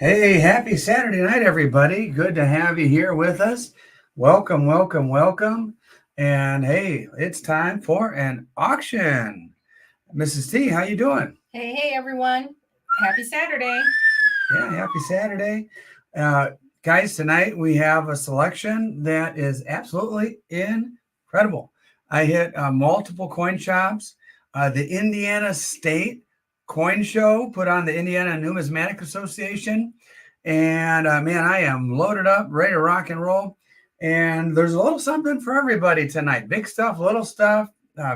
Hey, happy Saturday night, everybody. Good to have you here with us. Welcome, welcome, welcome. And hey, it's time for an auction. Mrs. T, how you doing? Hey, everyone. Happy Saturday. Yeah, happy Saturday. Uh, Guys, tonight we have a selection that is absolutely incredible. I hit multiple coin shops. The Indiana State Coin Show put on the Indiana Numismatic Association. And man, I am loaded up, ready to rock and roll. And there's a little something for everybody tonight. Big stuff, little stuff,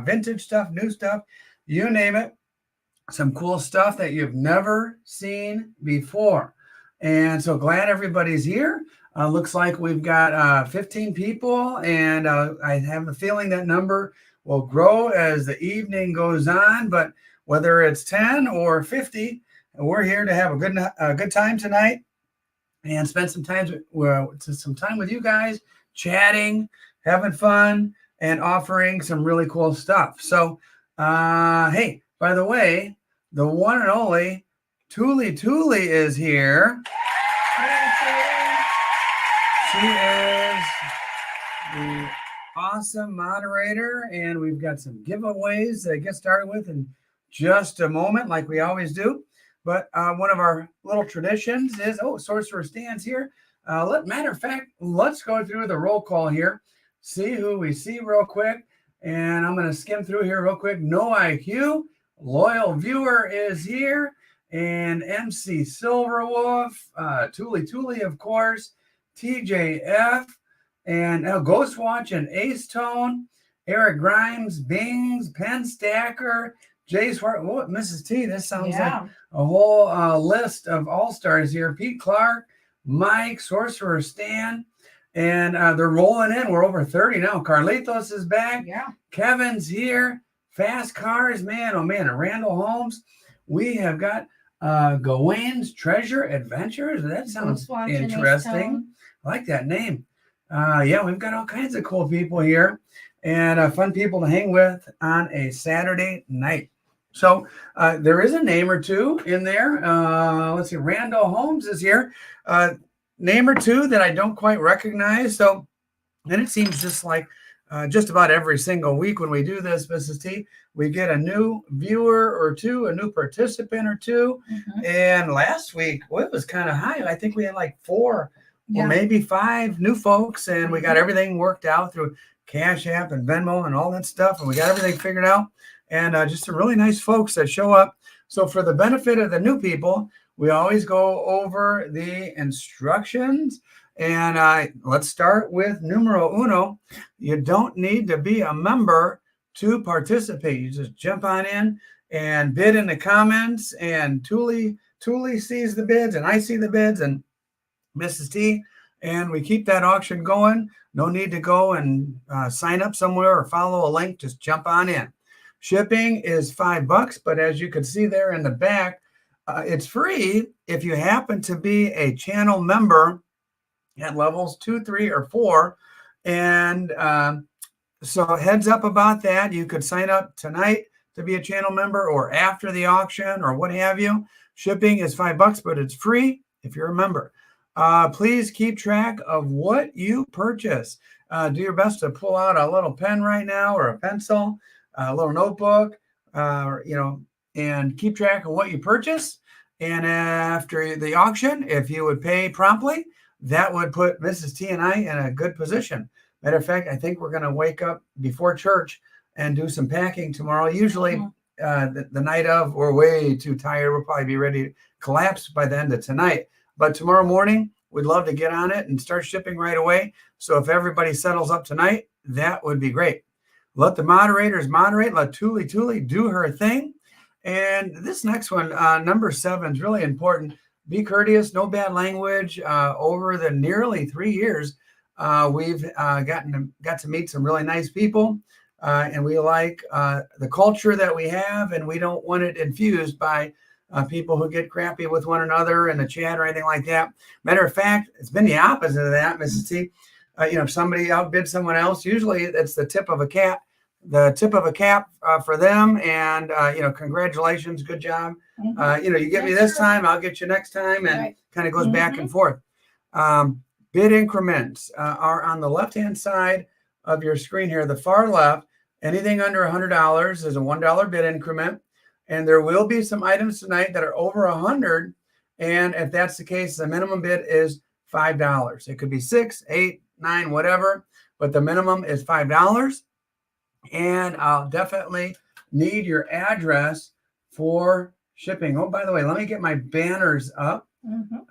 vintage stuff, new stuff, you name it. Some cool stuff that you've never seen before. And so glad everybody's here. Looks like we've got 15 people, and I have a feeling that number will grow as the evening goes on. But whether it's 10 or 50, we're here to have a good time tonight and spend some time with you guys, chatting, having fun, and offering some really cool stuff. So, hey, by the way, the one and only Tuli is here. She is the awesome moderator, and we've got some giveaways to get started with in just a moment, like we always do. But one of our little traditions is, Sorcerer Stan's here. Matter of fact, let's go through the roll call here, see who we see real quick. And I'm going to skim through here real quick. No IQ, loyal viewer is here. And MC Silverwolf, Tuli, of course, TJF, and Ghostwatch and Ace Tone, Eric Grimes, Bings, Penn Stacker, Jay Swart. Oh, Mrs. T, this sounds like a whole list of all-stars here. Pete Clark, Mike, Sorcerer Stan, and they're rolling in. We're over 30 now. Carlitos is back. Yeah. Kevin's here. Fast Cars, man, oh man, and Randall Holmes. We have got Gawain's Treasure Adventures. That sounds interesting. I like that name. Yeah, we've got all kinds of cool people here and fun people to hang with on a Saturday night. So there is a name or two in there. Let's see, Randall Holmes is here. Name or two that I don't quite recognize. So, and it seems just like just about every single week when we do this, Mrs. T, we get a new viewer or two, a new participant or two. Mm-hmm. And last week, it was kind of high. I think we had like 4 or maybe 5 new folks, and we got everything worked out through CashApp and Venmo and all that stuff, and we got everything figured out. And just some really nice folks that show up. So for the benefit of the new people, we always go over the instructions. And let's start with numero uno. You don't need to be a member to participate. You just jump on in and bid in the comments. And Tuli sees the bids, and I see the bids, and Mrs. T. And we keep that auction going. No need to go and sign up somewhere or follow a link. Just jump on in. Shipping is $5, but as you can see there in the back, it's free if you happen to be a channel member at levels 2, 3, or 4. And so heads up about that. You could sign up tonight to be a channel member or after the auction or what have you. Shipping is $5, but it's free if you're a member. Please keep track of what you purchase. Do your best to pull out a little pen right now or a pencil, a little notebook, and keep track of what you purchase. And after the auction, if you would pay promptly, that would put Mrs. T and I in a good position. Matter of fact, I think we're going to wake up before church and do some packing tomorrow. Usually the night of, we're way too tired. We'll probably be ready to collapse by the end of tonight. But tomorrow morning, we'd love to get on it and start shipping right away. So if everybody settles up tonight, that would be great. Let the moderators moderate. Let Tuli do her thing. And this next one, number 7, is really important. Be courteous, no bad language. Over the nearly 3 years, we've got to meet some really nice people. And we like the culture that we have, and we don't want it infused by people who get crappy with one another in the chat or anything like that. Matter of fact, it's been the opposite of that, Mrs. T. If somebody outbid someone else, usually it's the tip of a cap. the tip of a cap for them. And, congratulations. Good job. You get me this time, I'll get you next time, and kind of goes back and forth. Bid increments are on the left-hand side of your screen here, the far left. Anything under $100 is a $1 bid increment. And there will be some items tonight that are over 100. And if that's the case, the minimum bid is $5. It could be 6, 8, 9, whatever, but the minimum is $5. And I'll definitely need your address for shipping. Oh, by the way, let me get my banners up.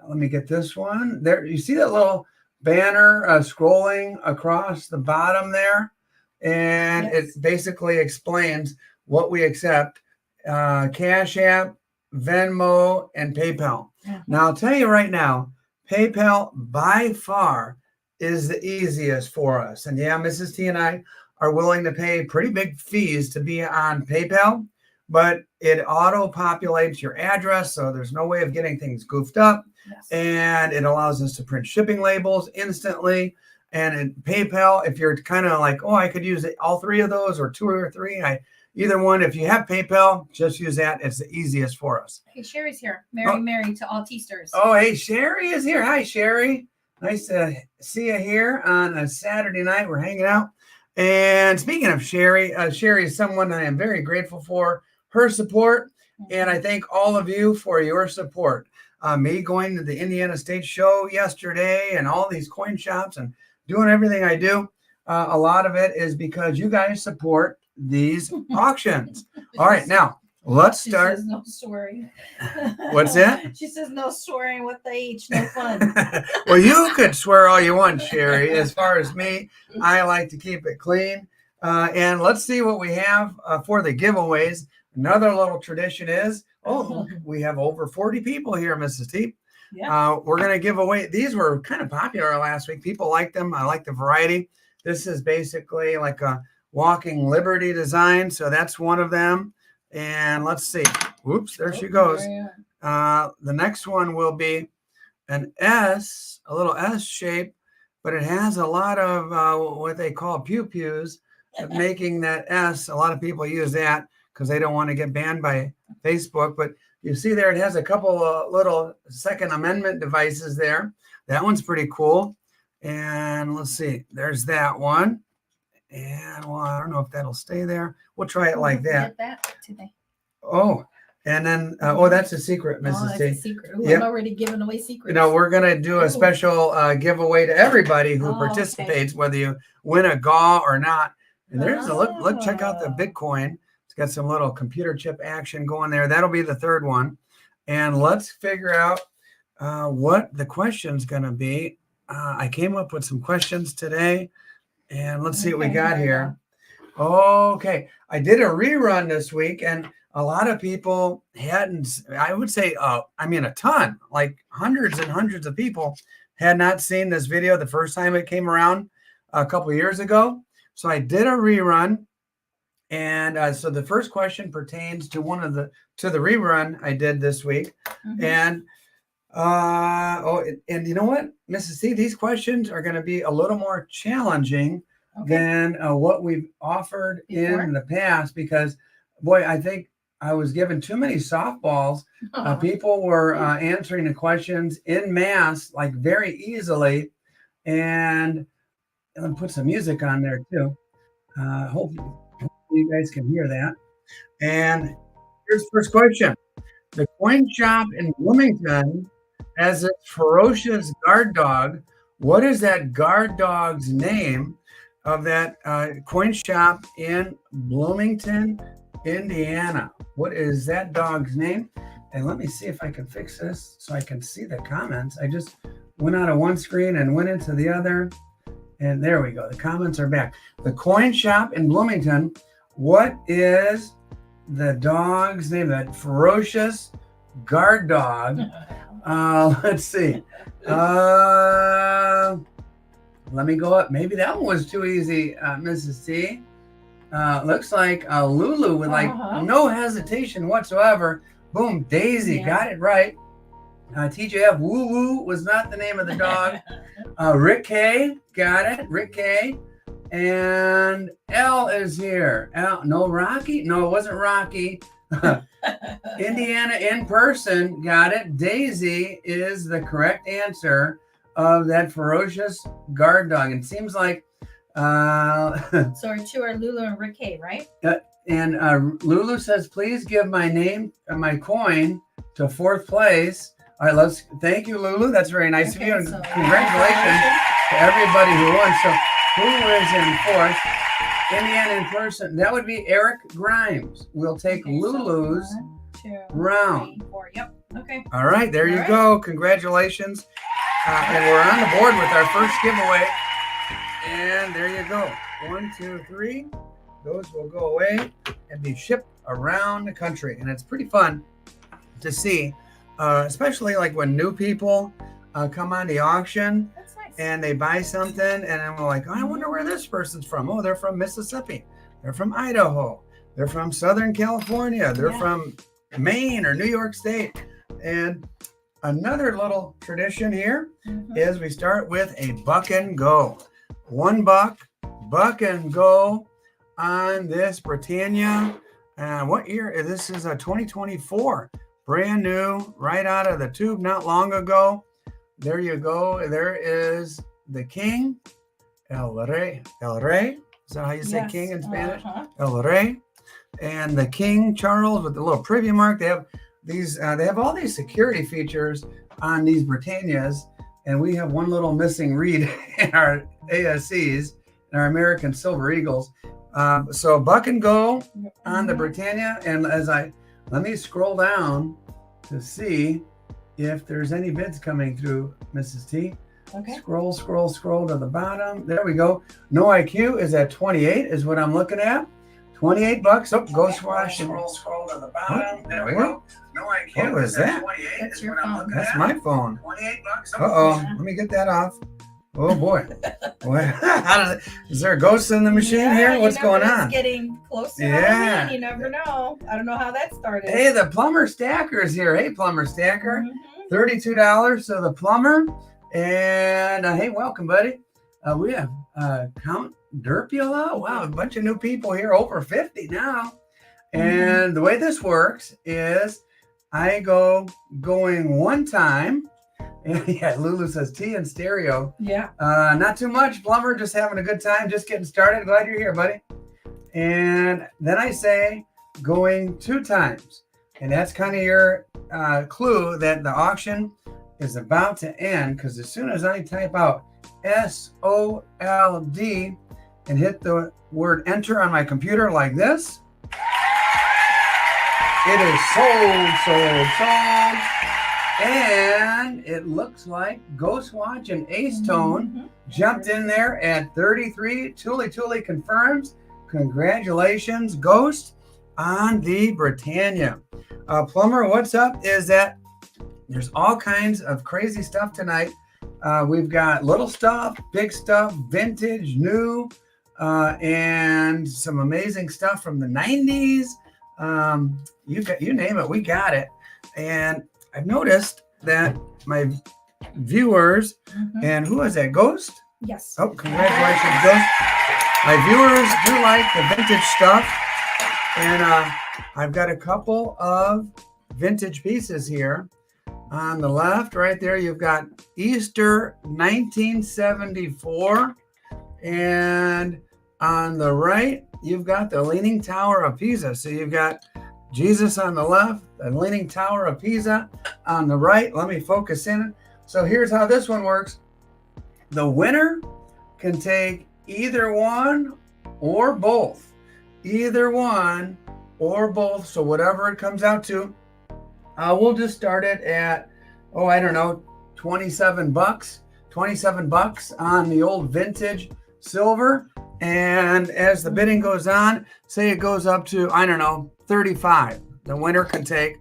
Let me get this one there. You see that little banner scrolling across the bottom there? And it basically explains what we accept: Cash App, Venmo, and PayPal. Now, I'll tell you right now, PayPal by far is the easiest for us. And yeah, Mrs. T and I are willing to pay pretty big fees to be on PayPal, but it auto-populates your address, so there's no way of getting things goofed up. And it allows us to print shipping labels instantly. And in PayPal, if you're kind of like, oh, I could use all three of those or two or three, either one. If you have PayPal, just use that. It's the easiest for us. Hey, Sherry's here. Mary to all Teasters. Oh, hey, Sherry is here. Hi, Sherry. Nice to see you here on a Saturday night. We're hanging out. And speaking of Sherry, Sherry is someone I am very grateful for her support. And I thank all of you for your support. Me going to the Indiana State Show yesterday and all these coin shops and doing everything I do. A lot of it is because you guys support these auctions. All right, now let's start. She says no swearing. What's that? She says no swearing with the H, no fun. Well, you could swear all you want, Sherry. As far as me, I like to keep it clean. And let's see what we have for the giveaways. Another little tradition is, we have over 40 people here, Mrs. T. Yeah. We're going to give away. These were kind of popular last week. People like them. I like the variety. This is basically like a walking Liberty design. So that's one of them. And let's see. Whoops, there she goes. The next one will be an S, a little S shape, but it has a lot of what they call pew-pews, making that S. A lot of people use that because they don't want to get banned by Facebook. But you see there, it has a couple of little Second Amendment devices there. That one's pretty cool. And let's see, there's that one. And well, I don't know if that'll stay there. We'll try it like that. Oh, and then, that's a secret, Mrs. T. That's a secret. Ooh, I'm already giving away secrets. We're going to do a special giveaway to everybody who participates, whether you win a GAW or not. And there's a look, check out the Bitcoin. It's got some little computer chip action going there. That'll be the third one. And let's figure out what the question's going to be. I came up with some questions today, and let's see what we got here. Okay. I did a rerun this week, and a lot of people hadn't, I would say, a ton, like hundreds and hundreds of people had not seen this video the first time it came around a couple years ago. So I did a rerun. And so the first question pertains to to the rerun I did this week. And and you know what, Mrs. C, these questions are going to be a little more challenging than what we've offered in the past, because boy, I think I was given too many softballs. People were answering the questions en masse, like very easily. And let me put some music on there too. Hopefully you guys can hear that. And here's the first question. The coin shop in Bloomington has its ferocious guard dog. What is that guard dog's name of that coin shop in Bloomington, Indiana? What is that dog's name? And let me see if I can fix this so I can see the comments. I just went out of one screen and went into the other. And there we go. The comments are back. The coin shop in Bloomington. What is the dog's name? That ferocious guard dog. Let's see. Let me go up. Maybe that one was too easy, Mrs. T. Looks like Lulu with no hesitation whatsoever. Boom, Daisy got it right. TJF Woo Woo was not the name of the dog. Rick K got it. Rick K. And L is here. L, no, Rocky? No, it wasn't Rocky. Indiana in person. Got it. Daisy is the correct answer of that ferocious guard dog. It seems like So our two are Lulu and Rick K, right? And Lulu says, please give my name and my coin to fourth place. All right, thank you, Lulu. That's very nice of you. And congratulations to everybody who won. So who is in fourth? Indiana in person. That would be Eric Grimes. We'll take Lulu's round. 3, 4. Yep. Okay. All right, there you go. Congratulations. And we're on the board with our first giveaway. And there you go. 1, 2, 3. Those will go away and be shipped around the country. And it's pretty fun to see, especially like when new people come on the auction. That's nice. And they buy something. And then we're like, oh, I wonder where this person's from. Oh, they're from Mississippi. They're from Idaho. They're from Southern California. They're from Maine or New York State. And another little tradition here is we start with a buck and go. $1 buck and go on this Britannia. What year? This is a 2024, brand new, right out of the tube, not long ago. There you go. There is the king, El Rey. El Rey. Is that how you say king in Spanish? El Rey. And the King Charles with the little preview mark. They have these. They have all these security features on these Britannias, and we have one little missing reed in our ASCs, in our American Silver Eagles. So buck and go on the Britannia, and let me scroll down to see if there's any bids coming through, Mrs. T. Okay. Scroll to the bottom. There we go. No IQ is at 28, is what I'm looking at. $28. Oh, Ghost Wash. Scroll to the bottom. There we go. No IQ. What was that? That's your phone. That's my phone. $28. Uh-oh. Let me get that off. Oh, boy. Is there a ghost in the machine here? What's going on? It's getting close to Halloween. You never know. I don't know how that started. Hey, the Plumber Stacker is here. Hey, Plumber Stacker. $32 to the plumber. And hey, welcome, buddy. We have Count Derpula. Wow, a bunch of new people here, over 50 now. And the way this works is I going one time. Yeah, Lulu says tea and stereo. Yeah. Not too much, plumber, just having a good time, just getting started. Glad you're here, buddy. And then I say going 2 times. And that's kind of your clue that the auction is about to end, because as soon as I type out SOLD and hit the word enter on my computer like this, it is sold. And it looks like Ghost Watch and Ace Tone jumped in there at 33. Tuli confirms. Congratulations, Ghost, on the Britannia. Plumber, what's up is that there's all kinds of crazy stuff tonight. We've got little stuff, big stuff, vintage, new, and some amazing stuff from the 90s. You name it, we got it. And I've noticed that my viewers, and who is that, Ghost? Yes. Oh, congratulations, Ghost. My viewers do like the vintage stuff. And I've got a couple of vintage pieces here. On the left, right there, you've got Easter 1974. And on the right, you've got the Leaning Tower of Pisa. So you've got Jesus on the left, the Leaning Tower of Pisa on the right. Let me focus in. So here's how this one works. The winner can take either one or both. Either one or both. So whatever it comes out to. We'll just start it at, I don't know, $27. $27 on the old vintage silver. And as the bidding goes on, say it goes up to, I don't know, 35. The winner can take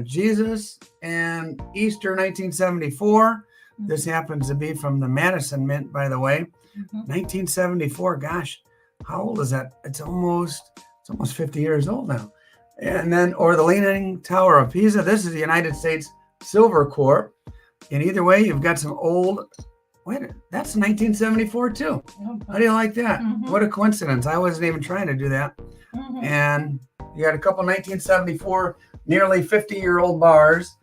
Jesus and Easter 1974. This happens to be from the Madison Mint, by the way. 1974. Gosh, how old is that? It's almost 50 years old now. And then, or the Leaning Tower of Pisa. This is the United States Silver Corp. And either way, you've got some old wait, that's 1974 too. How do you like that? What a coincidence. I wasn't even trying to do that. And you got a couple 1974, nearly 50-year-old bars.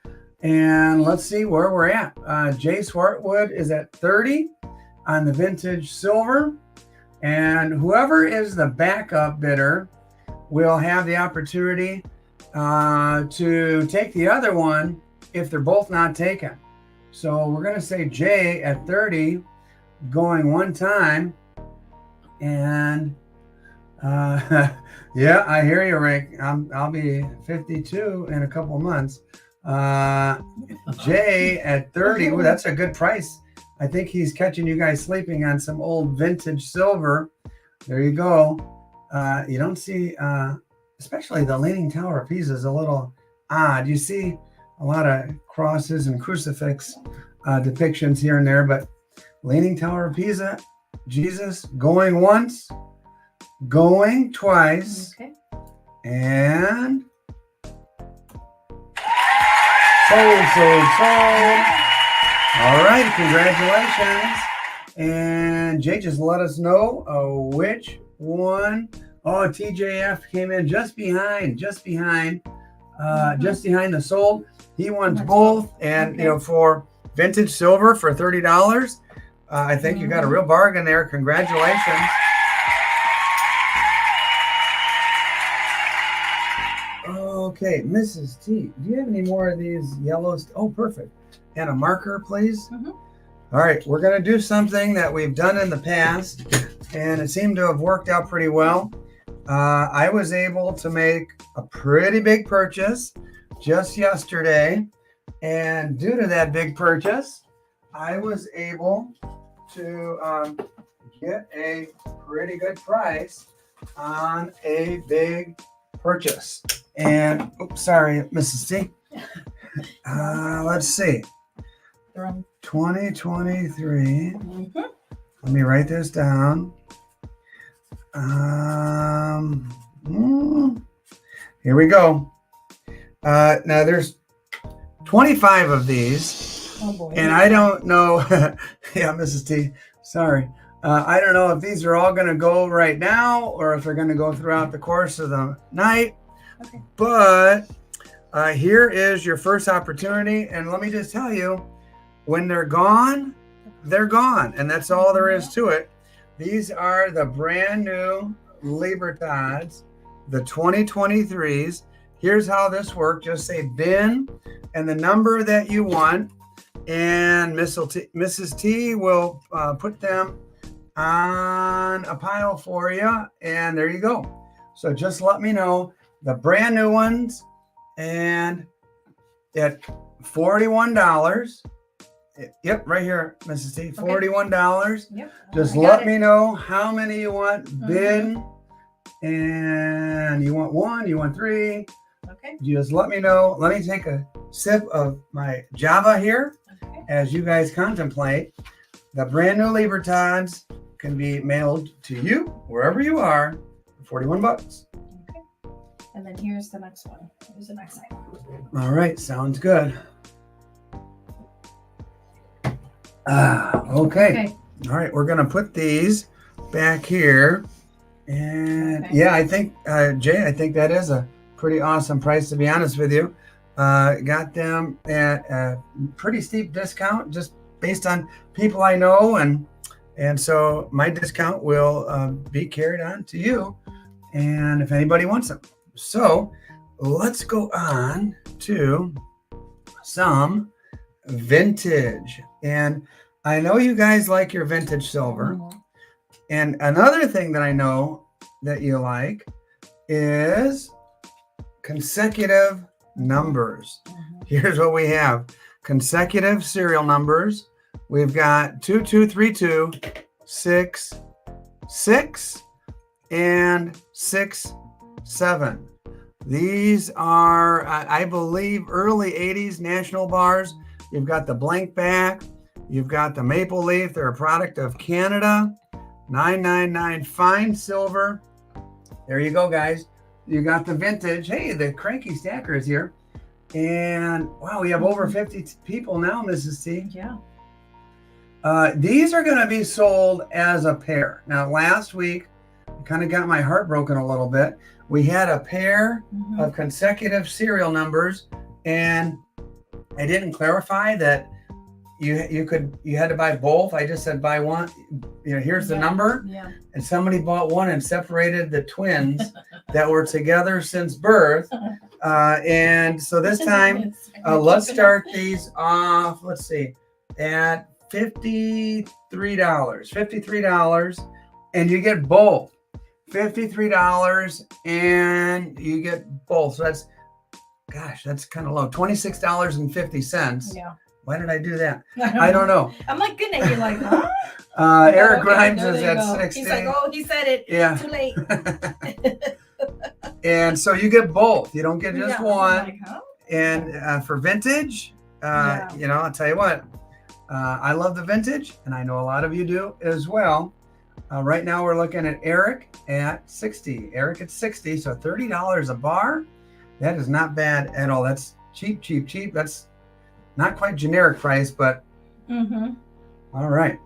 And let's see where we're at. Jay Swartwood is at 30 on the vintage silver. And whoever is the backup bidder will have the opportunity to take the other one if they're both not taken. So we're going to say Jay at 30 going one time. And yeah, I hear you, Rick. I'll be 52 in a couple of months. Jay at 30. Ooh, that's a good price. I think he's catching you guys sleeping on some old vintage silver. There you go. You don't see, especially the Leaning Tower of Pisa is a little odd. You see a lot of crosses and crucifix depictions here and there, but Leaning Tower of Pisa, Jesus going once, going twice, and sold. All right, congratulations. And Jay, just let us know which one. Oh, TJF came in just behind the sold. He wants both, and you know, for vintage silver for $30. I think you got a real bargain there. Congratulations. Okay, Mrs. T, do you have any more of these yellows? Oh, perfect. And a marker, please. All right, we're going to do something that we've done in the past, and it seemed to have worked out pretty well. I was able to make a pretty big purchase just yesterday, and due to that big purchase, I was able to get a pretty good price on a big purchase. And oops, sorry, Mrs. T. Let's see. 2023. Let me write this down. Here we go. Now there's 25 of these. Oh boy. And I don't know. Yeah, Mrs. T. Sorry. I don't know if these are all going to go right now or if they're going to go throughout the course of the night. Okay. But here is your first opportunity. And let me just tell you, when they're gone, they're gone. And that's all there is to it. These are the brand new Libertads, the 2023s. Here's how this works. Just say bin and the number that you want. And Mrs. T will put them on a pile for you. And there you go. So just let me know the brand new ones. And at $41. Yep, right here, Mrs. T. $41. Yep. Just let me know how many you want. Bin. And you want one, you want three. Okay. Just let me know. Let me take a sip of my Java here as you guys contemplate. The brand new Libertads can be mailed to you wherever you are for $41. Okay. And then here's the next one. Here's the next item. All right, sounds good. Okay. All right, we're gonna put these back here. And yeah, I think, Jay, I think that is a pretty awesome price, to be honest with you. Got them at a pretty steep discount just based on people I know. And so my discount will be carried on to you. And if anybody wants them. So let's go on to some vintage. And I know you guys like your vintage silver. And another thing that I know that you like is consecutive numbers. Here's what we have. Consecutive serial numbers. We've got 2232, 6, 6, and 6, 7. These are, I believe, early 80s national bars. You've got the blank back. You've got the maple leaf. They're a product of Canada. 999 fine silver. There you go, guys. You got the vintage. Hey, the cranky stacker is here. And wow, we have over 50 people now, Mrs. T. Yeah. These are going to be sold as a pair. Now, last week, I kind of got my heart broken a little bit. We had a pair of consecutive serial numbers, and I didn't clarify that you had to buy both. I just said buy one. Here's the number. Yeah. And somebody bought one and separated the twins that were together since birth. And so this time, let's start these off. Let's see, at $53. $53, and you get both. $53, and you get both. So that's kind of low. $26.50. Yeah. Why did I do that? I don't know. I'm like, good night. You're like, huh? Eric Grimes is at 60. He's like, oh, he said it. Yeah. Too late. And so you get both. You don't get just one. Like, huh? And for vintage, I'll tell you what. I love the vintage, and I know a lot of you do as well. Right now we're looking at Eric at 60. Eric at 60, so $30 a bar. That is not bad at all. That's cheap. That's not quite generic price, but all right.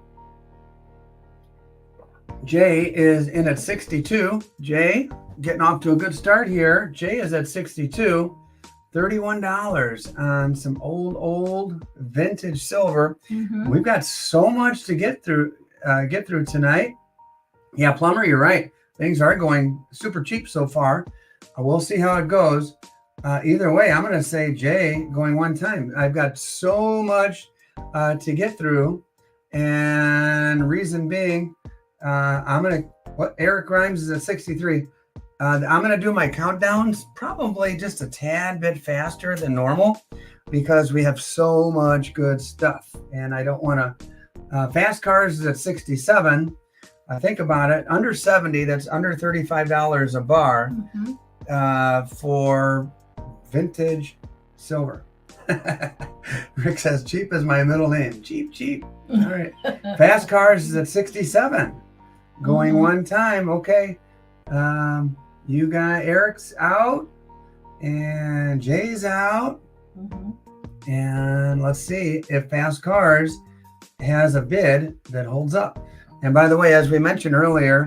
Jay is in at 62. Jay getting off to a good start here. Jay is at 62. $31 on some old vintage silver. We've got so much to get through tonight. Yeah, Plumber, you're right. Things are going super cheap so far. We'll see how it goes. Either way, I'm going to say Jay going one time. I've got so much to get through, and reason being, Eric Grimes is at 63. I'm going to do my countdowns probably just a tad bit faster than normal because we have so much good stuff, and I don't want to. Fast Cars is at 67. Think about it. Under 70, that's under $35 a bar for vintage silver. Rick says, cheap is my middle name. Cheap. All right. Fast Cars is at 67. Going one time. Okay. You got Eric's out and Jay's out. And let's see if Fast Cars has a bid that holds up. And by the way, as we mentioned earlier,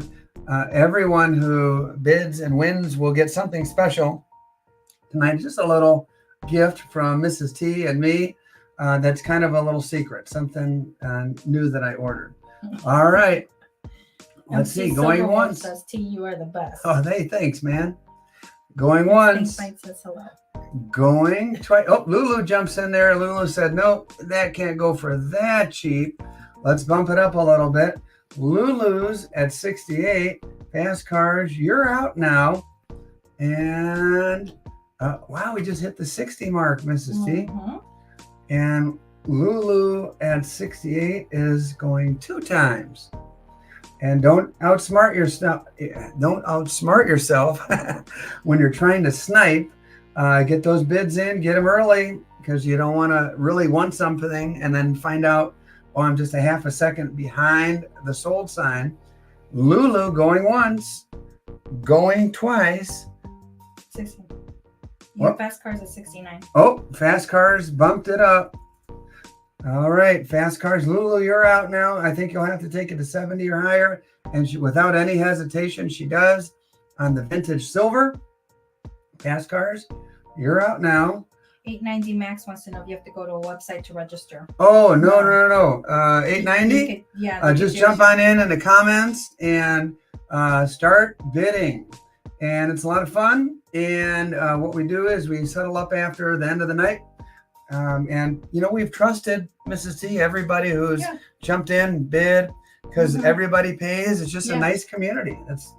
everyone who bids and wins will get something special tonight. Just a little gift from Mrs. T and me. That's kind of a little secret, something new that I ordered. All right. Let's see. Going once. Says T, you are the best. Oh, hey, thanks, man. Going once. Says hello. Going twice. Oh, Lulu jumps in there. Lulu said, nope, that can't go for that cheap. Let's bump it up a little bit. Lulu's at 68. Fast Cars, you're out now. And wow, we just hit the 60 mark, Mrs. T. And Lulu at 68 is going 2 times. And don't outsmart yourself. Don't outsmart yourself when you're trying to snipe. Get those bids in, get them early, because you don't want to really want something and then find out, oh, I'm just a half a second behind the sold sign. Lulu going once, going twice. 60. Yeah, Fast Cars at 69. Oh, Fast Cars bumped it up. All right, Fast Cars. Lulu, you're out now. I think you'll have to take it to 70 or higher. And without any hesitation, she does on the vintage silver. Fast Cars, you're out now. 890 Max wants to know if you have to go to a website to register. Oh, no. 890? Yeah. Just jump on in the comments and start bidding. And it's a lot of fun. And what we do is we settle up after the end of the night. And, we've trusted Mrs. T, everybody who's jumped in, bid, because everybody pays. It's just a nice community. That's,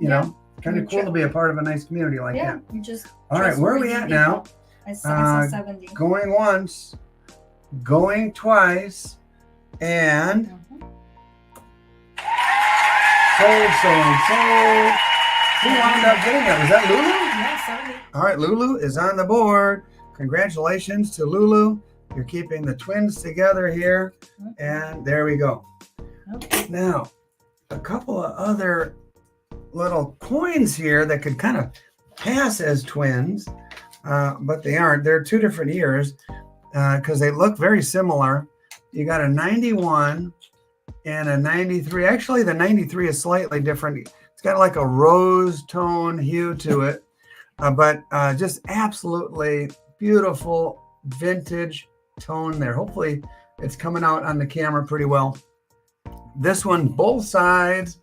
kind of cool to be a part of a nice community like that. You just all right, where are we at now? I said 70. Going once, going twice, and sold. Who wound up getting it? Was that Lulu? Yeah, 70. All right, Lulu is on the board. Congratulations to Lulu. You're keeping the twins together here. And there we go. Now, a couple of other little coins here that could kind of pass as twins, but they aren't. They're 2 different years because they look very similar. You got a 91 and a 93. Actually, the 93 is slightly different. It's got like a rose tone hue to it, but just absolutely beautiful vintage tone there. Hopefully it's coming out on the camera pretty well. This one, both sides,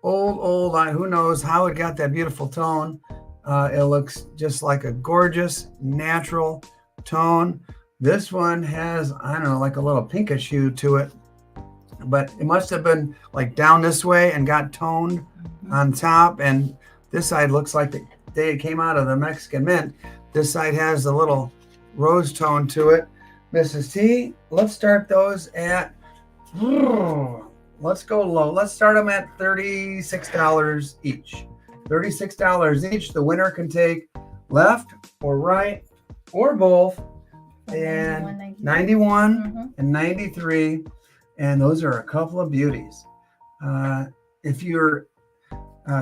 old, who knows how it got that beautiful tone. It looks just like a gorgeous natural tone. This one has, I don't know, like a little pinkish hue to it, but it must have been like down this way and got toned on top. And this side looks like the day it came out of the Mexican Mint. This side has a little rose tone to it. Mrs. T, let's start those at, let's go low. Let's start them at $36 each. $36 each. The winner can take left or right or both. And 91 and 93. And those are a couple of beauties. If you're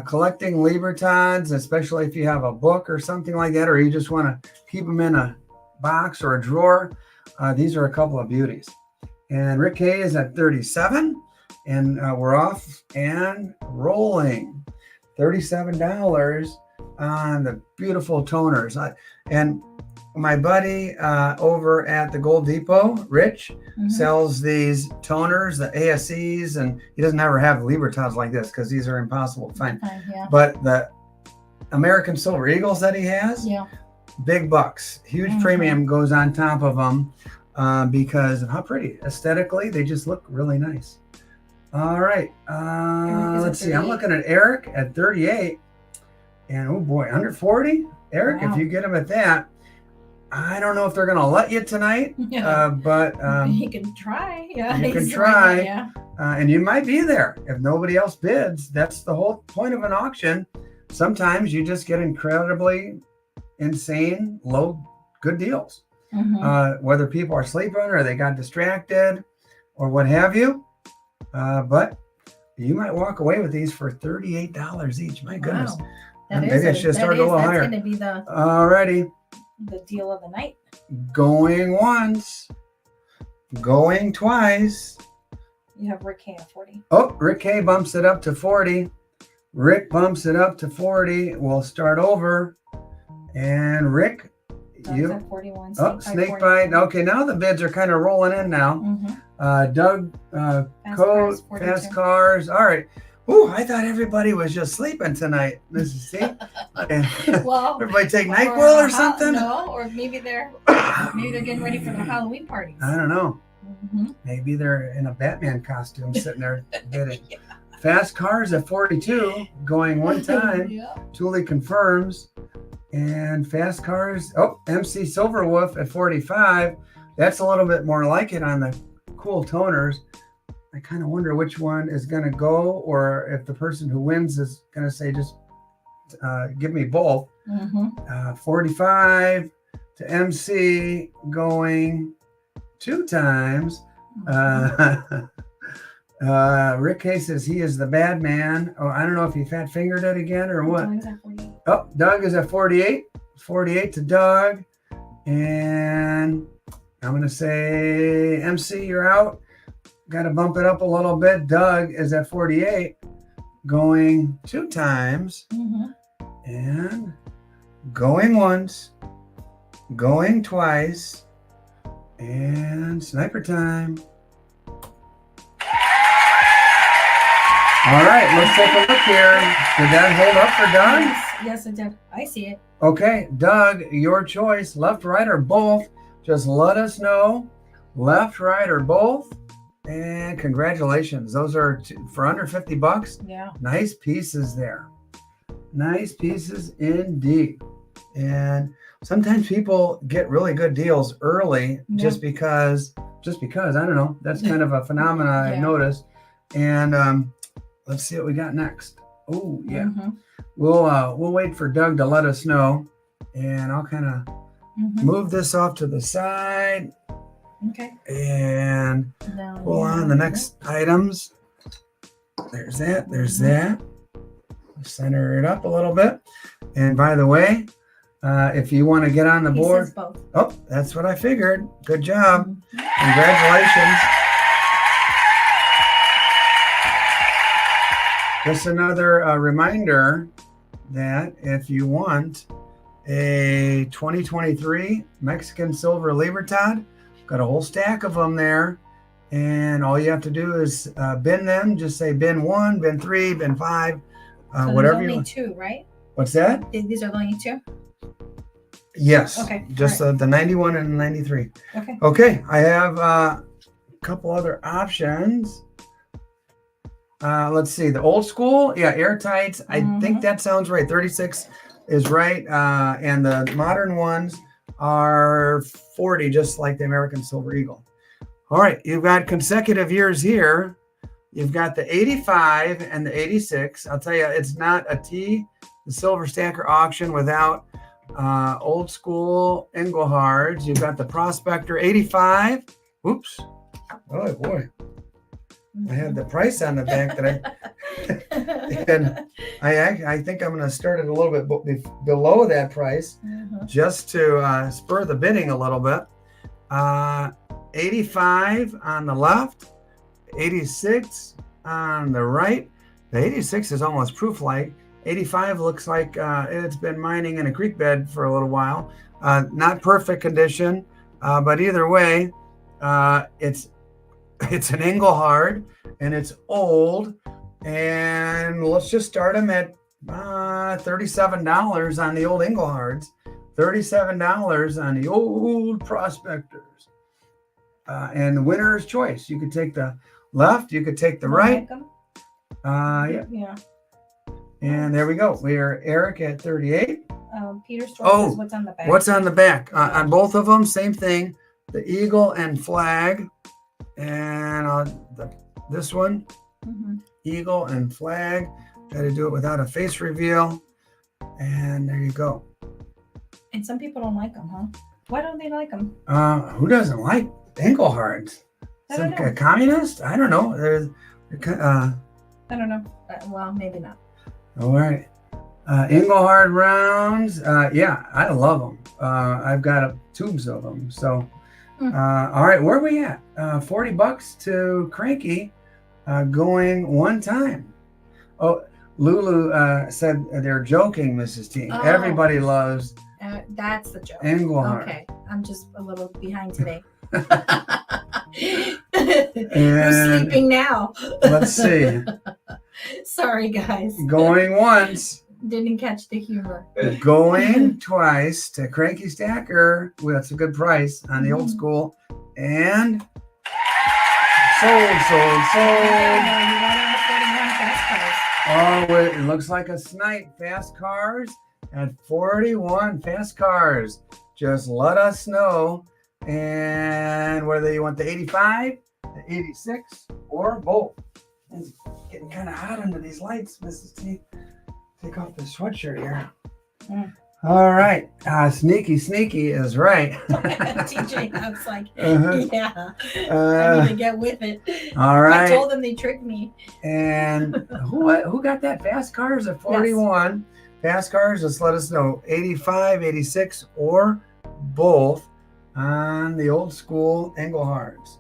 collecting Libertons, especially if you have a book or something like that, or you just want to keep them in a box or a drawer, these are a couple of beauties. And Rick K is at 37, and we're off and rolling. $37 on the beautiful toners. And my buddy over at the Gold Depot, Rich, sells these toners, the ASCs, and he doesn't ever have Libertons like this because these are impossible to find. But the American Silver Eagles that he has, big bucks. Huge premium goes on top of them because of how pretty. Aesthetically, they just look really nice. All right. Let's see. I'm looking at Eric at 38. And oh boy, under 40? Eric, if you get him at that, I don't know if they're going to let you tonight, but he can try. Yeah, you can try. And you might be there if nobody else bids. That's the whole point of an auction. Sometimes you just get incredibly insane, low, good deals. Whether people are sleeping or they got distracted or what have you. But you might walk away with these for $38 each. My goodness. Wow. Maybe I should start a little higher. That's going to be alrighty. The deal of the night. Going once. Going twice. You have Rick K at 40. Oh, Rick K bumps it up to 40. Rick bumps it up to 40. We'll start over. And Rick, you at 41. Snake bite. Okay, now the bids are kind of rolling in now. Doug, code, fast cars. All right. Ooh, I thought everybody was just sleeping tonight, Mrs. C. Well, everybody take NyQuil or something? No, or maybe they're getting ready for their Halloween parties. I don't know. Maybe they're in a Batman costume sitting there bidding. Fast cars at 42, going one time. Julie confirms. And fast cars, MC Silverwolf at 45. That's a little bit more like it on the cool toners. I kind of wonder which one is going to go, or if the person who wins is going to say, just give me both. 45 to MC, going two times. Rick K says he is the bad man. Oh, I don't know if he fat fingered it again or what. Oh, Doug is at 48. 48 to Doug. And I'm going to say, MC, you're out. Got to bump it up a little bit. Doug is at 48, going two times. And going once, going twice, and sniper time. All right, let's take a look here. Did that hold up for Doug? Yes, it did. I see it. Okay, Doug, your choice, left, right, or both. Just let us know, left, right, or both. And congratulations. Those are for under $50. Yeah. Nice pieces there. Nice pieces indeed. And sometimes people get really good deals early just because, I don't know. That's kind of a phenomenon I've noticed. And let's see what we got next. Oh, yeah. We'll wait for Doug to let us know. And I'll kind of move this off to the side. Okay. And pull on the next items. There's that. There's that. Center it up a little bit. And by the way, if you want to get on the board. Oh, that's what I figured. Good job. Congratulations. just another reminder that if you want a 2023 Mexican Silver Libertad, got a whole stack of them there. And all you have to do is bin them. Just say bin 1, bin 3, bin 5, so whatever there's you only want. 2, right? What's that? These are the only 2? Yes. Okay. Just right. the 91 and the 93. Okay. Okay. I have a couple other options. Let's see. The old school. Yeah, airtights. I think that sounds right. 36 is right. And the modern ones are 40, just like the American Silver Eagle. All right, you've got consecutive years here. You've got the 85 and the 86. I'll tell you, it's not a TheSilverStacker auction without old school Engelhards. You've got the Prospector 85. Oops. Oh, boy. I had the price on the back that and I think I'm going to start it a little bit below that price just to spur the bidding a little bit. 85 on the left, 86 on the right. The 86 is almost proof-like. 85 looks like it's been mining in a creek bed for a little while. Not perfect condition, but either way, it's an Engelhard and it's old. And let's just start them at $37 on the old Engelhards, $37 on the old Prospectors. And the winner's choice. You could take the left, you could take the right. Yeah. And there we go. We are Eric at 38. Peter Storm says what's on the back. What's on the back? On both of them, same thing. The eagle and flag. And this one, eagle and flag. Got to do it without a face reveal. And there you go. And some people don't like them, huh? Why don't they like them? Who doesn't like Engelhards? Some communist? I don't know. I don't know. Well, maybe not. All right. Engelhard rounds. Yeah, I love them. I've got tubes of them. So, all right. Where are we at? $40 to Cranky going one time. Oh, Lulu said they're joking, Mrs. T. Oh. Everybody loves that's the joke. Engelhard. Okay. I'm just a little behind today. We're sleeping now. Let's see. Sorry, guys. Going once. Didn't catch the humor. Going twice to Cranky Stacker. Well, that's a good price on the old school. And sold. Oh, it looks like a snipe. Fast cars at 41. Fast cars. Just let us know. And whether you want the 85, the 86, or both. It's getting kind of hot under these lights, Mrs. T. Take off the sweatshirt here. All right. Sneaky is right. TJ, I was like, yeah, I need to get with it. All right. I told them they tricked me. And who got that? Fast cars at 41. Yes. Fast cars, just let us know. 85, 86, or both on the old school Engelhards.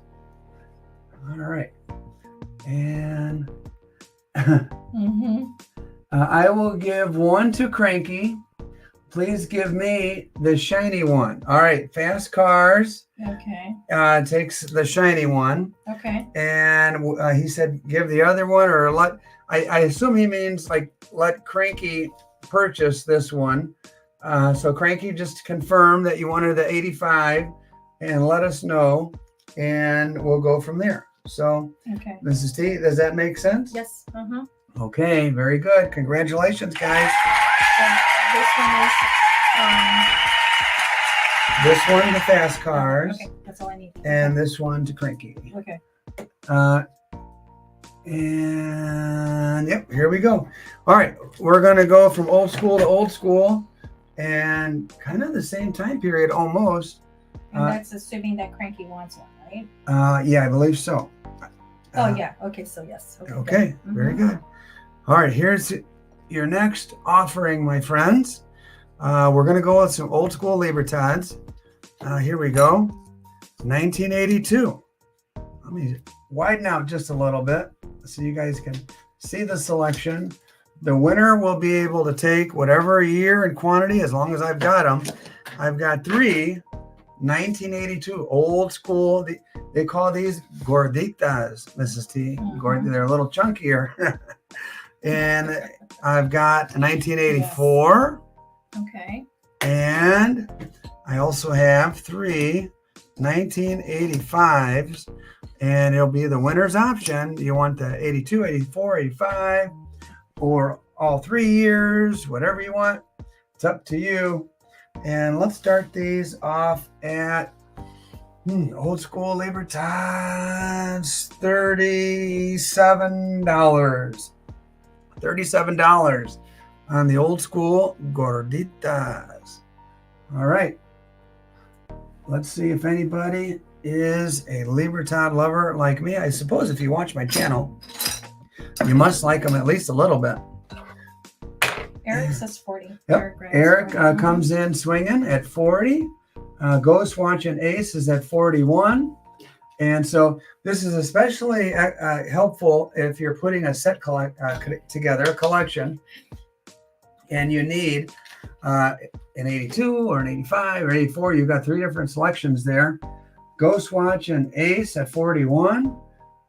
All right. And I will give one to Cranky. Please give me the shiny one. All right, fast cars. Okay. Takes the shiny one. Okay. And he said give the other one, or let. I assume he means like let Cranky purchase this one. So Cranky, just confirm that you wanted the 85, and let us know, and we'll go from there. So, okay. Mrs. T, does that make sense? Yes. Okay, very good. Congratulations, guys. This one the fast cars. Okay, that's all I need. And this one to Cranky. Okay. And yep, here we go. All right, we're gonna go from old school to old school, and kind of the same time period almost. And that's assuming that Cranky wants one, right? Yeah, I believe so. Oh yeah. Okay, so yes. Okay, very good. All right, here's your next offering, my friends. We're going to go with some old school Libertads. Here we go. 1982. Let me widen out just a little bit so you guys can see the selection. The winner will be able to take whatever year and quantity, as long as I've got them. I've got 3 1982 old school. They call these gorditas, Mrs. T. They're a little chunkier. And I've got 1984. Yes. Okay. And I also have 3 1985s. And it'll be the winner's option. Do you want the 82, 84, 85, or all 3 years, whatever you want? It's up to you. And let's start these off at old school Libertad's $37. $37 on the old school gorditas. All right. Let's see if anybody is a Libertad lover like me. I suppose if you watch my channel, you must like them at least a little bit. Eric says 40. Yep. Eric comes in swinging at 40. Ghost Watching Ace is at 41. And so this is especially helpful if you're putting a set together, a collection, and you need an 82 or an 85 or 84. You've got 3 different selections there. Ghost Watching Ace at 41.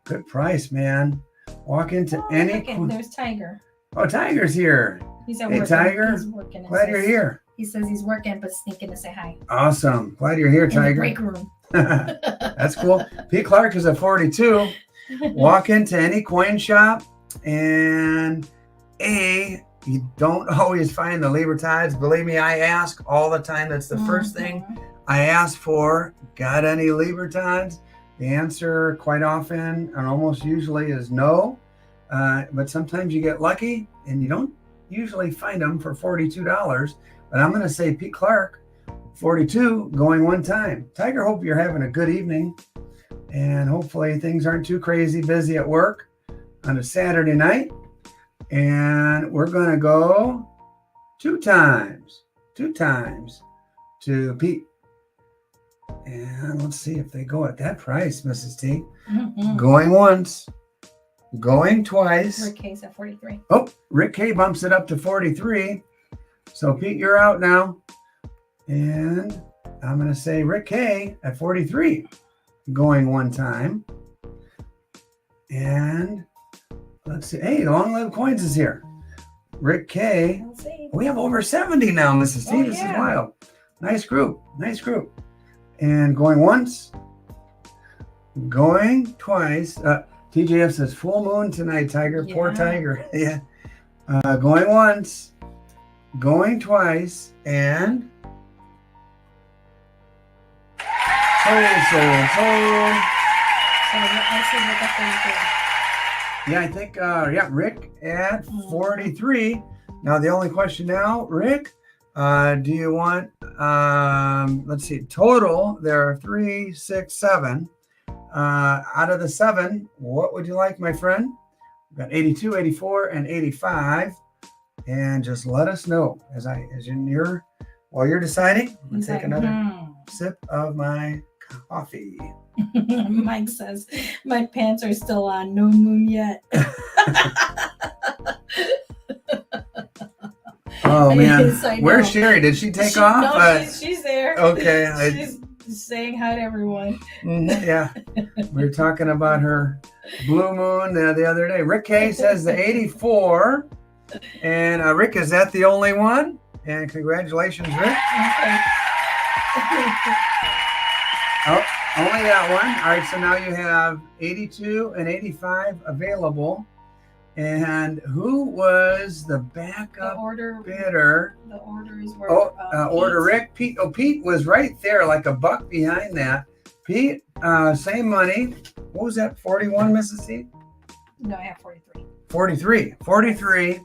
Good price, man. Walk into any. There's Tiger. Oh, Tiger's here. He's at hey, work. Tiger. He's working. Glad you're here. He says he's working, but sneaking to say hi. Awesome. Glad you're here, Tiger. In the break room. That's cool. Pete Clark is at 42. Walk into any coin shop, and you don't always find the Libertads. Believe me, I ask all the time. That's the first thing I ask for. Got any Libertads? The answer quite often and almost usually is no. But sometimes you get lucky and you don't usually find them for $42. But I'm going to say Pete Clark, 42, going one time. Tiger, hope you're having a good evening. And hopefully things aren't too crazy busy at work on a Saturday night. And we're going to go 2 times to Pete. And let's see if they go at that price, Mrs. T. Going once, going twice. Rick K's at 43. Oh, Rick K bumps it up to 43. So Pete, you're out now. And I'm going to say Rick K at 43, going one time. And let's see. Hey, Long Live Coins is here. Rick K. We have over 70 now, Mrs. T. This is wild. Nice group. And going once, going twice. TJF says full moon tonight, Tiger. Yeah. Poor Tiger. Yeah. Going once, going twice, and sold. Yeah, I think, Rick at 43. Now, the only question now, Rick, do you want, let's see, total, there are 3, 6, 7. Out of the 7, what would you like, my friend? We've got 82, 84, and 85. And just let us know while you're deciding. I'm going to take another sip of my coffee. Mike says, my pants are still on, no moon yet. Oh, man. Where's Sherry? Did she take off? No, she's there. Okay. She's saying hi to everyone. Yeah. We were talking about her blue moon the other day. Rick K says the 84. And Rick, is that the only one? And congratulations, Rick. Okay. Oh, only that one. All right, so now you have 82 and 85 available. And who was the backup bidder? The orders were order Rick. Pete. Oh, Pete was right there, like a buck behind that. Pete, same money. What was that? 41, Mrs. C? No, I have 43. 43.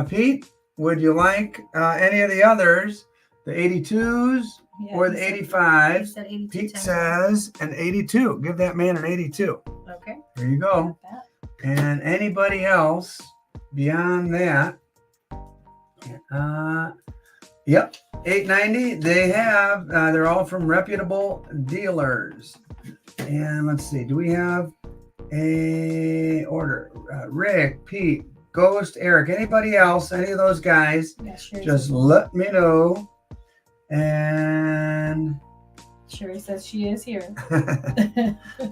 Pete, would you like any of the others? The 82s or the 85s? Pete says an 82. Give that man an 82. Okay. There you go. And anybody else beyond that? Yep, 890. They have. They're all from reputable dealers. And let's see. Do we have A order. Rick, Pete, Ghost, Eric, anybody else, any of those guys, Yeah, Sherry just says, let me know. And Sherry says she is here.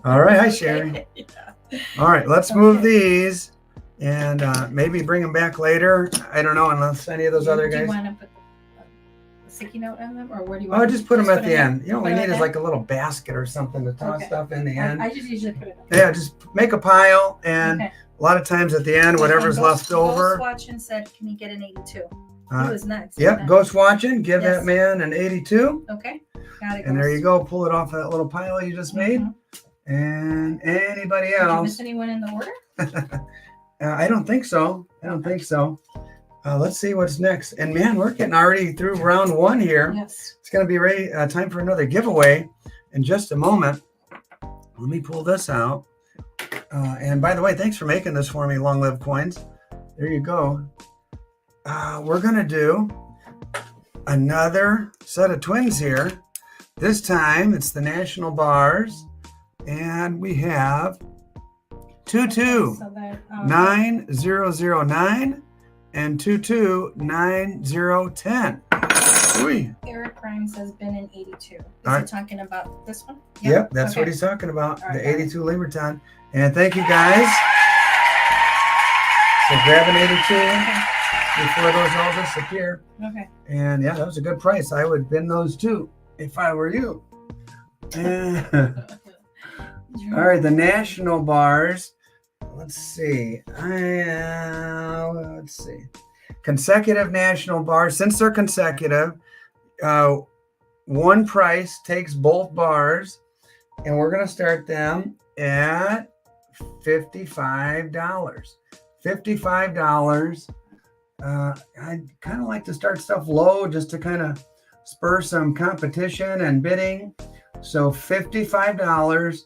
all right, hi Okay. Sherry. Yeah. All right, let's move these and maybe bring them back later. I don't know, unless any of those other Do guys. you want to put the sticky note on them, or where do you want? Oh, just put them at the end. There? You know, what we need is like a little basket or something to toss Okay. stuff in the end. I just usually put it up. Yeah, just make a pile, and Okay. a lot of times at the end, whatever's left over. Ghost watching said, "Can you get an 82?" He was next. Yep, Ghost watching. Give Yes. that man an 82. Okay, got it. And there you go. Pull it off that little pile you just made. And anybody Did you else? miss anyone in the order? I don't think so. I don't think so. Let's see what's next. And man, we're getting already through round one here. Yes. It's going to be ready. Time for another giveaway in just a moment. Let me pull this out. And by the way, thanks for making this for me, Long Live Coins. There you go. We're going to do another set of twins here. This time it's the national bars. And we have 229009 and 229010. Eric Rhyme says been in 82. Is All he right. talking about this one? Yep, that's Okay. what he's talking about. All right, The 82 Liberton. And thank you guys. So grab an 82 before those all disappear. Okay. And yeah, that was a good price. I would bin those too if I were you. All right, the national bars. Let's see. Let's see. Consecutive national bars. Since they're consecutive, one price takes both bars, and we're going to start them at $55. $55. I'd kind of like to start stuff low just to kind of spur some competition and bidding. So $55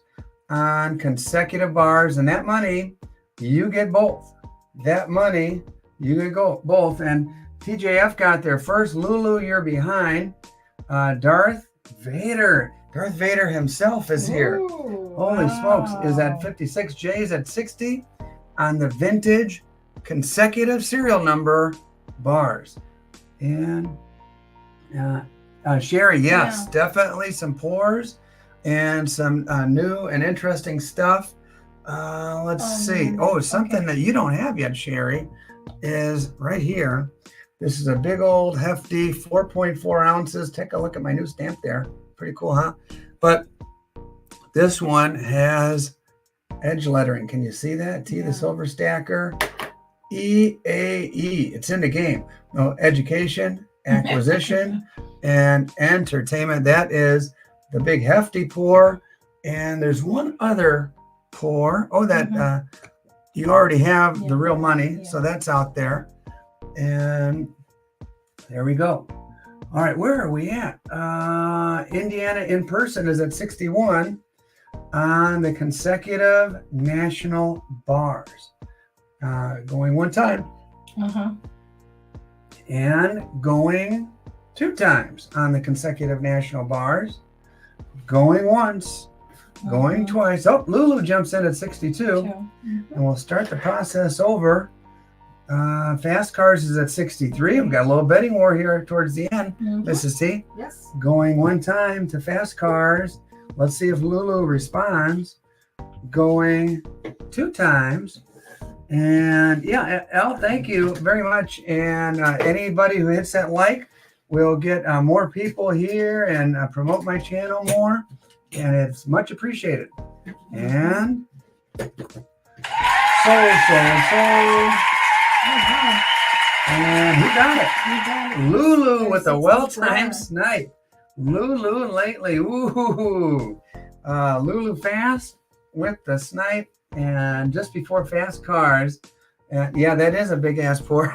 on consecutive bars, and that money, you get both. That money, you get both. And TJF got there first. Lulu, you're behind. Darth Vader. Darth Vader himself is here. Ooh, Holy smokes, is at 56. Jay's at 60 on the vintage consecutive serial number bars. And Sherry, yes, definitely some pours and some new and interesting stuff. Let's see. Oh, something that you don't have yet, Sherry, is right here. This is a big old hefty 4.4 ounces. Take a look at my new stamp there. Pretty cool, huh? But this one has edge lettering. Can you see that? TheSilverStacker. EAE. It's in the game. No, education, acquisition, and entertainment. That is the big hefty pour. And there's one other pour. Oh, that you already have the real money. So that's out there. And there we go. All right, where are we at? Indiana in person is at 61 on the consecutive national bars. Going one time. And going two times on the consecutive national bars. Going once. Going twice. Oh, Lulu jumps in at 62. And we'll start the process over. Fast Cars is at 63. We've got a little betting war here towards the end. Mrs. T. Yes. Going one time to Fast Cars. Let's see if Lulu responds. Going two times. And yeah, Elle, thank you very much. And anybody who hits that like will get more people here and promote my channel more. And it's much appreciated. And so. And who got it? Lulu with a well-timed snipe. Lulu lately. Ooh. Lulu fast with the snipe. And just before Fast Cars. Yeah, that is a big ass pour.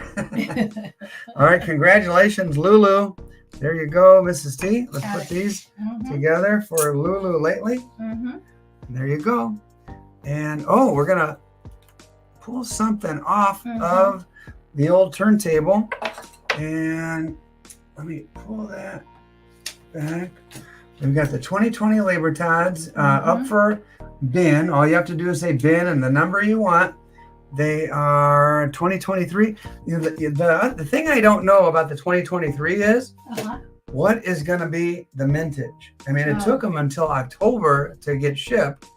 All right, congratulations, Lulu. There you go, Mrs. T. Let's put these together for Lulu lately. There you go. And we're going to pull something off of the old turntable. And let me pull that back. We've got the 2020 Libertons up for bin. All you have to do is say bin and the number you want. They are 2023. The thing I don't know about the 2023 is what is going to be the mintage. I mean, it took them until October to get shipped.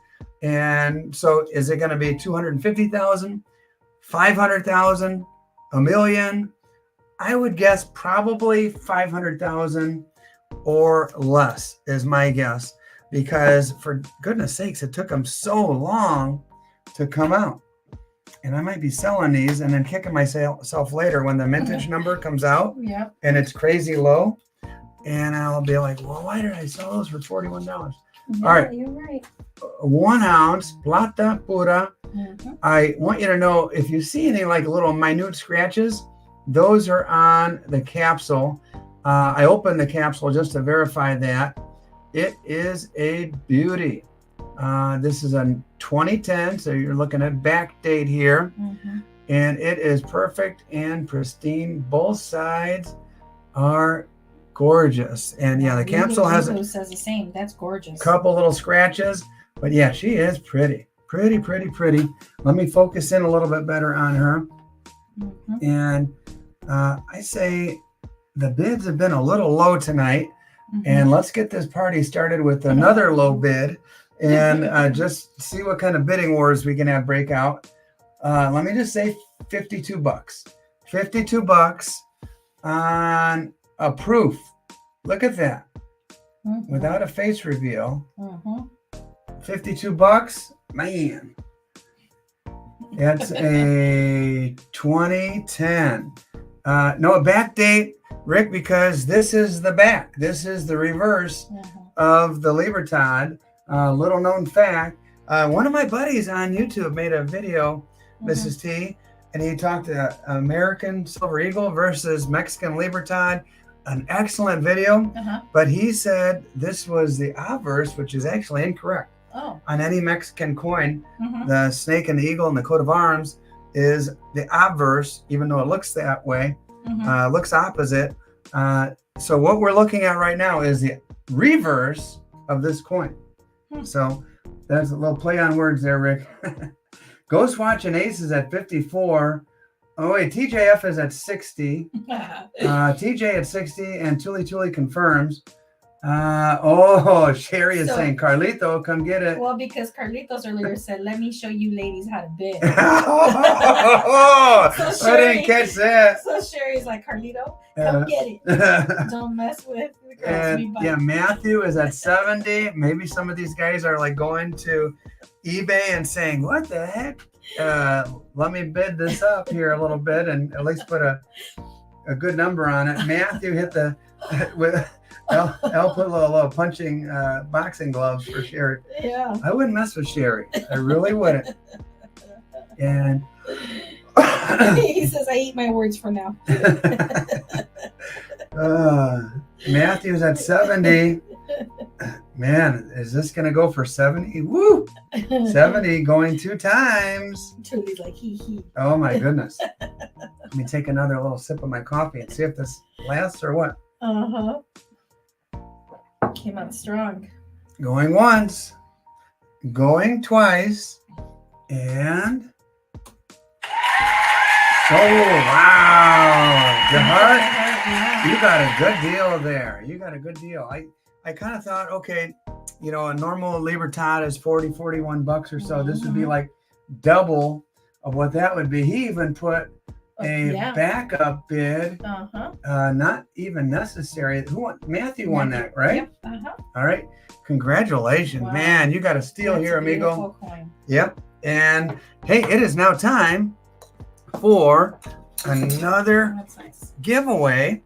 And so is it going to be 250,000, 500,000, a million? I would guess probably 500,000 or less is my guess, because for goodness sakes, it took them so long to come out. And I might be selling these and then kicking myself later when the mintage number comes out and it's crazy low. And I'll be like, well, why did I sell those for $41? All right. You're right. 1 ounce, plata pura. I want you to know if you see any like little minute scratches, those are on the capsule. I opened the capsule just to verify that. It is a beauty. This is a 2010, so you're looking at back date here. And it is perfect and pristine. Both sides are gorgeous. And yeah, the capsule has says the same. That's gorgeous. Couple little scratches, but yeah, she is pretty. Let me focus in a little bit better on her. And I say the bids have been a little low tonight. And let's get this party started with another low bid and just see what kind of bidding wars we can have break out. Let me just say $52. $52 on a proof. Look at that. Without a face reveal. $52, man. That's a 2010. No, a back date, Rick, because this is the back. This is the reverse of the Libertad. Little known fact. One of my buddies on YouTube made a video, Mrs. T, and he talked to American Silver Eagle versus Mexican Libertad. An excellent video, but he said this was the obverse, which is actually incorrect. On any Mexican coin, the snake and the eagle and the coat of arms is the obverse, even though it looks that way, looks opposite. So what we're looking at right now is the reverse of this coin. So that's a little play on words there, Rick. Ghost Watch and Ace is at 54. Oh wait, TJF is at 60. TJ at 60, and Tuli confirms. Sherry is saying, Carlito, come get it. Well, because Carlitos earlier said, let me show you ladies how to bid. So Sherry, I didn't catch that. So Sherry's like, Carlito, come get it. Don't mess with the girls. And yeah, Matthew is at 70. Maybe some of these guys are like going to eBay and saying, what the heck? Let me bid this up here a little bit and at least put a good number on it. Matthew hit the with I'll put a little punching boxing gloves for Sherry. Yeah. I wouldn't mess with Sherry. I really wouldn't. And he says, I eat my words for now. Matthew's at 70. Man, is this going to go for 70? Woo! 70 going 2 times. Tuli's like, hee. Oh, my goodness. Let me take another little sip of my coffee and see if this lasts or what. Came out strong. Going once. Going twice. And... oh, wow. Your heart? Yeah. You got a good deal there. You got a good deal. I kind of thought, okay, you know, a normal Libertad is $41 or so. This would be like double of what that would be. He even put a backup bid, not even necessary. Matthew won that, right? Yep. All right. Congratulations, man. You got a steal here, amigo. Coin. Yep. And hey, it is now time for another giveaway.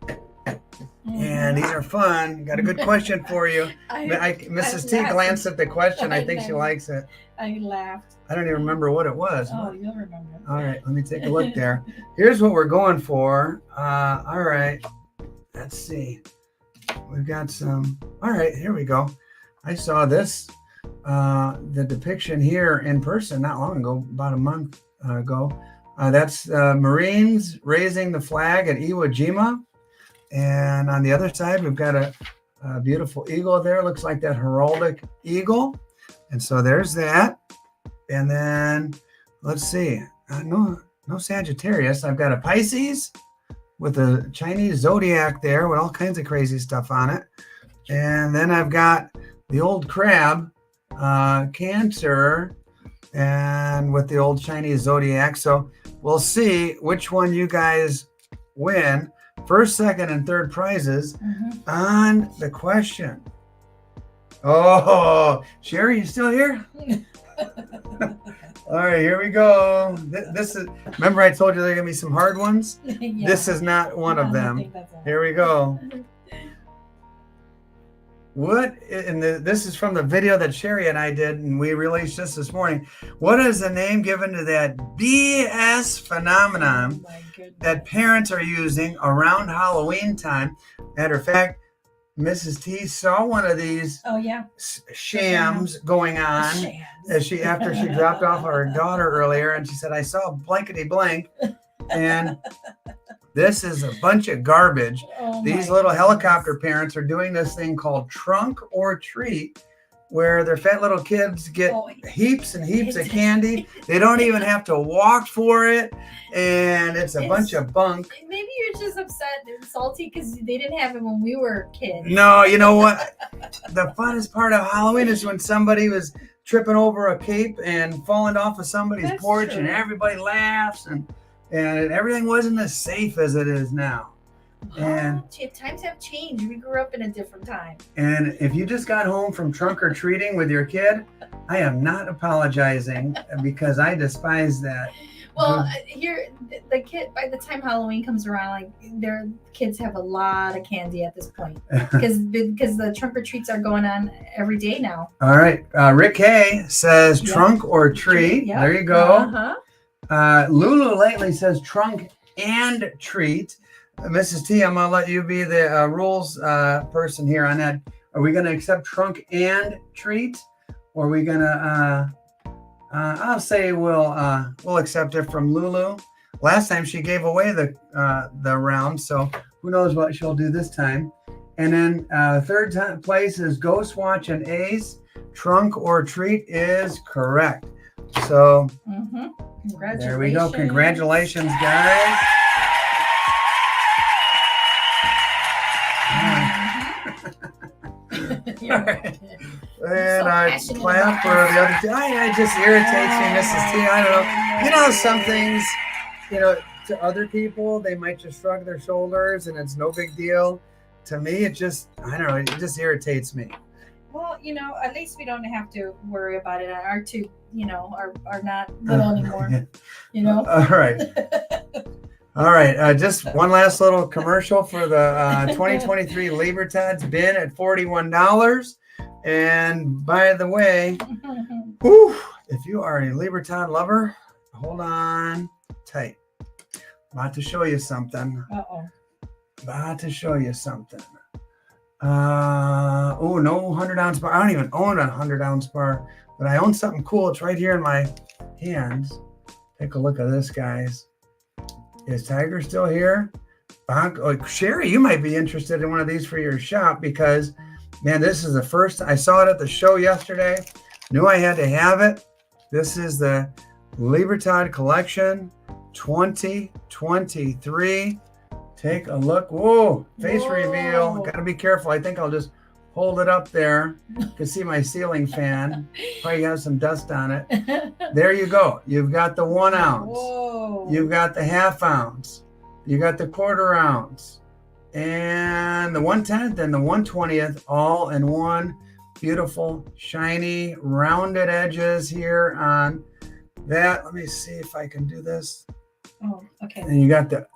And these are fun. Got a good question for you. Mrs. T glanced at the question. I think she likes it. I laughed. I don't even remember what it was. Oh, you'll remember. All right, let me take a look there. Here's what we're going for. All right, let's see. We've got some. All right, here we go. I saw this, the depiction here in person not long ago, about a month ago. That's Marines raising the flag at Iwo Jima. And on the other side, we've got a beautiful eagle there. Looks like that heraldic eagle. And so there's that. And then let's see. No Sagittarius. I've got a Pisces with a Chinese zodiac there with all kinds of crazy stuff on it. And then I've got the old crab, Cancer, and with the old Chinese zodiac. So we'll see which one you guys win. First, second, and third prizes on the question. Oh, Sherry, you still here? All right, here we go. This is, remember I told you there are going to be some hard ones? Yeah. This is not one of them. Here we go. This is from the video that Sherry and I did, and we released this morning. What is the name given to that BS phenomenon that parents are using around Halloween time? Matter of fact, Mrs. T saw one of these shams going on after she dropped off our daughter earlier, and she said, I saw blankety blank, and this is a bunch of garbage. These little helicopter parents are doing this thing called trunk or treat, where their fat little kids get heaps and heaps of candy. They don't even have to walk for it, and it's a bunch of bunk. Maybe you're just upset and salty because they didn't have it when we were kids. No, you know what? The funnest part of Halloween is when somebody was tripping over a cape and falling off of somebody's porch, and everybody laughs, and everything wasn't as safe as it is now. And times have changed. We grew up in a different time. And if you just got home from trunk or treating with your kid, I am not apologizing because I despise that. Well, here the kid, by the time Halloween comes around, like their kids have a lot of candy at this point because the trunk or treats are going on every day now. All right, Rick Hay says trunk or treat. Yep. There you go. Lulu lately says trunk and treat. Mrs. T, I'm gonna let you be the rules person here on that. Are we gonna accept trunk and treat, or are we gonna? I'll say we'll accept it from Lulu. Last time she gave away the round, so who knows what she'll do this time. And then third place is Ghost Watch and Ace. Trunk or treat is correct. So congratulations. There we go. Congratulations, guys. And I clap for the other two. It just irritates me, Mrs. T. I don't know. You know, some things, to other people, they might just shrug their shoulders and it's no big deal. To me, it just, I don't know, it just irritates me. Well, at least we don't have to worry about it. Our two, are not little anymore. All right. All right. Just one last little commercial for the 2023 Libertad's bin at $41. And by the way, if you are a Libertad lover, hold on tight. About to show you something. About to show you something. No 100-ounce bar. I don't even own a 100-ounce bar, but I own something cool. It's right here in my hands. Take a look at this, guys. Is Tiger still here? Sherry, you might be interested in one of these for your shop because, man, this is the first. I saw it at the show yesterday. Knew I had to have it. This is the Libertad Collection 2023. Take a look. Whoa, face reveal. Got to be careful. I think I'll just hold it up there. You can see my ceiling fan. Probably has some dust on it. There you go. You've got the 1 ounce. Whoa. You've got the 1/2 ounce. You got the 1/4 ounce. And the 1/10 and the 1/20th all in one. Beautiful, shiny, rounded edges here on that. Let me see if I can do this. Oh, okay. And you got the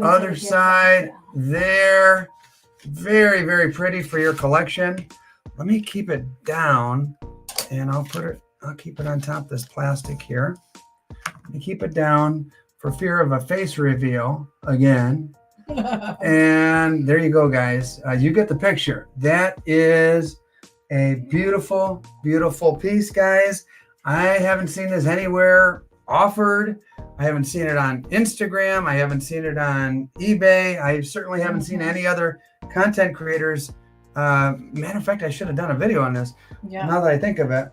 other side there. Very, very pretty for your collection. Let me keep it down and I'll keep it on top of this plastic here. Let me keep it down for fear of a face reveal again. And there you go, guys. You get the picture. That is a beautiful, beautiful piece, guys. I haven't seen this anywhere offered. I haven't seen it on Instagram. I haven't seen it on eBay. I certainly haven't seen any other content creators. Matter of fact, I should have done a video on this. Now that I think of it.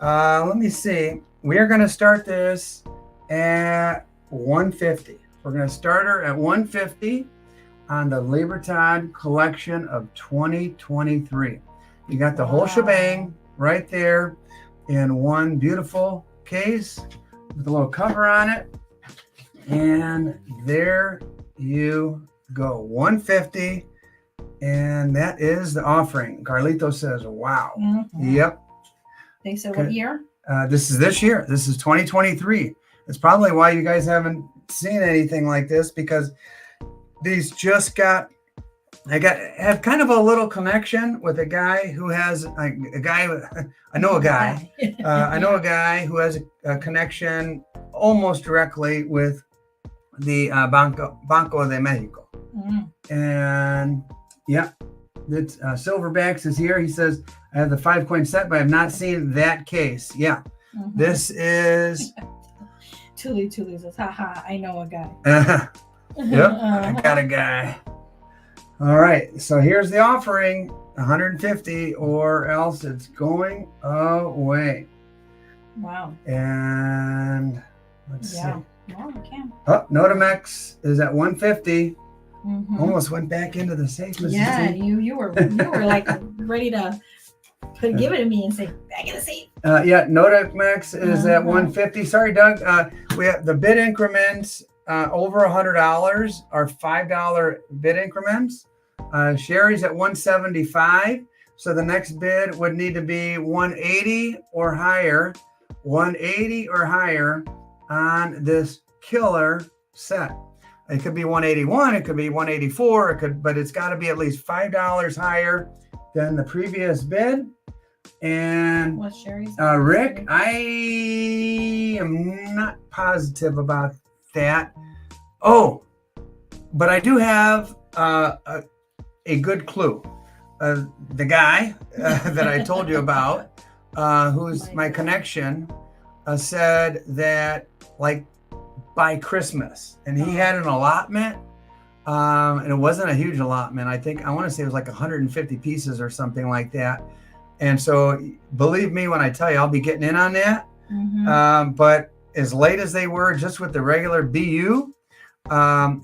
Let me see. We are going to start this at 150. We're going to start her at 150 on the Libertad collection of 2023. You got the whole shebang right there in one beautiful case with a little cover on it. And there you go, 150. And that is the offering. Carlito says, wow. Mm-hmm. Yep. They said what year? This year. This is 2023. It's probably why you guys haven't seen anything like this, because these just got, I have kind of a little connection with a guy who has I know a guy who has a connection almost directly with the Banco de Mexico. And yeah, it's Silverbacks is here. He says, I have the 5-coin set, but I have not seen that case. Yeah, this is Tuli says, haha, I know a guy. Yep, I got a guy. All right, so here's the offering, 150, or else it's going away. Wow. And let's see. Well, I can. Oh, Notimex is at 150. Almost went back into the safe. Mrs. Yeah, you were like ready to give it to me and say, back in the safe. Yeah, Notimex is at 150. Sorry, Doug. We have the bid increments over $100 are $5 bid increments. Sherry's at 175. So the next bid would need to be 180 or higher. 180 or higher on this killer set. It could be 181, it could be 184, but it's got to be at least $5 higher than the previous bid. And what's Sherry's? Rick, I am not positive about that. Oh, but I do have a good clue. The guy that I told you about, who's my connection, said that like by Christmas, and he had an allotment, and it wasn't a huge allotment. I want to say it was like 150 pieces or something like that. And so believe me when I tell you, I'll be getting in on that. But as late as they were just with the regular BU,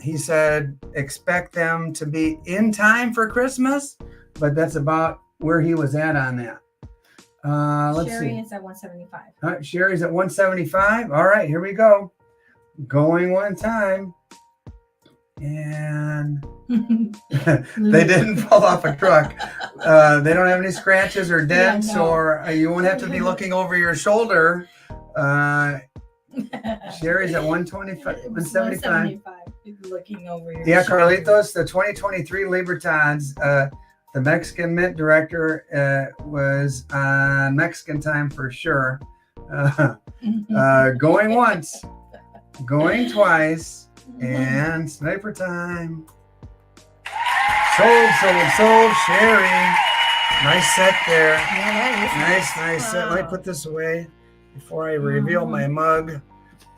he said expect them to be in time for Christmas, but that's about where he was at on that. Let's Sherry see. is at 175. All right, Sherry's at 175. All right, here we go. Going one time. And they didn't fall off a truck. They don't have any scratches or dents, or you won't have to be looking over your shoulder. Sherry's at 125, 175. Looking over your shoulder. Carlitos, the 2023 Libertads, the Mexican Mint director was on Mexican time for sure. Going once, going twice, and sniper time. Sold, Sherry. Nice set there. Yeah, nice set. Let me put this away before I reveal my mug.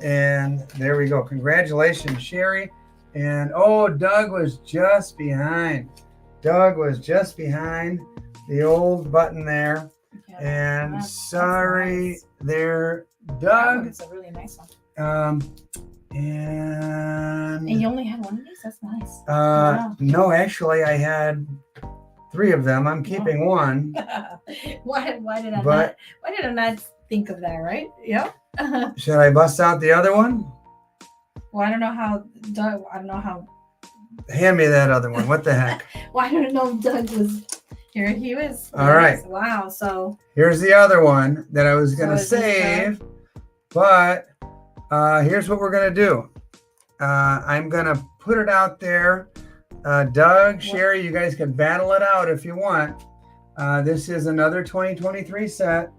And there we go. Congratulations, Sherry. And Doug was just behind. The old button there. Yeah, and sorry nice. There, Doug. It's a really nice one. And you only had one of these? That's nice. Wow. No, actually I had 3 of them. I'm keeping one. Why did I not think of that, right? Yep. Should I bust out the other one? Well, I don't know how. Hand me that other one. What the heck? Well, I don't know if Doug was here. He was. All right. Wow. So here's the other one that I was going to save, but here's what we're going to do. I'm going to put it out there. Doug, Sherry, you guys can battle it out if you want. This is another 2023 set.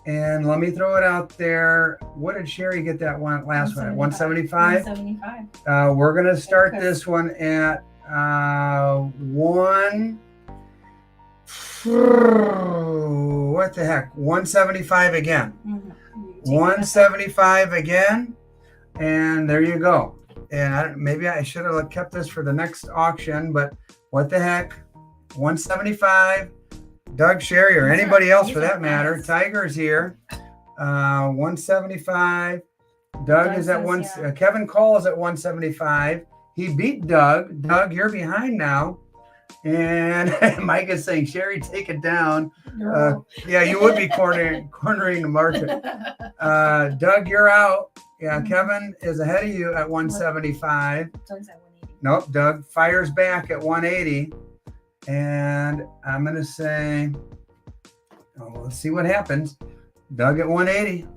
And let me throw it out there. What did Sherry get that one last one at? 175? 175. We're going to start this one at 175 again. 175 again. And there you go. And maybe I should have kept this for the next auction, but what the heck? 175. Doug, Sherry, or anybody else for that matter. Tiger's here. 175. Doug is at one. Kevin Cole is at 175. He beat Doug. Doug, you're behind now. And Mike is saying, Sherry, take it down. Yeah, you would be cornering the market. Doug, you're out. Yeah, Kevin is ahead of you at 175. Doug's at 180. Nope, Doug fires back at 180. And I'm going to say, let's see what happens. Doug at 180.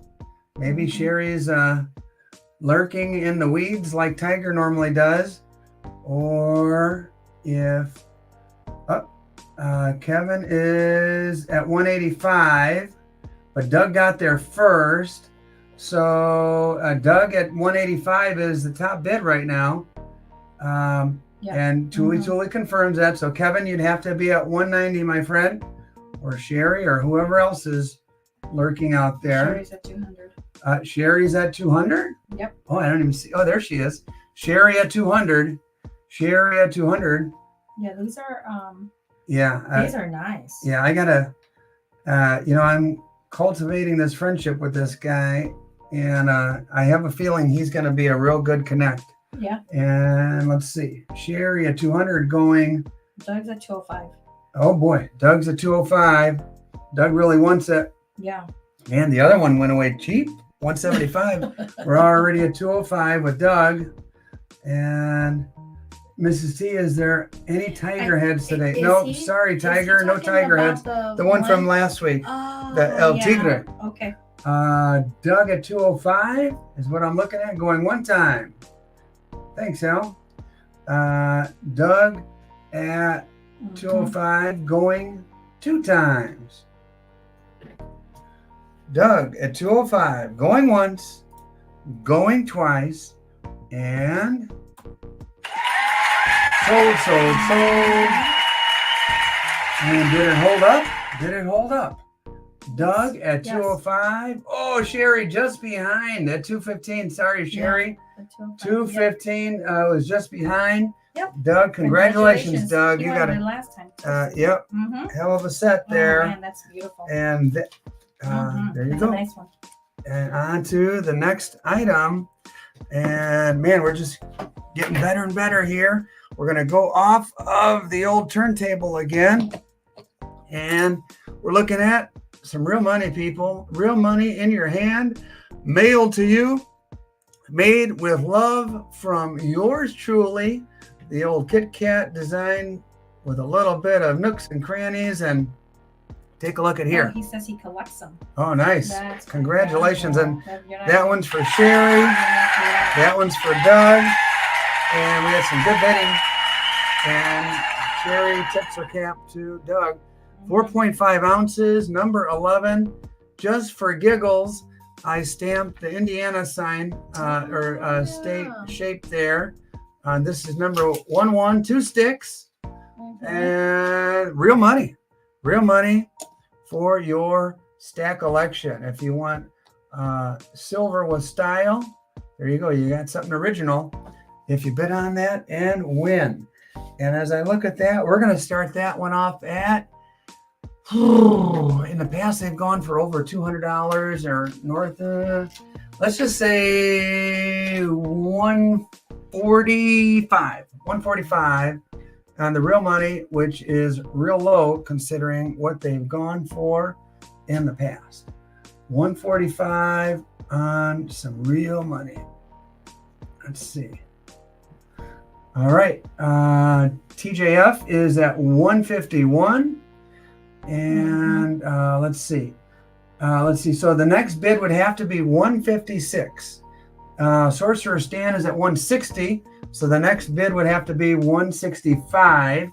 Maybe Sherry's lurking in the weeds like Tiger normally does. Or if Kevin is at 185, but Doug got there first. So Doug at 185 is the top bid right now. And Tuli confirms that. So Kevin, you'd have to be at 190, my friend, or Sherry, or whoever else is lurking out there. Sherry's at 200. Sherry's at 200? Yep. Oh, I don't even see. Oh, there she is. Sherry at 200. Sherry at 200. Yeah, these are these are nice. Yeah, I gotta I'm cultivating this friendship with this guy, and I have a feeling he's gonna be a real good connect. Yeah. And let's see. Sherry at 200 going. Doug's at 205. Oh boy, Doug's at 205. Doug really wants it. Yeah. Man, the other one went away cheap. 175. We're already at 205 with Doug. And Mrs. T, is there any tiger heads today? No, sorry, Tiger. No tiger heads. The one from last week. The El Tigre. Okay. Doug at 205 is what I'm looking at. Going one time. Thanks, Al. Doug at 205 going two times. Doug at 205 going once, going twice, and sold. And did it hold up? Did it hold up? Doug at 205. Oh, Sherry just behind at 215. Sorry, Sherry. 215 was just behind. Yep. Doug, congratulations, Doug. You got it last time. Yep. Hell of a set there. Oh, man, that's beautiful. And there you go. Nice one. And on to the next item. And man, we're just getting better and better here. We're going to go off of the old turntable again. And we're looking at some real money, people. Real money in your hand, mailed to you, made with love from yours truly. The old Kit Kat design with a little bit of nooks and crannies. And take a look at here. He says he collects them. Oh, nice. Congratulations. And that one's for Sherry. That one's for Doug. And we had some good bidding. And Sherry tips her cap to Doug. 4.5 ounces, number 11. Just for giggles, I stamped the Indiana sign state shape there. This is number 11, 2 sticks. And real money for your stack collection. If you want silver with style, there you go. You got something original. If you bid on that and win. And as I look at that, we're going to start that one off at, in the past, they've gone for over $200 or north. Let's just say 145. 145 on the real money, which is real low considering what they've gone for in the past. 145 on some real money. Let's see. All right. TJF is at 151. And let's see. So the next bid would have to be 156. Sorcerer Stan is at 160. So the next bid would have to be 165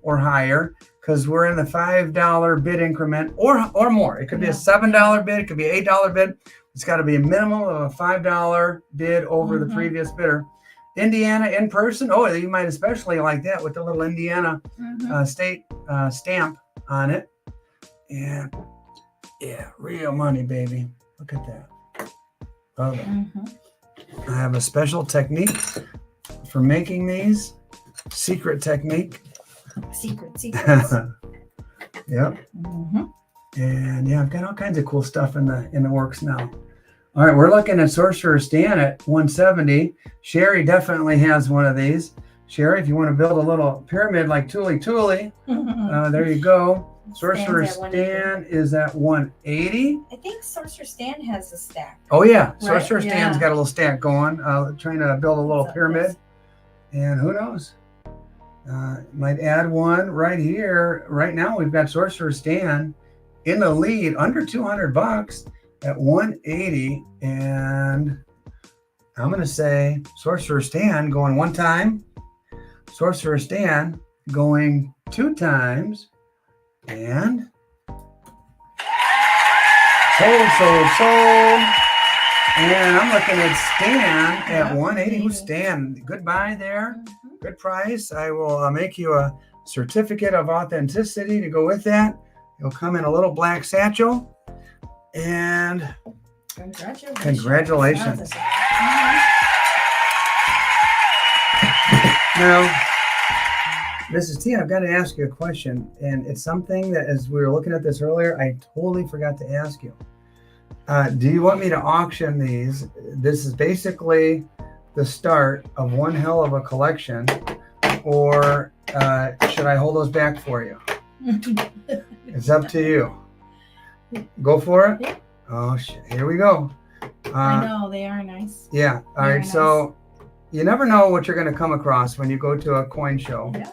or higher, because we're in the $5 bid increment or more. It could be a $7 bid. It could be an $8 bid. It's got to be a minimum of a $5 bid over the previous bidder. Indiana in person. Oh, you might especially like that with the little Indiana state stamp on it. And yeah, real money, baby. Look at that. Love it. I have a special technique for making these. Secret technique. Secrets. Yep. And yeah, I've got all kinds of cool stuff in the works now. All right, we're looking at Sorcerer Stan at 170. Sherry definitely has one of these. Sherry, if you want to build a little pyramid like Tooly, there you go. Sorcerer Stan is at 180. I think Sorcerer Stan has a stack. Oh yeah, right? Sorcerer Stan's got a little stack going. Trying to build a little pyramid, and who knows? Might add one right here. Right now, we've got Sorcerer Stan in the lead, under $200 at 180, and I'm gonna say Sorcerer Stan going one time. Sorcerer Stan going two times, and sold. And I'm looking at Stan at 180. Who's Stan? Goodbye there. Good price. I will make you a certificate of authenticity to go with that. It'll come in a little black satchel. And congratulations. Now, Mrs. T, I've got to ask you a question, and it's something that, as we were looking at this earlier, I totally forgot to ask you. Do you want me to auction these? This is basically the start of one hell of a collection, or should I hold those back for you? It's up to you. Go for it? Yeah. Oh, shit. Here we go. I know, they are nice. Yeah. All right. So you never know what you're going to come across when you go to a coin show. Yeah.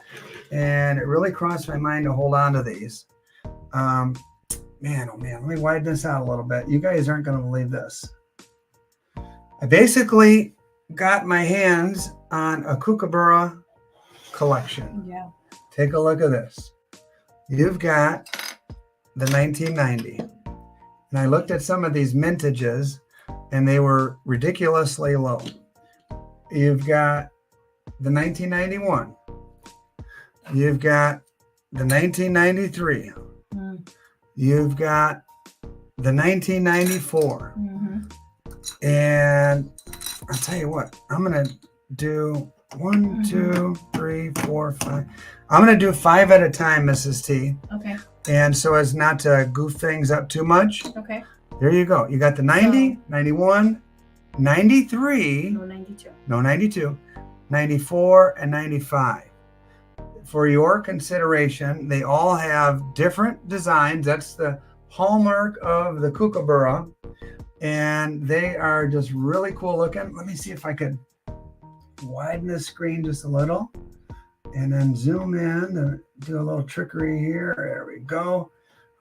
And it really crossed my mind to hold on to these. Man, oh man, let me widen this out a little bit. You guys aren't going to believe this. I basically got my hands on a Kookaburra collection. Yeah. Take a look at this. You've got the 1990. And I looked at some of these mintages, and they were ridiculously low. You've got the 1991. You've got the 1993. You've got the 1994. And I'll tell you what, I'm going to do 1, 2, 3, 4, 5. I'm going to do 5 at a time, Mrs. T. Okay. And so as not to goof things up too much. Okay. There you go. You got the 90, 91, 93. No, 92. No, 92, 94, and 95. For your consideration, they all have different designs. That's the hallmark of the Kookaburra. And they are just really cool looking. Let me see if I could widen the screen just a little. And then zoom in and do a little trickery here. There we go.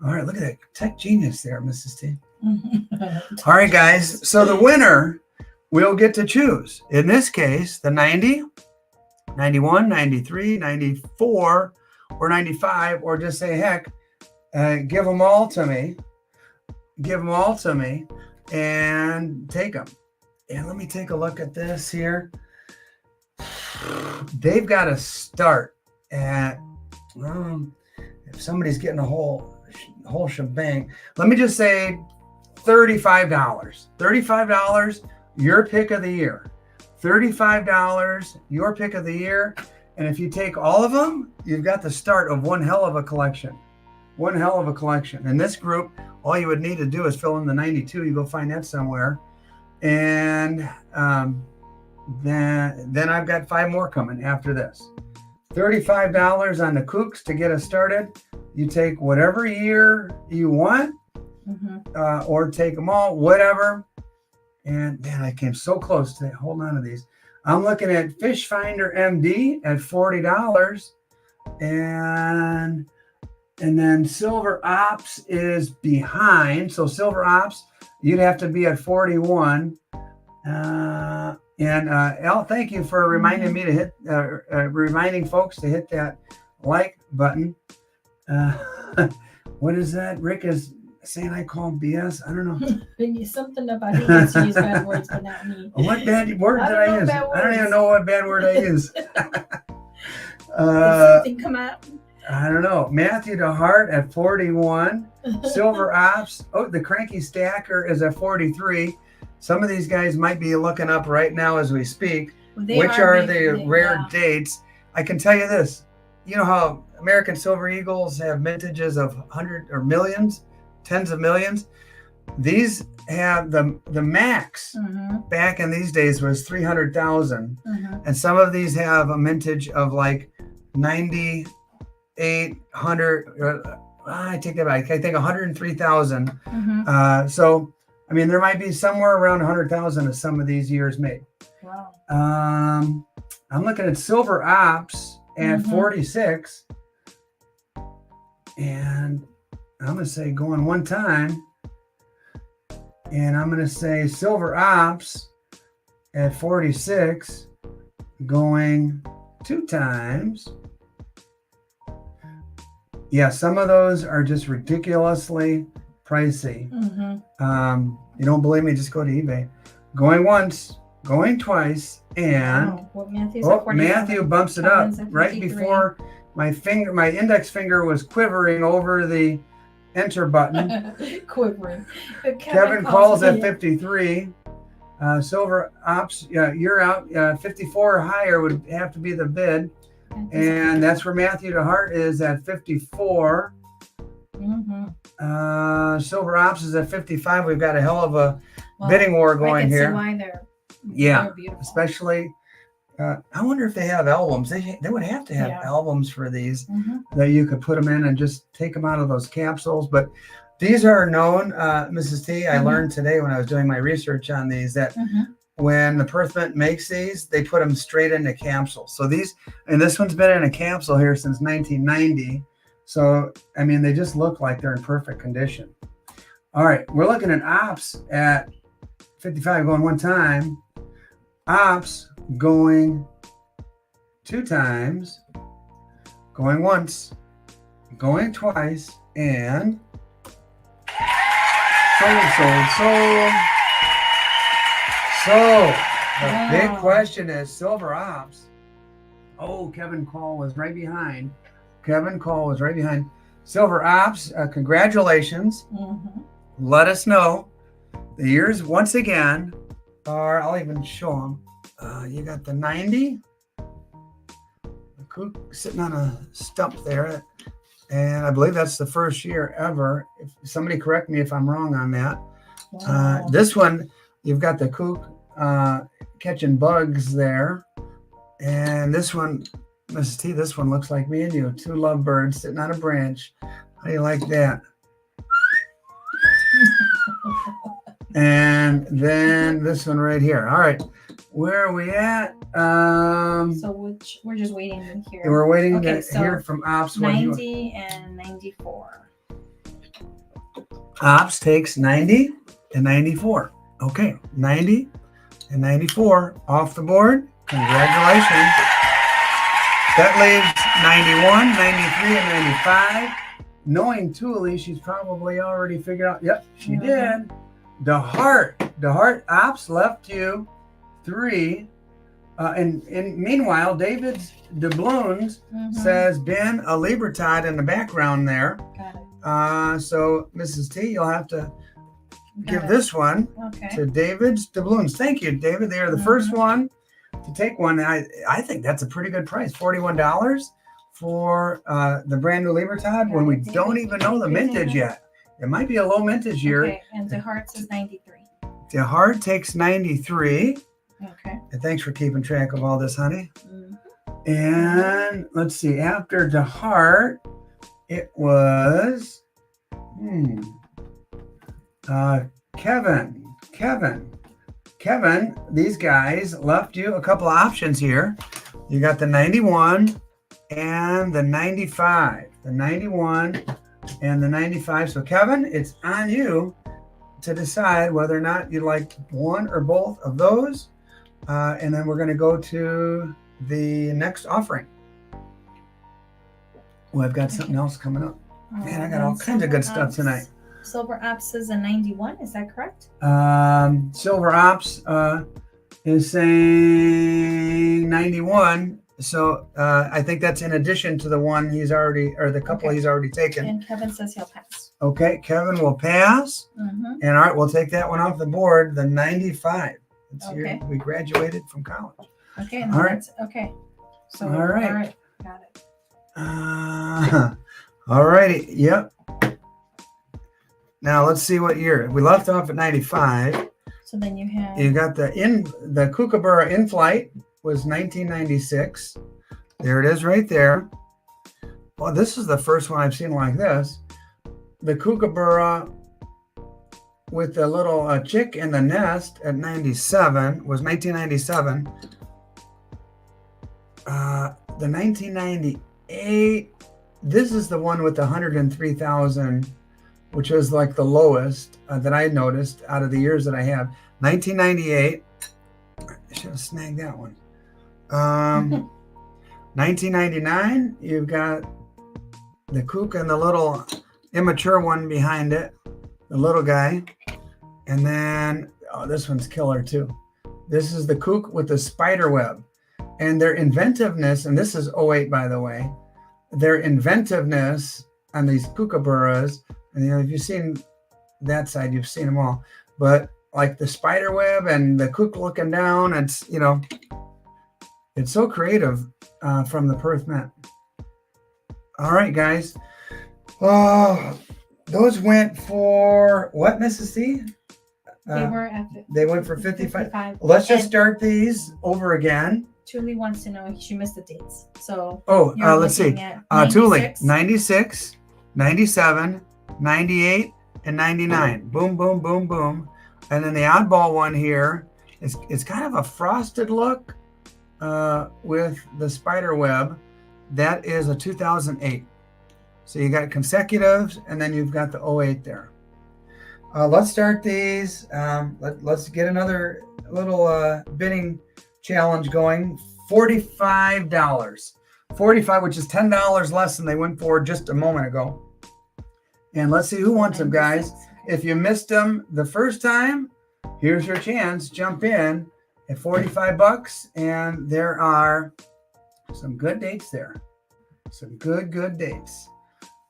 All right, look at that tech genius there, Mrs. T. All right, guys. So the winner will get to choose. In this case, the 90, 91, 93, 94, or 95, or just say, heck, give them all to me. Give them all to me and take them. And let me take a look at this here. They've got to start at, if somebody's getting a whole shebang, let me just say $35. $35, your pick of the year. $35, your pick of the year. And if you take all of them, you've got the start of one hell of a collection. One hell of a collection. In this group, all you would need to do is fill in the 92. You go find that somewhere. And then I've got 5 more coming after this. $35 on the Kooks to get us started. You take whatever year you want, or take them all, whatever. And man, I came so close to hold on to these. I'm looking at Fish Finder MD at $40, and then Silver Ops is behind. So Silver Ops, you'd have to be at 41. And Elle, thank you for reminding me to hit, reminding folks to hit that like button. What is that? Rick is saying I call him BS. I don't know. Something about he gets to use bad words, but not me. What bad word did I use? I don't even know what bad word I use. Did something come out? I don't know. Matthew DeHart at 41. Silver Ops. Oh, the Cranky Stacker is at 43. Some of these guys might be looking up right now as we speak. Which are the rare dates? I can tell you this. You know how American Silver Eagles have mintages of 100 or millions? tens of millions. These have the max back in these days was 300,000, and some of these have a mintage of like 9,800. I take that back. I think 103,000. So I mean, there might be somewhere around 100,000 of some of these years made. Wow. I'm looking at silver ops at 46, and I'm gonna say going one time. And I'm going to say silver ops at 46, going 2 times. Yeah, some of those are just ridiculously pricey. You don't believe me? Just go to eBay. Going once, going twice, and Matthew bumps it up right before my index finger was quivering over the enter button. Quivering. Kevin calls at 53. Silver ops, you're out. 54 or higher would have to be the bid. And that's where Matthew DeHart is at 54. Silver ops is at 55. We've got a hell of a bidding war going here. See why they're beautiful. Especially. I wonder if they have albums. They would have to have albums for these that you could put them in and just take them out of those capsules. But these are known, Mrs. T. I learned today when I was doing my research on these that when the Perth Mint makes these, they put them straight into capsules. So these, and this one's been in a capsule here since 1990. So, I mean, they just look like they're in perfect condition. All right, we're looking at ops at 55 going one time. Ops going 2 times, going once, going twice, and sold. So the big question is silver ops. Oh, Kevin Call was right behind. Silver ops, congratulations. Let us know. The years once again are, I'll even show them. You got the 90, the kook sitting on a stump there, and I believe that's the first year ever. If somebody correct me if I'm wrong on that. This one, you've got the kook catching bugs there, and this one, Mrs. T, this one looks like me and you, 2 lovebirds sitting on a branch. How do you like that? And then this one right here. All right. Where are we at? So we're just waiting to hear. We're waiting to hear from Ops. 90 and 94. Ops takes 90 and 94. Okay, 90 and 94 off the board. Congratulations. That leaves 91, 93, and 95. Knowing Thule, she's probably already figured out. Yep, she did. DeHart Ops left you 3. And meanwhile, David's doubloons says Ben a Libertad in the background there. Got it. So Mrs. T, you'll have to give this one to David's doubloons. Thank you, David. They are the first one to take one. I think that's a pretty good price, $41 for the brand new Libertad when we don't even know the mintage yet. It might be a low mintage year. Okay, and DeHart says 93. DeHart takes 93. Okay. And thanks for keeping track of all this, honey. And let's see, after DeHart, it was Kevin, these guys left you a couple of options here. You got the 91 and the 95. The 91 and the 95. So Kevin, it's on you to decide whether or not you like one or both of those. And then we're going to go to the next offering. Well, I've got something else coming up. Man, I got all kinds of good stuff tonight. Silver Ops is a 91, is that correct? Silver Ops is saying 91. So I think that's in addition to the one he's already, or the couple he's already taken. And Kevin says he'll pass. Okay, Kevin will pass. And all right, we'll take that one off the board, the 95. We graduated from college. Okay. All right. Okay. So, all right. Got it. All righty. Yep. Now let's see what year. We left off at 95. So then you got the Kookaburra in flight was 1996. There it is right there. Well, this is the first one I've seen like this. The Kookaburra with the little chick in the nest at 97 was 1997. The 1998, this is the one with the 103,000, which was like the lowest that I noticed out of the years that I have. 1998, I should have snagged that one. 1999, you've got the kook and the little immature one behind it, the little guy. And then, oh, this one's killer too. This is the kook with the spider web. And their inventiveness, and this is 08, by the way, their inventiveness on these kookaburras, and if you've seen that side, you've seen them all. But like the spider web and the kook looking down, it's, it's so creative from the Perth Mint. All right, guys. Those went for what, Mrs. T? They went for 55. Let's just start these over again. Julie wants to know, she missed the dates. So let's see. 96. 96, 97, 98, and 99. Boom, boom, boom, boom. And then the oddball one here is kind of a frosted look with the spider web. That is a 2008. So you got consecutives, and then you've got the 08 there. Let's start these. Let's get another little bidding challenge going. $45. 45, which is $10 less than they went for just a moment ago. And let's see who wants them, guys. If you missed them the first time, here's your chance. Jump in at $45, and there are some good dates there. Some good dates.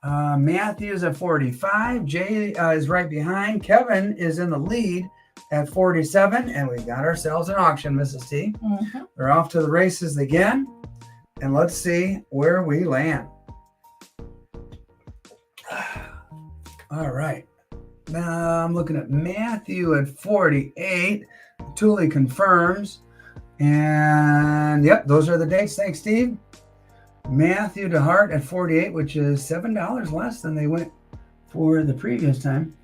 Matthew's at 45. Jay is right behind. Kevin is in the lead at 47, and we got ourselves an auction, Mrs. T. Mm-hmm. They're off to the races again, and let's see where we land. All right. Now I'm looking at Matthew at 48. Thule confirms. And yep, those are the dates. Thanks, Steve. Matthew DeHart at 48, which is $7 less than they went for the previous time.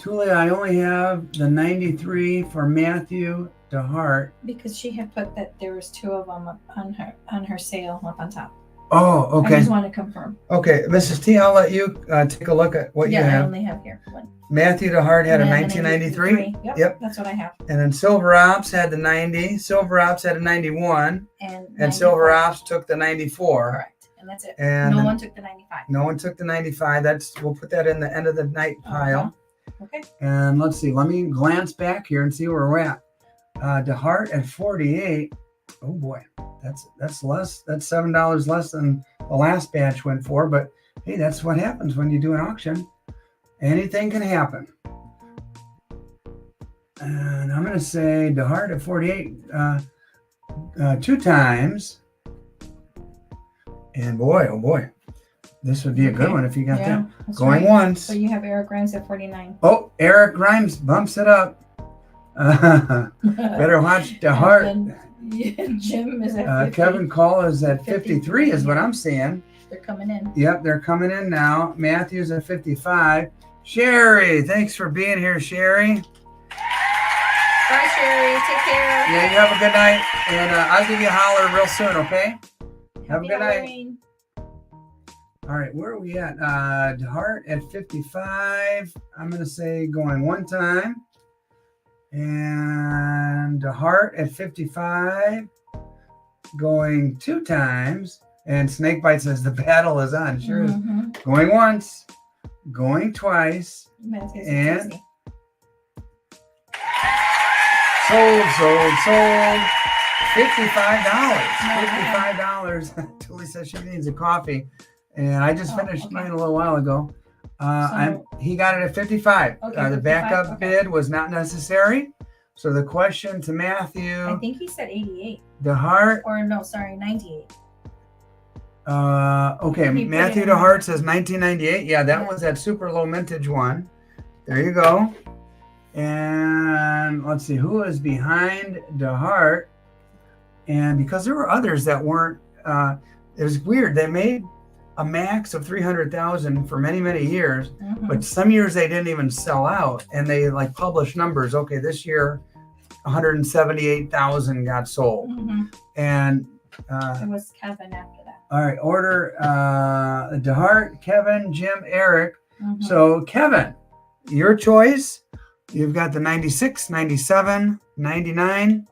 Thule, I only have the 93 for Matthew DeHart. Because she had put that there was two of them up on her sale up on top. Oh, okay. I just want to confirm. Okay, Mrs. T, I'll let you take a look at what you have. Yeah, I only have here one. Matthew DeHart had a 1993. Yep, that's what I have. And then Silver Ops had the 90. Silver Ops had a 91. And Silver Ops took the 94. Correct. And that's it. And no one took the 95. No one took the 95. We'll put that in the end of the night pile. Okay. And let's see. Let me glance back here and see where we're at. DeHart at 48. Oh boy, that's less. That's $7 less than the last batch went for. But hey, that's what happens when you do an auction. Anything can happen. And I'm going to say DeHart at 48 two times. And boy, oh boy, this would be a good one if you got that. Going once. So you have Eric Grimes at 49. Oh, Eric Grimes bumps it up. Better watch DeHart. Jim is at 50. Kevin Call is at 53 is what I'm seeing. They're coming in. Yep, they're coming in now. Matthew's at 55. Sherry, thanks for being here, Sherry. Bye, Sherry. Take care. Yeah, you have a good night. And I'll give you a holler real soon, okay? Have a good night. All right, where are we at? DeHart at 55. I'm going to say going one time. And DeHart at 55. Going two times. And Snakebite says the battle is on. Sure is. Going once. Going twice. And sold. $55. $55. Julie says she needs a coffee. And I just finished mine a little while ago. He got it at 55. The backup bid was not necessary. So the question to Matthew. I think he said 88. DeHart. Or no, sorry, 98. Okay, Matthew DeHart says 1998. Yeah, that was that super low mintage one. There you go. And let's see who is behind the heart. And because there were others that weren't, it was weird. They made a max of 300,000 for many, many years, but some years they didn't even sell out, and they like published numbers. Okay, this year 178,000 got sold, and it was Kevin after that. All right, order DeHart, Kevin, Jim, Eric. So Kevin, your choice. You've got the 96, 97, 99,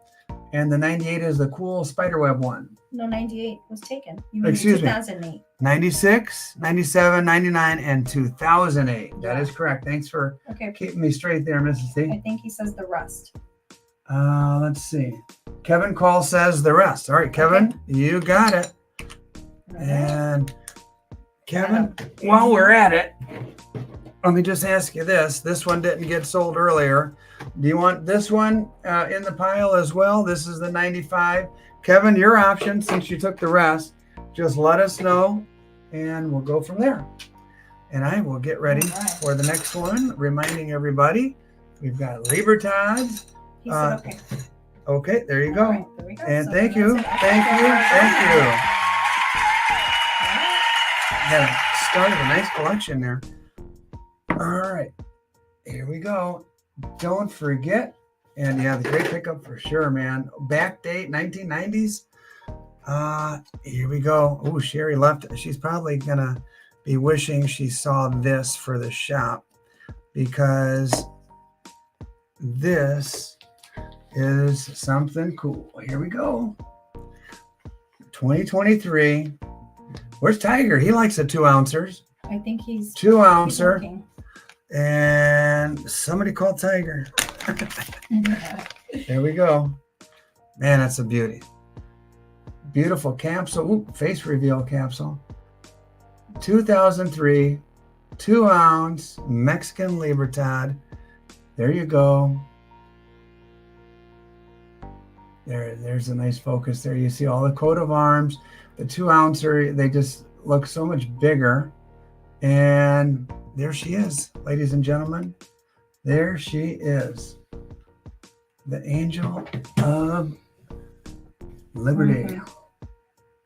and the 98 is the cool spiderweb one. No, 98 was taken. You mean Excuse 2008. me. 96, 97, 99, and 2008. Yeah. That is correct. Thanks for keeping me straight there, Mrs. T. I think he says the rest. Let's see. Kevin Call says the rest. All right, Kevin, you got it. And Kevin, while we're at it, let me just ask you this. This one didn't get sold earlier. Do you want this one in the pile as well? This is the 95. Kevin, your option, since you took the rest, just let us know and we'll go from there. And I will get ready for the next one, reminding everybody we've got Libertads. He said okay. Okay, there you go. Right, there we go. And so thank you. Yeah, started a nice collection there. All right, here we go. Don't forget, and yeah, the great pickup for sure, man. Back date 1990s. Here we go. Oh, Sherry left. She's probably gonna be wishing she saw this for the shop, because this is something cool. Here we go. 2023. Where's Tiger? He likes a 2-ouncer. I think he's 2-ouncer. And somebody called Tiger. There we go. Man, that's a beauty. Beautiful capsule. Ooh, face reveal capsule. 2003, 2-ounce Mexican Libertad. There you go. There's a nice focus there. You see all the coat of arms. The 2-ouncer, they just look so much bigger. And there she is, ladies and gentlemen. There she is. The Angel of Liberty.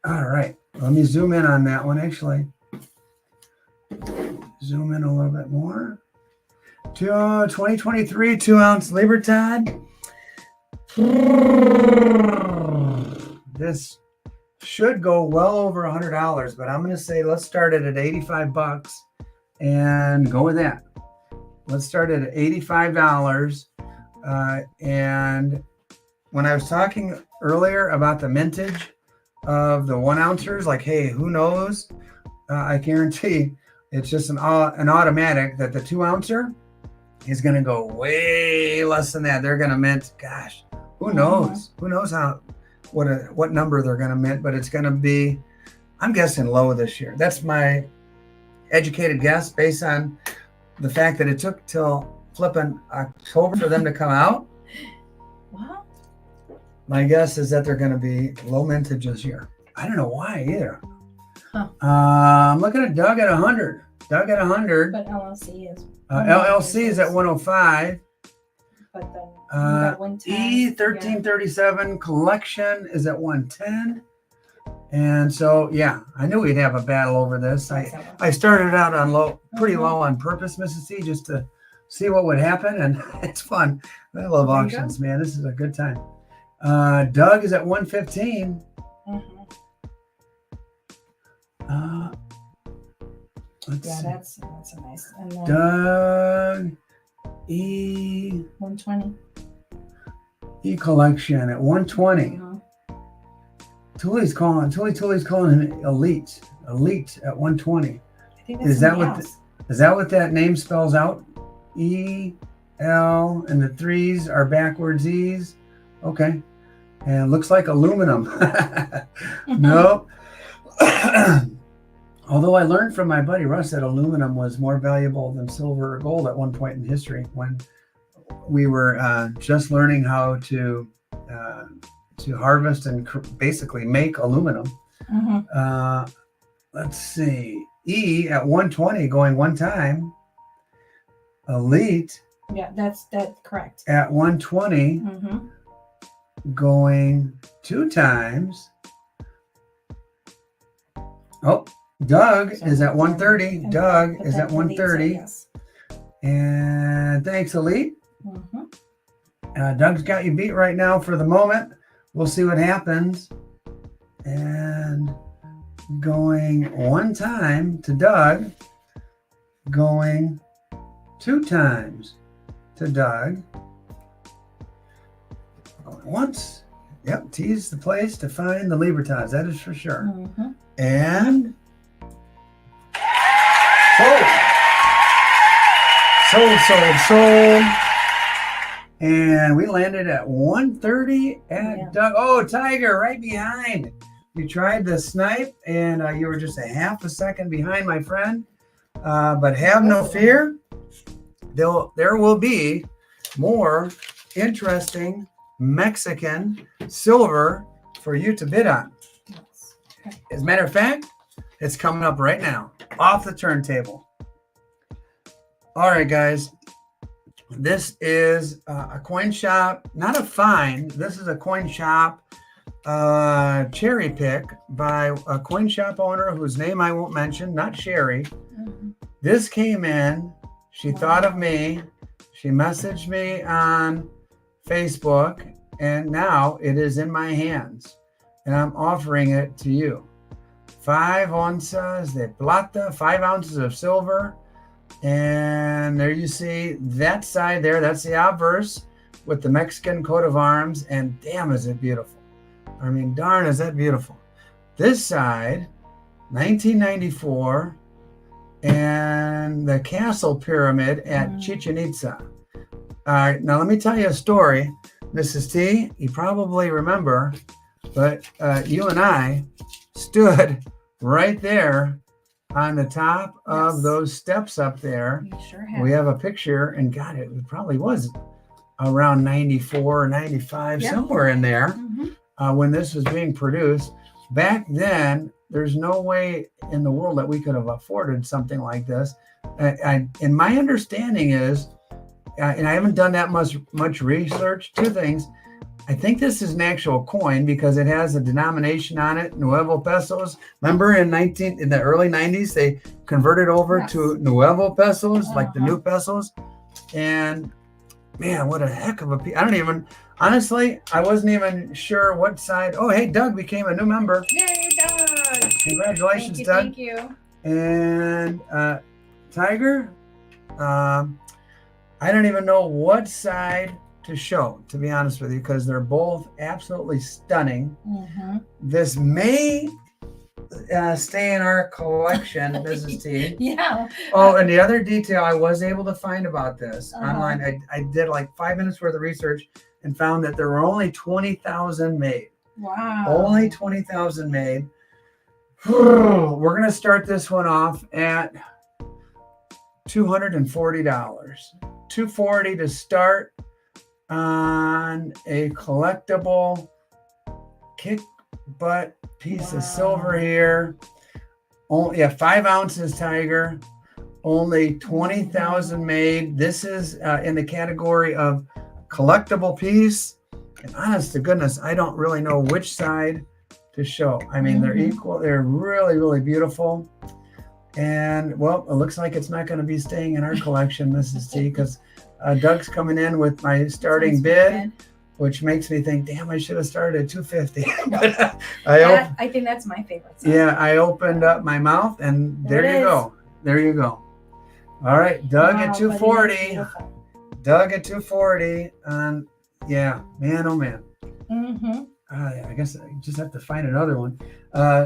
All right. Let me zoom in on that one, actually. Zoom in a little bit more. 2023 2-ounce Libertad. This should go well over $100, but I'm going to say let's start it at $85 and go with that. Let's start it at $85. And when I was talking earlier about the mintage of the 1-ouncers, like, hey, who knows? I guarantee it's just an automatic that the 2-ouncer is going to go way less than that. They're going to mint, gosh, who knows? Who knows what number they're going to mint, but it's going to be, I'm guessing, low this year. That's my educated guess based on the fact that it took till flipping October for them to come out. Wow. My guess is that they're going to be low mintage this year. I don't know why either. Huh. I'm looking at Doug at 100. Doug at 100. But LLC is. LLC is at 105. But then you got 110. E1337 collection is at 110. And so, yeah, I knew we'd have a battle over this. I started out on pretty low on purpose, Mrs. C, just to see what would happen. And it's fun. I love auctions, man. This is a good time. Doug is at 115. That's a nice. And then Doug E 120. E collection at 120. Tully's calling him elite at 120. I think that's is that what that name spells out? E L and the 3s are backwards E's. Okay. And it looks like aluminum. Nope. Although I learned from my buddy Russ that aluminum was more valuable than silver or gold at one point in history when we were just learning how to harvest and basically make aluminum. Let's see. E at 120 going one time. Elite. Yeah, that's correct. At 120, going 2 times. Oh, Doug is at 130. Doug is at 130. Yes. And thanks, Elite. Doug's got you beat right now for the moment. We'll see what happens. And going 1 time to Doug. Going 2 times to Doug. Once. Yep, T's the place to find the Libertines. That is for sure. And sold. And we landed at 130 at Doug. Oh, Tiger, right behind. You tried the snipe, and you were just a half a second behind, my friend. But have no fear. There will be more interesting Mexican silver for you to bid on. As a matter of fact, it's coming up right now, off the turntable. All right, guys. This is a coin shop, not a find. This is a coin shop cherry pick by a coin shop owner whose name I won't mention, not Sherry. This came in. She thought of me. She messaged me on Facebook, and now it is in my hands, and I'm offering it to you. 5 onzas de plata, 5 ounces of silver. And there you see that side there. That's the obverse with the Mexican coat of arms. And damn, is it beautiful. I mean, darn, is that beautiful. This side, 1994, and the castle pyramid at Chichen Itza. All right, now let me tell you a story. Mrs. T, you probably remember, but you and I stood right there on the top of those steps up there. You sure have. We have a picture, and God, it probably was around 94 or 95, somewhere in there, when this was being produced. Back then, there's no way in the world that we could have afforded something like this. And my understanding is, and I haven't done that much research, 2 things. I think this is an actual coin because it has a denomination on it, Nuevo pesos. Remember in the early 90s, they converted over to Nuevo pesos, like the new pesos. And man, what a heck of a piece. Honestly, I wasn't even sure what side. Oh, hey, Doug became a new member. Yay, Doug. Congratulations, Doug. Thank you. And Tiger, I don't even know what side to show, to be honest with you, because they're both absolutely stunning. This may stay in our collection, Mrs. T. Yeah. Oh, and the other detail I was able to find about this online, I did like 5 minutes worth of research and found that there were only 20,000 made. Wow. Only 20,000 made. We're going to start this one off at $240. $240 to start on a collectible kick butt piece of silver here. Only 5 ounces, Tiger. Only 20,000 made. This is in the category of collectible piece. And honest to goodness, I don't really know which side to show. I mean, they're equal. They're really, really beautiful. And well, it looks like it's not going to be staying in our collection, Mrs. T, because Doug's coming in with my starting bid, which makes me think, damn, I should have started at 250. But I think that's my favorite side. Yeah, I opened up my mouth, and there you go. There you go. All right, Doug at 240. Doug at 240. Yeah, man, oh man. I guess I just have to find another one.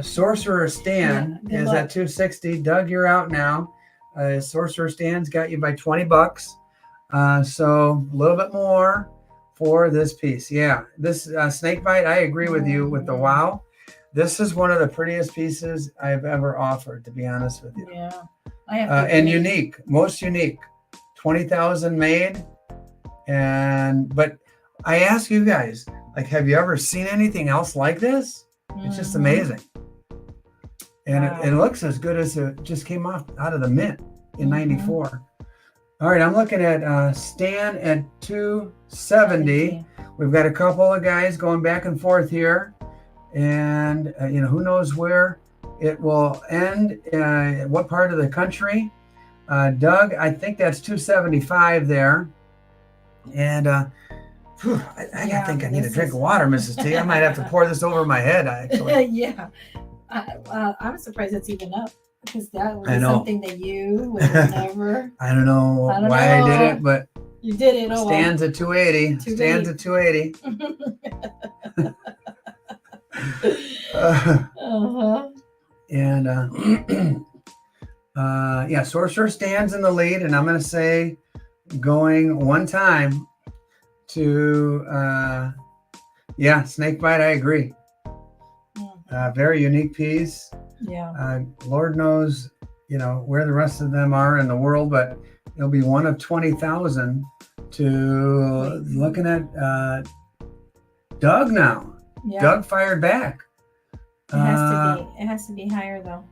Sorcerer Stan is at 260. Doug, you're out now. Sorcerer Stan's got you by $20. So a little bit more for this piece. Yeah, this snake bite, I agree with you with the wow. This is one of the prettiest pieces I've ever offered, to be honest with you. Yeah, I have. And unique, most unique. 20,000 made. But I ask you guys, like, have you ever seen anything else like this? It's just amazing. And it looks as good as it just came out of the mint in 94. All right, I'm looking at Stan at 270. We've got a couple of guys going back and forth here, and who knows where it will end, what part of the country. Doug, I think that's 275 there. And I think I need a drink of water, Mrs. T. I might have to pour this over my head, actually. Yeah. I'm surprised it's even up, because that was something that you would have never. I don't know why I did it, but you did it. Oh, Stands at 280. Stands at 280. And Sorcerer stands in the lead, and I'm going to say going one time to Snakebite. I agree. Very unique piece. Yeah. Lord knows, where the rest of them are in the world, but it'll be one of 20,000 to looking at Doug now. Yeah. Doug fired back. It has to be higher though.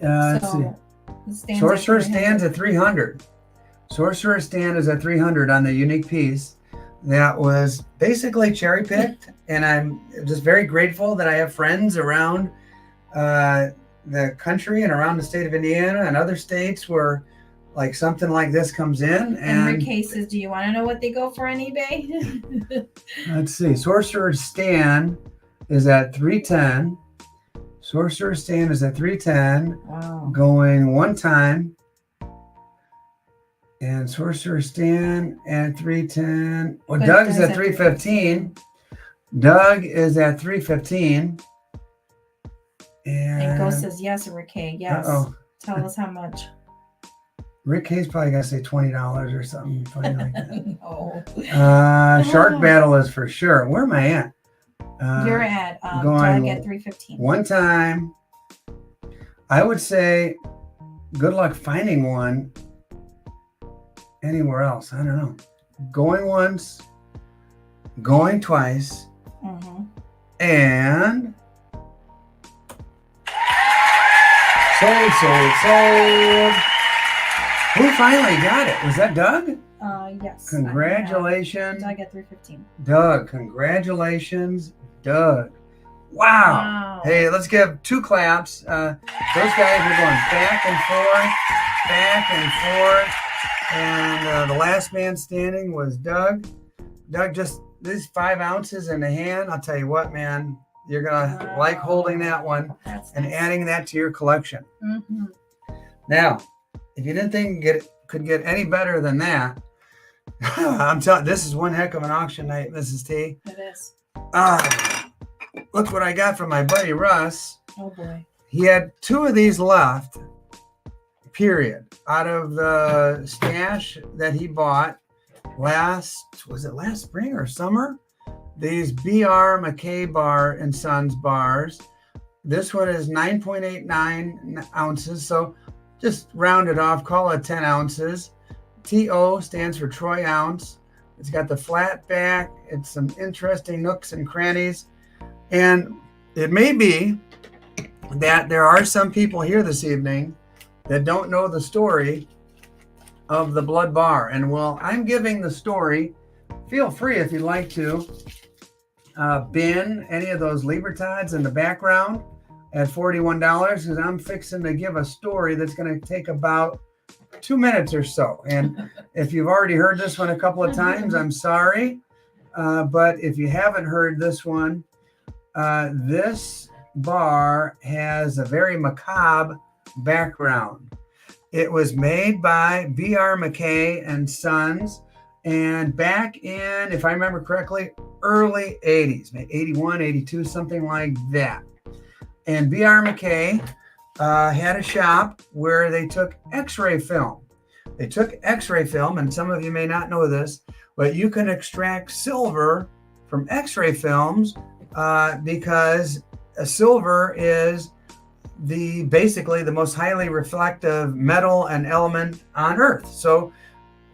Let's see. Sorcerer stands at 300. Sorcerer stand is at 300 on the unique piece. That was basically cherry picked, and I'm just very grateful that I have friends around the country and around the state of Indiana and other states where like something like this comes in. And Rick cases, do you want to know what they go for on eBay? Let's see. Sorcerer stand is at 310. Sorcerer stand is at 310. Wow. Going one time. And Sorcerer stand at 310. Well, Doug's at 315. Doug is at 315. And Ghost says yes, Rick K. Yes. Uh-oh. Tell us how much. Rick K's probably got to say $20 or something funny like that. No. Shark Battle is for sure. Where am I at? You're at Doug at 315. One time. I would say good luck finding one anywhere else. I don't know. Going once, going twice, and sold. Who finally got it? Was that Doug? Yes. Congratulations. Doug at 315. Doug, congratulations, Doug. Wow. Hey, let's give 2 claps. Those guys were going back and forth. And the last man standing was Doug. Doug, just these 5 ounces in the hand. I'll tell you what, man, you're going to like holding that one and adding that to your collection. Mm-hmm. Now, if you didn't think it could get any better than that, I'm telling you, this is one heck of an auction night, Mrs. T. It is. Look what I got from my buddy Russ. Oh, boy. He had 2 of these left, period, out of the stash that he bought last spring or summer? These B.R. McKay Bar and Sons bars. This one is 9.89 ounces, so just round it off, call it 10 ounces. TO stands for troy ounce. It's got the flat back. It's some interesting nooks and crannies. And it may be that there are some people here this evening that don't know the story of the blood bar. And while I'm giving the story, feel free if you'd like to bin any of those Libertads in the background at $41, because I'm fixing to give a story that's going to take about 2 minutes or so. And if you've already heard this one a couple of times, I'm sorry. But if you haven't heard this one, this bar has a very macabre background. It was made by B.R. McKay and Sons, and back in, if I remember correctly, early 80s, maybe 81, 82, something like that. And B.R. McKay had a shop where they took X-ray film. They took X-ray film, and some of you may not know this, but you can extract silver from X-ray films because silver is basically the most highly reflective metal and element on Earth. So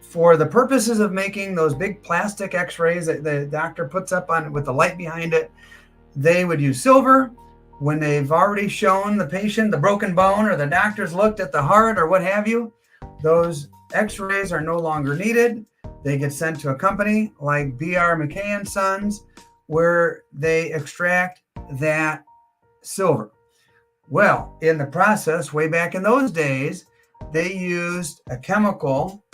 for the purposes of making those big plastic X-rays that the doctor puts up on with the light behind it, they would use silver. When they've already shown the patient the broken bone, or the doctor's looked at the heart or what have you, those x-rays are no longer needed. They get sent to a company like B.R. McKay and Sons, where they extract that silver. Well, in the process, way back in those days, they used a chemical,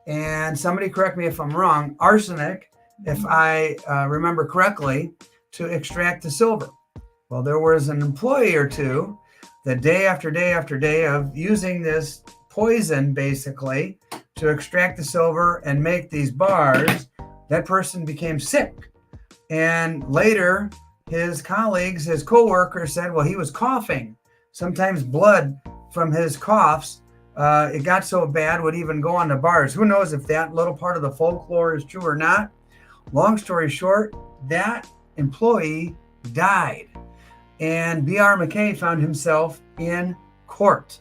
and somebody correct me if I'm wrong, arsenic, if I remember correctly, to extract the silver. Well, there was an employee or two that day after day after day of using this poison, basically, to extract the silver and make these bars, that person became sick. And later, his colleagues, his co-workers said, well, he was coughing. Sometimes blood from his coughs, it got so bad would even go on the bars. Who knows if that little part of the folklore is true or not? Long story short, that employee died. And B.R. McKay found himself in court.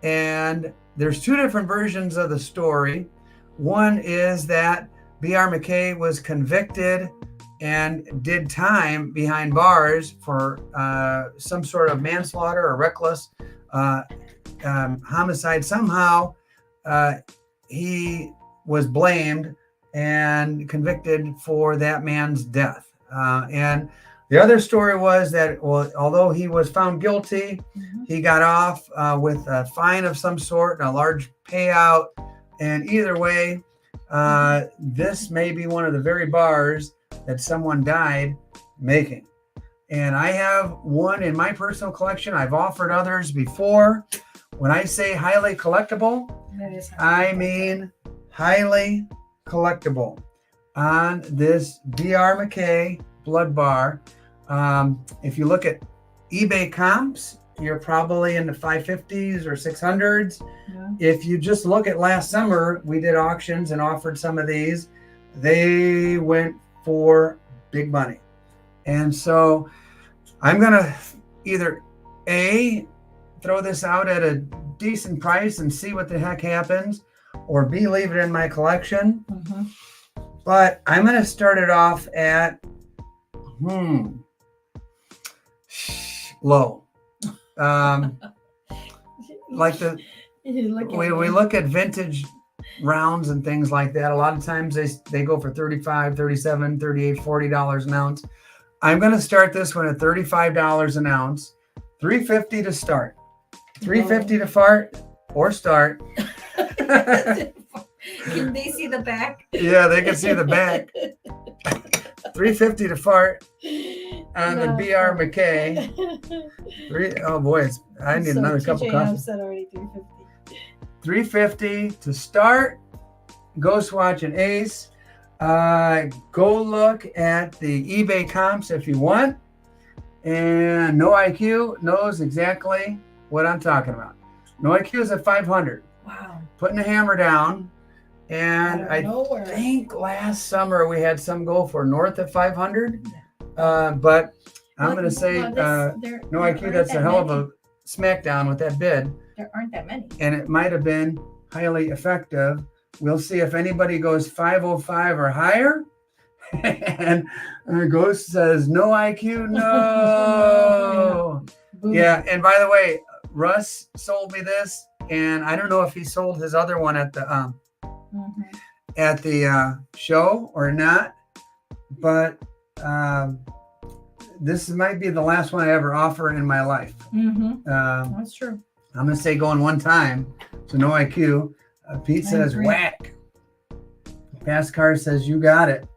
And there's two different versions of the story. One is that B.R. McKay was convicted and did time behind bars for some sort of manslaughter or reckless homicide. Somehow he was blamed and convicted for that man's death. And the other story was that, well, although he was found guilty, he got off with a fine of some sort and a large payout. And either way, this may be one of the very bars that someone died making. And I have one in my personal collection. I've offered others before. When I say highly collectible, I mean highly collectible on this B.R. McKay blood bar. If you look at eBay comps, you're probably in the 550s or 600s. Yeah. If you just look at last summer, we did auctions and offered some of these. They went for big money. And so I'm going to either A, throw this out at a decent price and see what the heck happens, or B, leave it in my collection. But I'm going to start it off at low. Like we look at vintage rounds and things like that. A lot of times they go for $35, $37, $38, $40 an ounce. I'm going to start this one at $35 an ounce, $3.50 to start, $3.50 to fart or start. Can they see the back? Yeah, they can see the back. $3.50 to fart on the B.R. McKay. Oh boy, I need another cup of coffee. Said already $3.50. $3.50 to start. Go swatch an ace. Go look at the eBay comps if you want. And No IQ knows exactly what I'm talking about. No IQ is at 500. Wow. Putting the hammer down. And I think last summer we had some go for north of 500. But I'm going to say No IQ, that's a hell of a smackdown with that bid. There aren't that many. And it might have been highly effective. We'll see if anybody goes 505 or higher. And Ghost says, No IQ, no. Yeah, and by the way, Russ sold me this, and I don't know if he sold his other one at the show or not, but this might be the last one I ever offer in my life. That's true. I'm going to say going one time, so No IQ. Pete says, whack. Fast Car says, you got it.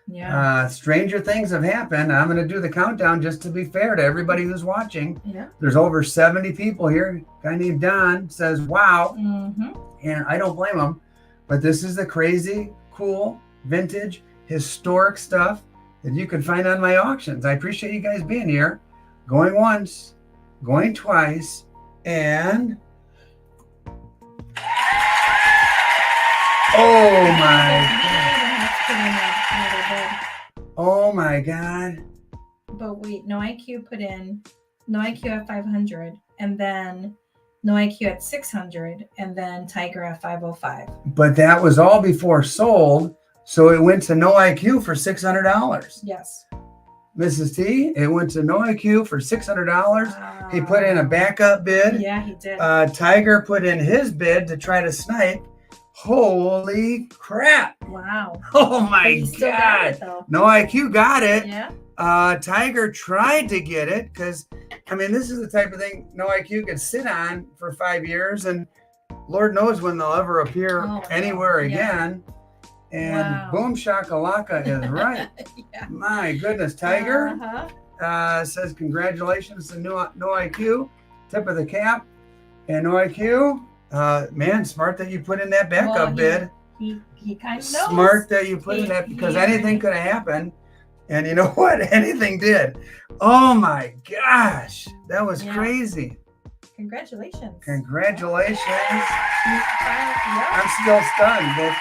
Yeah. Stranger things have happened. I'm going to do the countdown just to be fair to everybody who's watching. Yeah. There's over 70 people here. A guy named Don says, wow. And I don't blame him. But this is the crazy, cool, vintage, historic stuff that you can find on my auctions. I appreciate you guys being here. Going once, going twice, and... Oh my God. But wait, No IQ put in No IQ at 500, and then No IQ at 600, and then Tiger at 505. But that was all before sold, so it went to No IQ for $600. Yes. Mrs. T. It went to No IQ for $600. He put in a backup bid. Yeah, he did. Tiger put in his bid to try to snipe. Holy crap. Wow. Oh my God. No IQ got it. Yeah. Tiger tried to get it because, I mean, this is the type of thing No IQ could sit on for 5 years, and Lord knows when they'll ever appear anywhere again. And boom shakalaka is right. Yeah. My goodness, Tiger says congratulations to No IQ, tip of the cap, and No IQ. Man, smart that you put in that backup bid. He kind of knows. Smart that you put in that, because anything could have happened. And you know what? Anything did. Oh my gosh. That was crazy. Congratulations. Congratulations. I'm still stunned.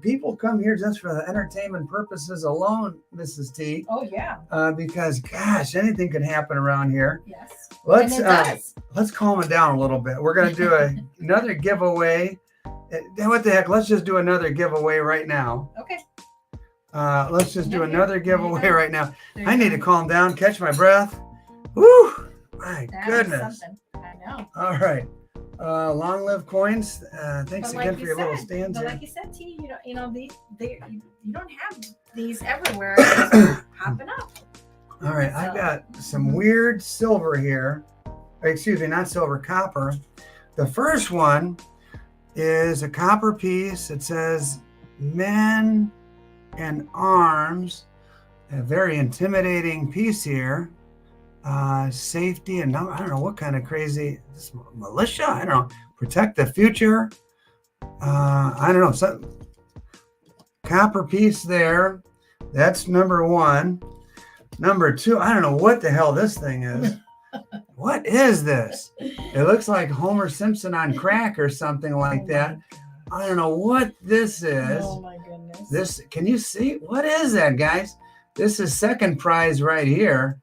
People come here just for the entertainment purposes alone, Mrs. T. Oh yeah. Because gosh, anything can happen around here. Yes. Let's calm it down a little bit. We're gonna do another giveaway. What the heck? Let's just do another giveaway right now. Okay. Let's just do another giveaway right now. I need to calm down, catch my breath. Woo! My goodness. I know. All right. Long live coins. Thanks again for your little stands. But like you said, T, you don't have these everywhere. They're popping up. All right, I've got some weird silver here. Excuse me, not silver, copper. The first one is a copper piece. It says Men and Arms. A very intimidating piece here. Safety and I don't know what kind of crazy, this militia, I don't know, protect the future. I don't know, some copper piece there. That's number one. Number two, I don't know what the hell this thing is. What is this? It looks like Homer Simpson on crack or something like that. I don't know what this is. Oh my goodness. This, can you see? What is that, guys? This is second prize right here.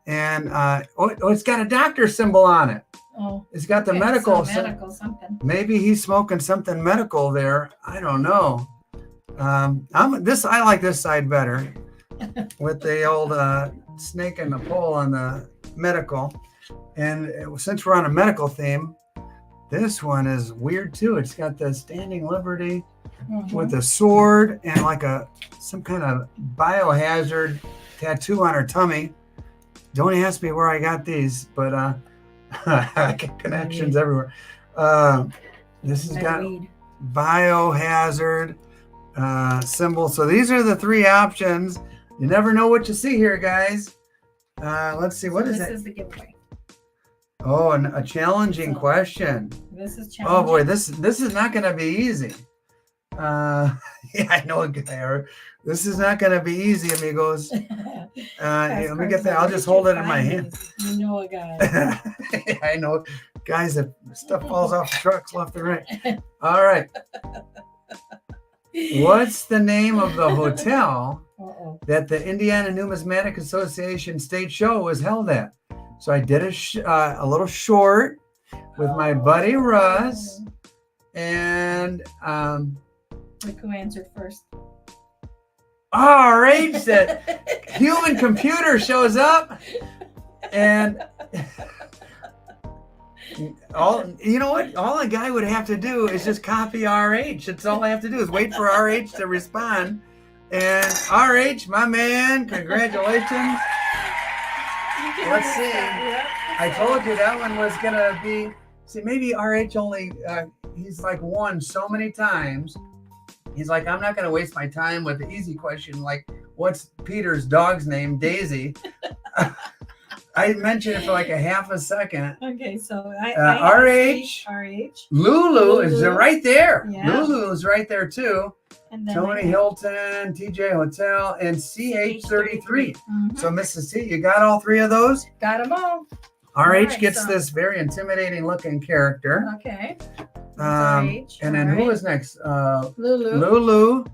And it's got a doctor symbol on it. Oh, it's got the medical something. Maybe he's smoking something medical there. I don't know. I like this side better with the old snake and the pole on the medical. And since we're on a medical theme, this one is weird too. It's got the standing liberty with a sword and like some kind of biohazard tattoo on her tummy. Don't ask me where I got these, but I get connections everywhere. This has got biohazard symbol. So these are the three options. You never know what you see here, guys. Let's see. What is it? This is the giveaway. Oh, a challenging question. This is challenging. Oh boy, this is not going to be easy. Yeah, I know a guy. This is not going to be easy, amigos. Let me get that. I'll just hold it in my hand. You know a guy. I know guys that stuff falls off the trucks left and right. All right. What's the name of the hotel that the Indiana Numismatic Association State Show was held at? So I did a little short with my buddy Russ, and look who answered first. RH said human computer shows up, and all a guy would have to do is just copy RH. That's all I have to do is wait for RH to respond. And RH, my man, congratulations. Let's see. I told you that one was gonna be. See, maybe RH only. He's like won so many times. He's like, I'm not gonna waste my time with the easy question like, what's Peter's dog's name? Daisy. I mentioned it for like a half a second. Okay, so RH. Lulu is right there. Yeah. Lulu is right there too. And then Tony Hilton, TJ Hotel, and CH33. So, Mrs. T, you got all three of those? Got them all. RH gets this very intimidating looking character. Okay. And then who is next? Lulu. Lulu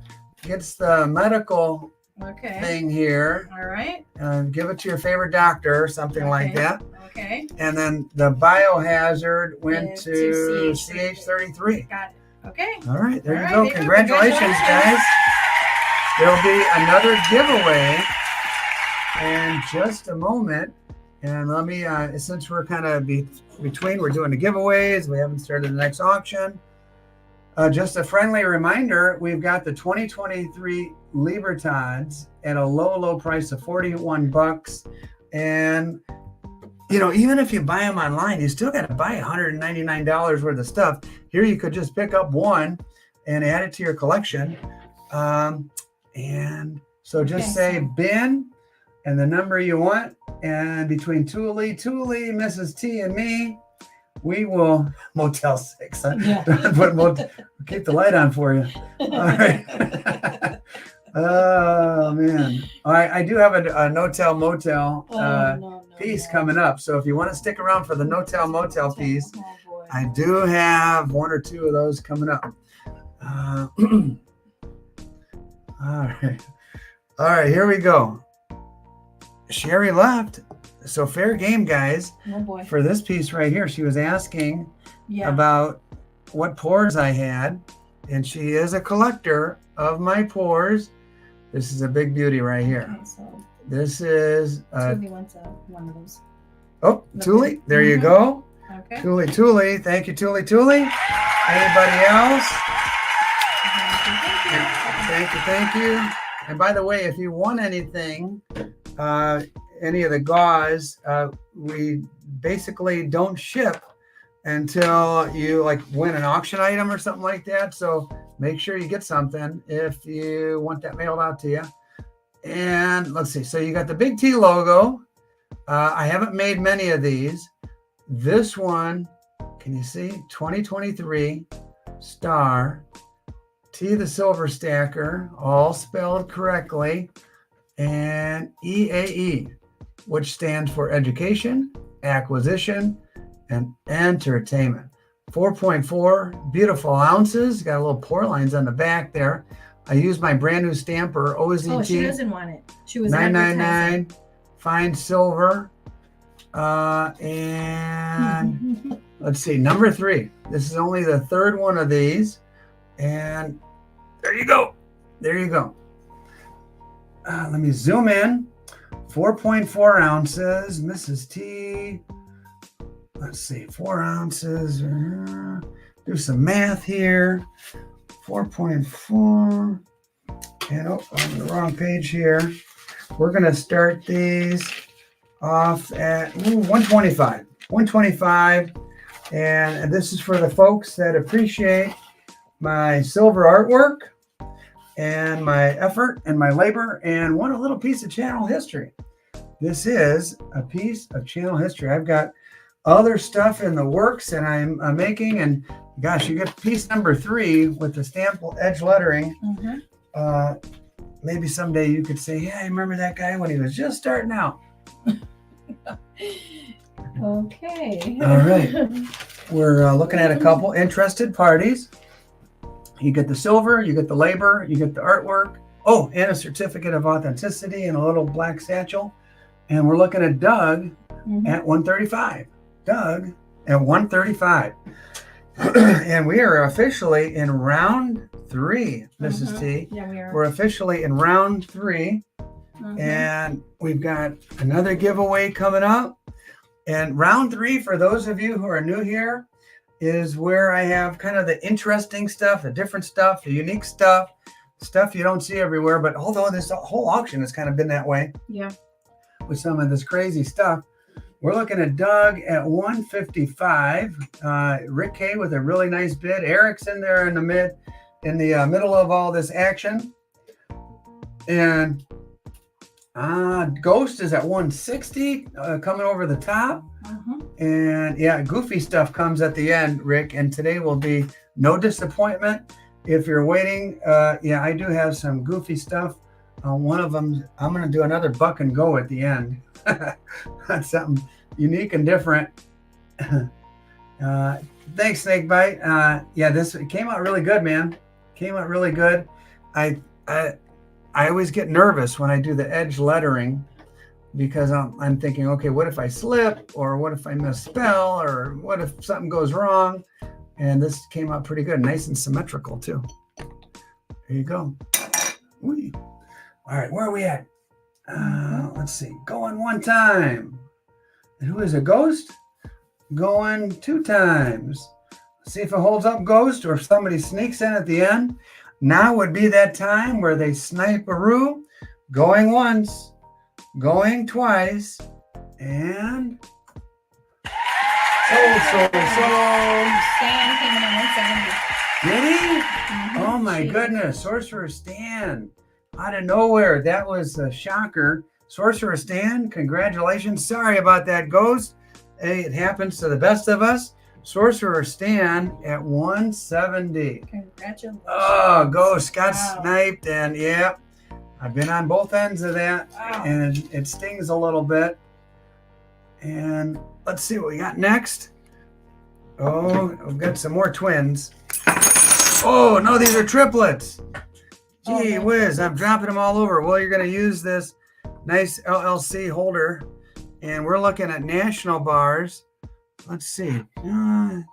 gets the medical thing here. All right. Give it to your favorite doctor or something like that. Okay. And then the biohazard went to CH33. Got it. Okay. All right. There you go. Congratulations, guys. there'll be another giveaway in just a moment. And let me, since we're kind of between, we're doing the giveaways. We haven't started the next auction. Just a friendly reminder, we've got the 2023 Libertads at a low price of $41. And, you know, even if you buy them online, you still got to buy $199 worth of stuff. Here you could just pick up one and add it to your collection. And so just say bin and the number you want. And between Thule, Mrs. T, and me, we will Motel 6. Huh? Yeah. Keep the light on for you. All right. Oh, man. All right. I do have a no-tell motel piece coming up. So if you want to stick around for the no-tell motel piece, I do have one or two of those coming up. All right. All right. Here we go. Sherry left. So fair game, guys. Oh boy. For this piece right here, she was asking about what pours I had, and she is a collector of my pours. This is a big beauty right here. Okay, so this is Thule wants one of those. Oh, Thule. There you go. Okay. Thule. Thank you, Thule. Anybody else? Thank you. And by the way, if you want anything, any of the gauze, we basically don't ship until you like win an auction item or something like that. So make sure you get something if you want that mailed out to you. And let's see. So you got the Big T logo. I haven't made many of these. This one, can you see? 2023 star TheSilverStacker, all spelled correctly, and EAE, which stands for Education, Acquisition, and Entertainment. 4.4 beautiful ounces. Got a little pour lines on the back there. I used my brand new stamper, OZT. Oh, she doesn't want it. She was $9.99, fine silver. And let's see, number 3. This is only the third one of these. And there you go. Let me zoom in. 4.4 ounces, Mrs. T. Let's see, 4 ounces. Do some math here. 4.4. And I'm on the wrong page here. We're going to start these off at 125. 125. And this is for the folks that appreciate my silver artwork and my effort and my labor and want a little piece of channel history. This is a piece of channel history. I've got other stuff in the works that I'm making, and gosh, you get piece number 3 with the stamp edge lettering. Maybe someday you could say, yeah, I remember that guy when he was just starting out. Okay. All right. We're looking at a couple interested parties. You get the silver, you get the labor, you get the artwork. Oh, and a certificate of authenticity and a little black satchel. And we're looking at Doug at 135. Doug at 135. And we are officially in round 3, Mrs. T. Yeah, we are. We're officially in round 3. And we've got another giveaway coming up. And round 3, for those of you who are new here, is where I have kind of the interesting stuff, the different stuff, the unique stuff you don't see everywhere. But although this whole auction has kind of been that way, with some of this crazy stuff, we're looking at Doug at 155. Rick K with a really nice bid. Eric's in there in the middle of all this action, and Ghost is at 160, coming over the top. And yeah, goofy stuff comes at the end, Rick. And today will be no disappointment. If you're waiting, I do have some goofy stuff. One of them, I'm going to do another buck and go at the end. That's something unique and different. Thanks, Snakebite. This came out really good, man. Came out really good. I always get nervous when I do the edge lettering, because I'm thinking, okay, what if I slip, or what if I misspell, or what if something goes wrong? And this came out pretty good, nice and symmetrical too. There you go. All right, where are we at? Let's see. Going one time. And who is a ghost? Going two times. Let's see if it holds up, ghost, or if somebody sneaks in at the end. Now would be that time where they snipe-a-roo. Going once, going twice, and sold. Stan came in at 170. Did he? Oh my goodness. Sorcerer Stan. Out of nowhere. That was a shocker. Sorcerer Stan, congratulations. Sorry about that, ghost. Hey, it happens to the best of us. Sorcerer Stan at 170. Congratulations. Oh, ghost got sniped, and yeah, I've been on both ends of that, and it stings a little bit. And let's see what we got next. Oh, we've got some more twins. Oh, no, these are triplets. Gee whiz, I'm dropping them all over. Well, you're going to use this nice LLC holder, and we're looking at national bars. Let's see. Oh,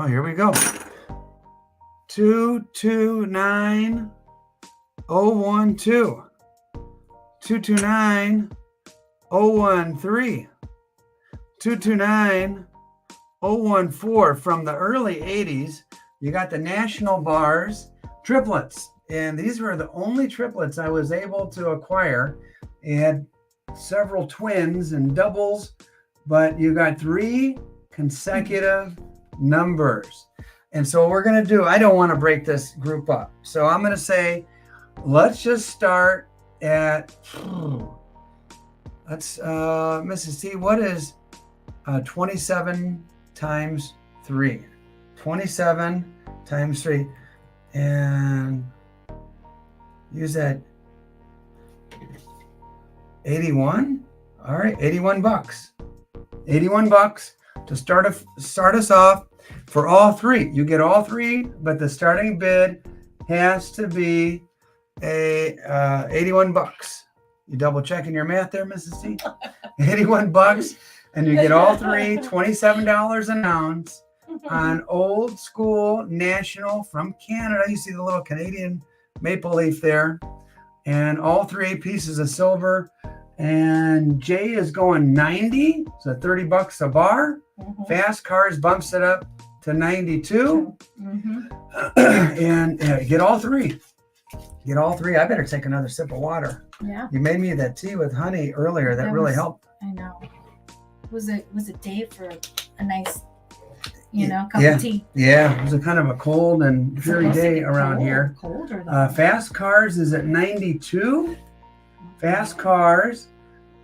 here we go. 229012. 229013. 229014. From the early 80s, you got the national bars triplets. And these were the only triplets I was able to acquire. It had several twins and doubles, but you got 3 consecutive numbers. And so what we're going to do, I don't want to break this group up. So I'm going to say, let's just start at, Mrs. T, what is 27 times 3? 27 times 3. And use that 81. All right, $81. $81 to start us off for all 3. You get all 3, but the starting bid has to be $81. You double checking your math there, Mrs. T? $81, and you get all 3, $27 an ounce on old school national from Canada. You see the little Canadian maple leaf there, and all 3 pieces of silver. And Jay is going 90, so $30 a bar. Fast Cars bumps it up to 92. And get all 3. Get all 3. I better take another sip of water. Yeah. You made me that tea with honey earlier. That really helped. I know. It was a day for a nice, cup of tea. Yeah, it was a kind of a cold and dreary day around here. Colder Fast Cars is at 92. Fast Cars.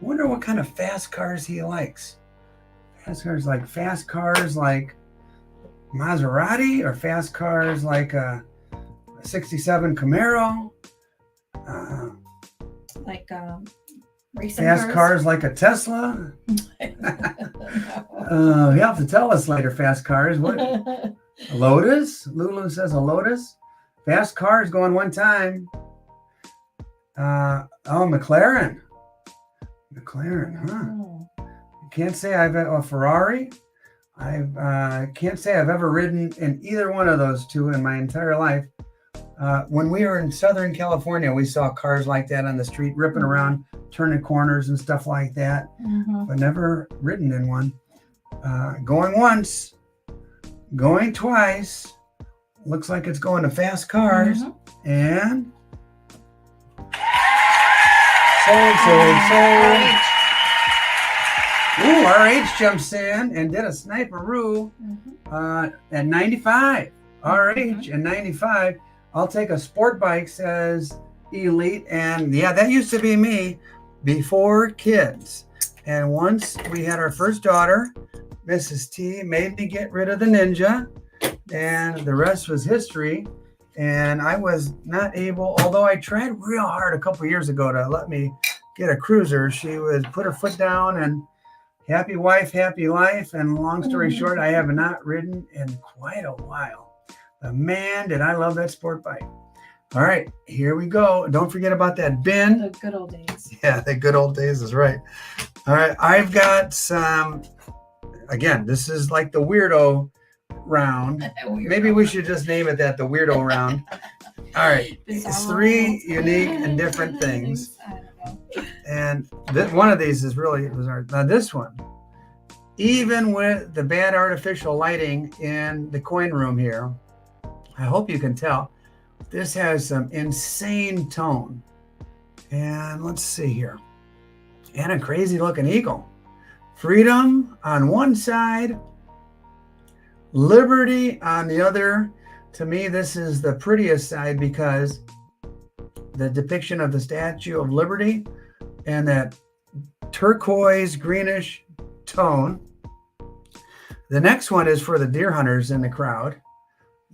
I wonder what kind of fast cars he likes. Fast cars like Maserati, or fast cars like a 67 Camaro. Racing fast cars like a Tesla. You have to tell us later. Fast cars. What? A Lotus. Lulu says a Lotus. Fast cars going one time. McLaren. McLaren, huh? Can't say I've a Ferrari. I can't say I've ever ridden in either one of those two in my entire life. When we were in Southern California, we saw cars like that on the street, ripping around, turning corners and stuff like that, but never ridden in one. Going once, going twice. Looks like it's going to Fast Cars. And sold. Ooh, RH jumps in and did a sniper-roo at 95. RH at 95. I'll take a sport bike, says Elite. And yeah, that used to be me before kids. And once we had our first daughter, Mrs. T made me get rid of the Ninja, and the rest was history. And I was not able, although I tried real hard a couple years ago to let me get a cruiser, she would put her foot down, and happy wife, happy life. And long story short, I have not ridden in quite a while. But man, did I love that sport bike. All right, here we go. Don't forget about that bin. The good old days. Yeah, the good old days is right. All right, I've got some, again, this is like the weirdo round. Maybe we should just name it that, the weirdo round. All right. It's 3 unique and different things. I don't know. And one of these is really bizarre. Now this one, even with the bad artificial lighting in the coin room here, I hope you can tell, this has some insane tone. And let's see here. And a crazy looking eagle. Freedom on one side, liberty on the other. To me, this is the prettiest side because the depiction of the Statue of Liberty and that turquoise greenish tone. The next one is for the deer hunters in the crowd.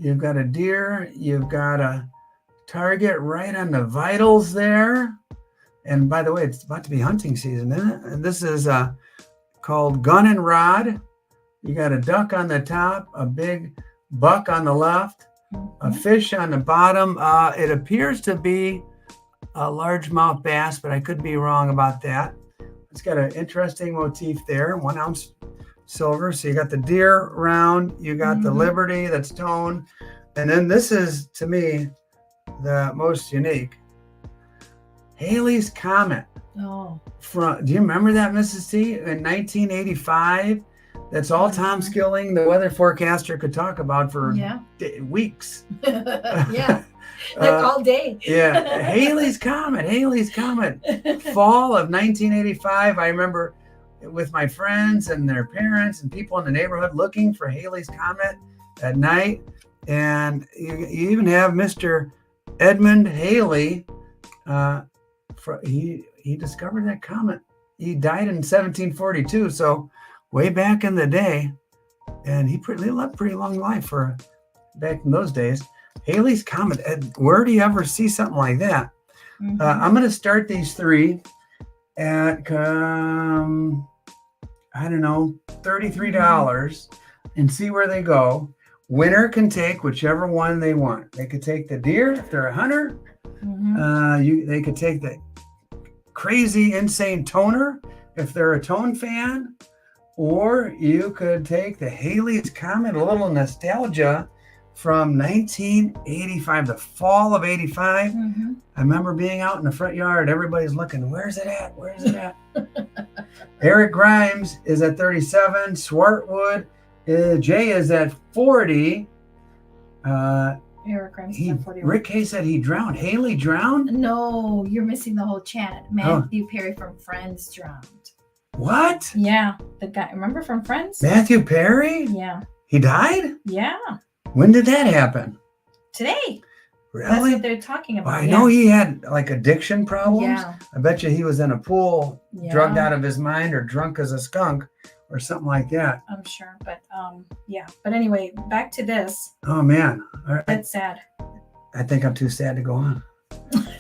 You've got a deer, you've got a target right on the vitals there. And by the way, it's about to be hunting season, isn't it? And this is called gun and rod. You got a duck on the top, a big buck on the left, a fish on the bottom. It appears to be a largemouth bass, but I could be wrong about that. It's got an interesting motif there, 1 ounce silver. So you got the deer round, you got the Liberty that's toned. And then this is, to me, the most unique. Halley's Comet. Oh. Do you remember that, Mrs. T? In 1985? That's all Tom Skilling, the weather forecaster, could talk about for weeks. Yeah. Like all day. Yeah. Halley's Comet. Fall of 1985. I remember with my friends and their parents and people in the neighborhood looking for Halley's Comet at night. And you even have Mr. Edmund Halley. He discovered that comet. He died in 1742, so way back in the day. And he lived a pretty long life for back in those days. Halley's Comet. Where do you ever see something like that? I'm going to start these 3 at, I don't know, $33 and see where they go. Winner can take whichever one they want. They could take the deer if they're a hunter. They could take the crazy, insane toner if they're a tone fan. Or you could take the Halley's Comet, a little nostalgia from 1985, the fall of 85. I remember being out in the front yard. Everybody's looking, where's it at? Where's it at? Eric Grimes is at 37. Swartwood, Jay is at 40. Eric Grimes is at 41. Rick Hay said he drowned. Haley drowned? No, you're missing the whole chat. Matthew Perry from Friends drowned. What? Yeah, the guy. Remember from Friends? Matthew Perry? Yeah. He died? Yeah. When did that happen? Today. Really? That's what they're talking about. Well, I know he had like addiction problems. Yeah. I bet you he was in a pool, drugged out of his mind, or drunk as a skunk, or something like that. I'm sure, but yeah. But anyway, back to this. Oh man, all right. That's sad. I think I'm too sad to go on.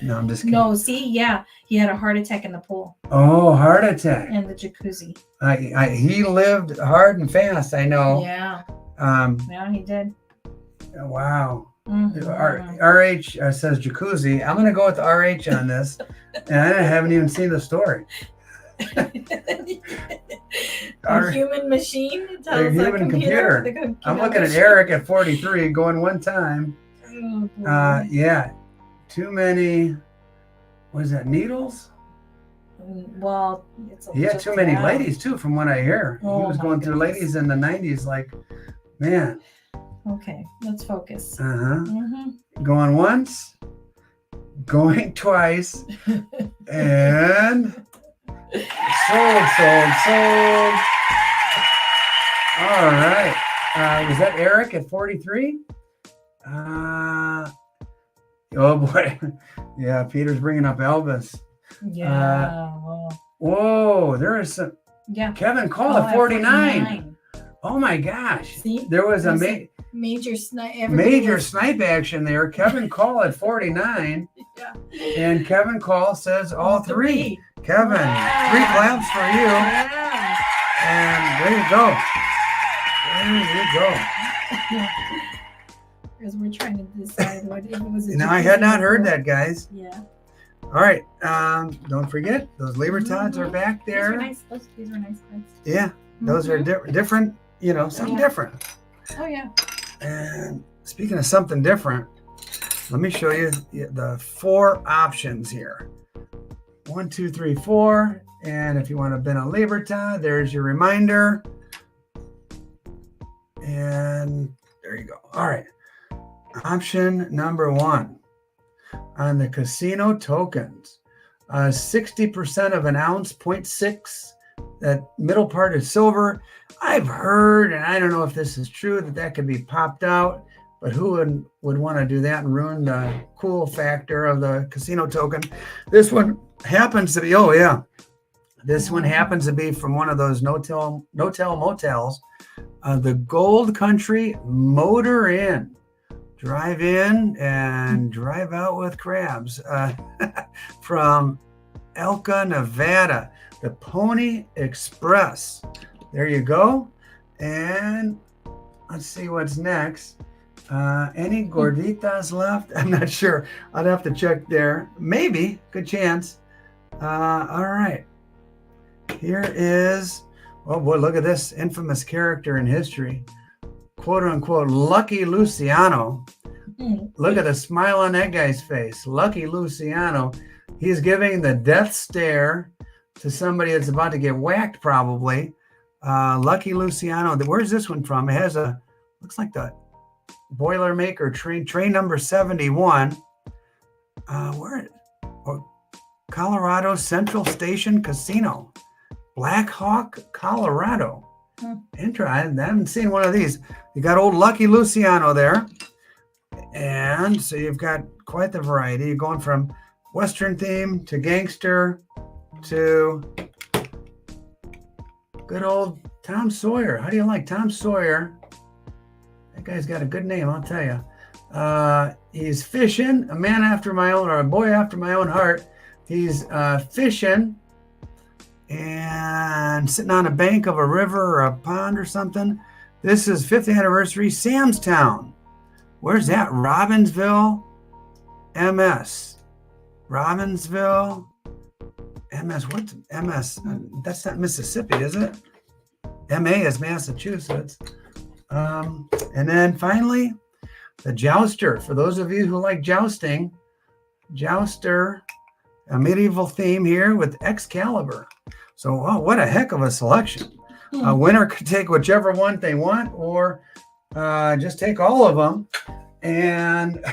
No, I'm just kidding. No, see, yeah, he had a heart attack in the pool. Oh, heart attack. In the jacuzzi. He lived hard and fast, I know. Yeah. Yeah, he did. Wow. RH says jacuzzi. I'm going to go with RH on this. And I haven't even seen the story. A human machine? A human computer. I'm looking at Eric at 43 going one time. Oh, yeah. Too many, what is that, needles? Well, he had too many ladies too, from what I hear. Oh, he was going through ladies in the 90s like, man. Okay, let's focus. Going once, going twice, and sold. All right. Was that Eric at 43? Oh boy. Yeah, Peter's bringing up Elvis. Yeah. Whoa, there is some. Yeah. Kevin Call at 49. Oh my gosh. See? There was a major snipe. Major snipe action there. Kevin Call at 49. Yeah. And Kevin Call says all 3. Kevin, 3 claps for you. Yeah. And there you go. Because we're trying to decide what it was. Now, I had not heard that, guys. Yeah. All right. Don't forget, those Libertods are back there. These were nice cards. Yeah. Those are different, something different. Oh, yeah. And speaking of something different, Let me show you the 4 options here. 1, 2, 3, 4. And if you want to bin a Libertad, there's your reminder. And there you go. All right. Option number 1 on the casino tokens. 60% of an ounce, 0.6. That middle part is silver. I've heard, and I don't know if this is true, that could be popped out. But who would want to do that and ruin the cool factor of the casino token? This one happens to be, oh yeah. This one happens to be from one of those no-tell motels. The Gold Country Motor Inn. Drive in and drive out with crabs. From Elka, Nevada. The Pony Express. There you go. And let's see what's next. Any gorditas left? I'm not sure. I'd have to check there. Maybe. Good chance. All right. Here is, oh boy, look at this infamous character in history. Quote unquote, Lucky Luciano. Look at the smile on that guy's face. Lucky Luciano. He's giving the death stare to somebody that's about to get whacked, probably. Lucky Luciano. Where's this one from? It has looks like the Boilermaker train number 71. Colorado Central Station Casino. Black Hawk, Colorado. Interesting. I haven't seen one of these. You got old Lucky Luciano there. And so you've got quite the variety. You're going from Western theme to gangster to good old Tom Sawyer. How do you like Tom Sawyer? That guy's got a good name, I'll tell you. He's fishing, a man after my own, or a boy after my own heart. He's fishing and sitting on a bank of a river or a pond or something. This is 50th anniversary, Sam's Town. Where's that? Robbinsville, MS. Robbinsville, MS. What's MS? That's not Mississippi, is it? MA is Massachusetts. And then finally, the Jouster. For those of you who like jousting, Jouster, a medieval theme here with Excalibur. So, oh, what a heck of a selection. A winner could take whichever one they want, or just take all of them. And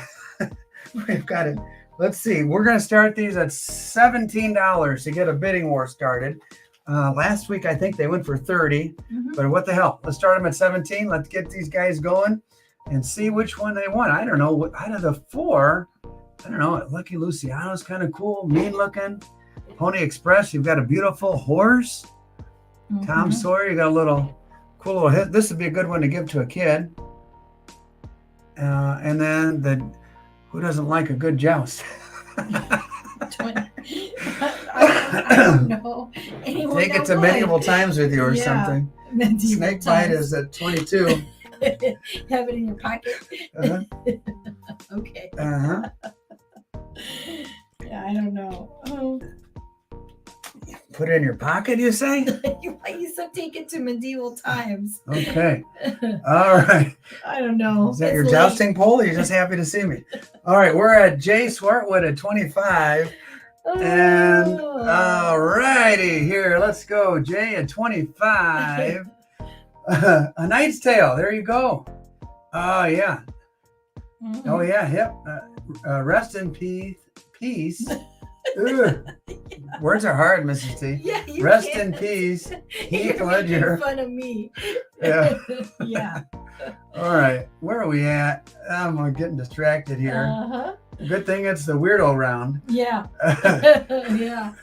we've got it. Let's see. We're going to start these at $17 to get a bidding war started. Last week, I think they went for 30, but what the hell? Let's start them at 17. Let's get these guys going and see which one they want. I don't know. Out of the 4, I don't know. Lucky Luciano's kind of cool, mean looking. Pony Express, you've got a beautiful horse. Tom Sawyer, you got a little cool little hit. This would be a good one to give to a kid. And then who doesn't like a good joust? I don't know. Anyone Take it to medieval times with you or something. Snake bite is at 22. Have it in your pocket. Okay. Yeah, I don't know. Put it in your pocket, you say? I used to take it to medieval times. Okay. All right. I don't know. Is that your jousting pole, or you're just happy to see me? All right. We're at Jay Swartwood at 25. And all righty. Here, let's go. Jay at 25. A Knight's Tale. There you go. Oh, yeah. Oh, yeah. Yep. Rest in peace. Words are hard, Mrs. T. Yeah, Rest in peace, Heath Ledger. Making fun of me. Yeah. Yeah. All right. Where are we at? I'm getting distracted here. Good thing it's the weirdo round. Yeah. Yeah.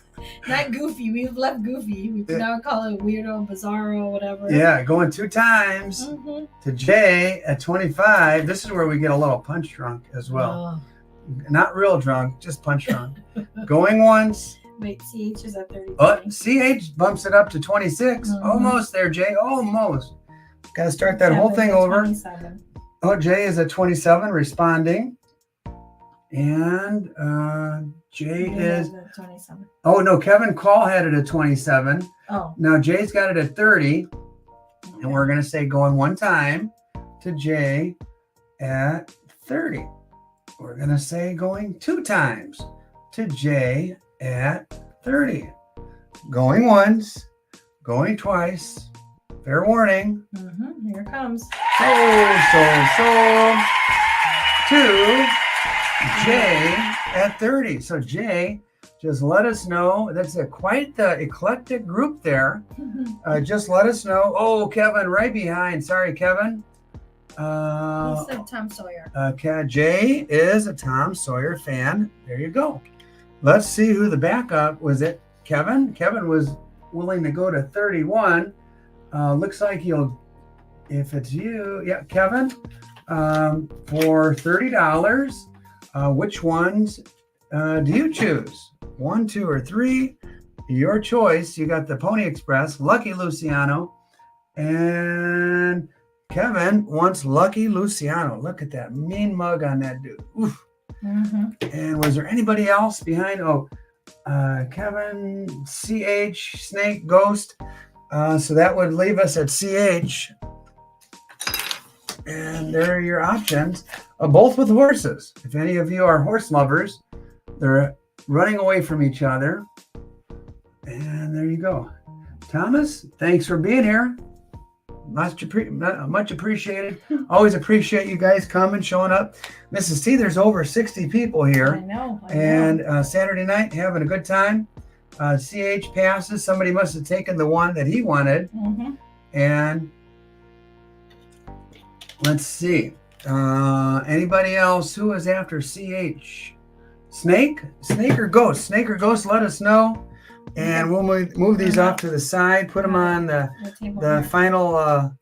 Not Goofy. We've left Goofy. We now call it Weirdo, Bizarro, whatever. Yeah. Going 2 times to Jay at 25. This is where we get a little punch drunk as well. Not real drunk, just punch drunk. Going once. Wait, CH is at 30. CH bumps it up to 26. Almost there, Jay. Almost. Got to start that whole thing over. 27. Oh, Jay is at 27 responding. And Jay is at 27. Oh, no, Kevin Call had it at 27. Oh. Now Jay's got it at 30. And we're going to say going one time to Jay at 30. we're going to say going 2 times to J at 30. Going once, going twice. Fair warning. Here it comes. So. To J at 30. So J, just let us know. That's quite the eclectic group there. Just let us know. Oh, Kevin, right behind. Sorry, Kevin. He said Tom Sawyer. Jay is a Tom Sawyer fan. There you go. Let's see who the backup was. It Kevin? Kevin was willing to go to 31. Looks like he'll, if it's you, yeah, Kevin, for $30. Which ones do you choose? 1, 2, or 3? Your choice. You got the Pony Express, Lucky Luciano, and Kevin wants Lucky Luciano. Look at that mean mug on that dude. Oof. And was there anybody else behind? Oh, Kevin, CH, Snake, Ghost. So that would leave us at CH. And there are your options, both with horses. If any of you are horse lovers, they're running away from each other. And there you go. Thomas, thanks for being here. Much appreciated. Always appreciate you guys coming, showing up. Mrs. T, there's over 60 people here. I know. And Saturday night, having a good time. CH passes. Somebody must have taken the one that he wanted. And let's see. Anybody else who is after CH? Snake or Ghost? Snake or Ghost, let us know. And we'll move these off to the side, put them on the final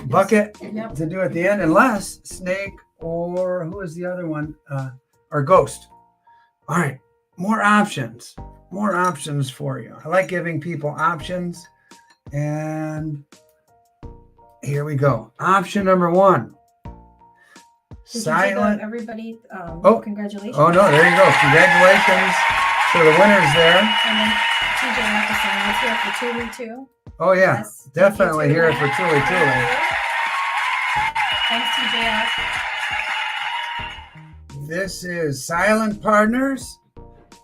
bucket to do at the end, unless Snake or who is the other one? Or Ghost. All right, more options for you. I like giving people options. And here we go. Option number 1. Silent. Everybody, congratulations. Oh, no, there you go. Congratulations to the winners there. And then TJ have to sign. Let's hear it for Tuli too. Oh, yeah. Yes, definitely hear it for Tuli. Thanks, TJ. This is Silent Partners.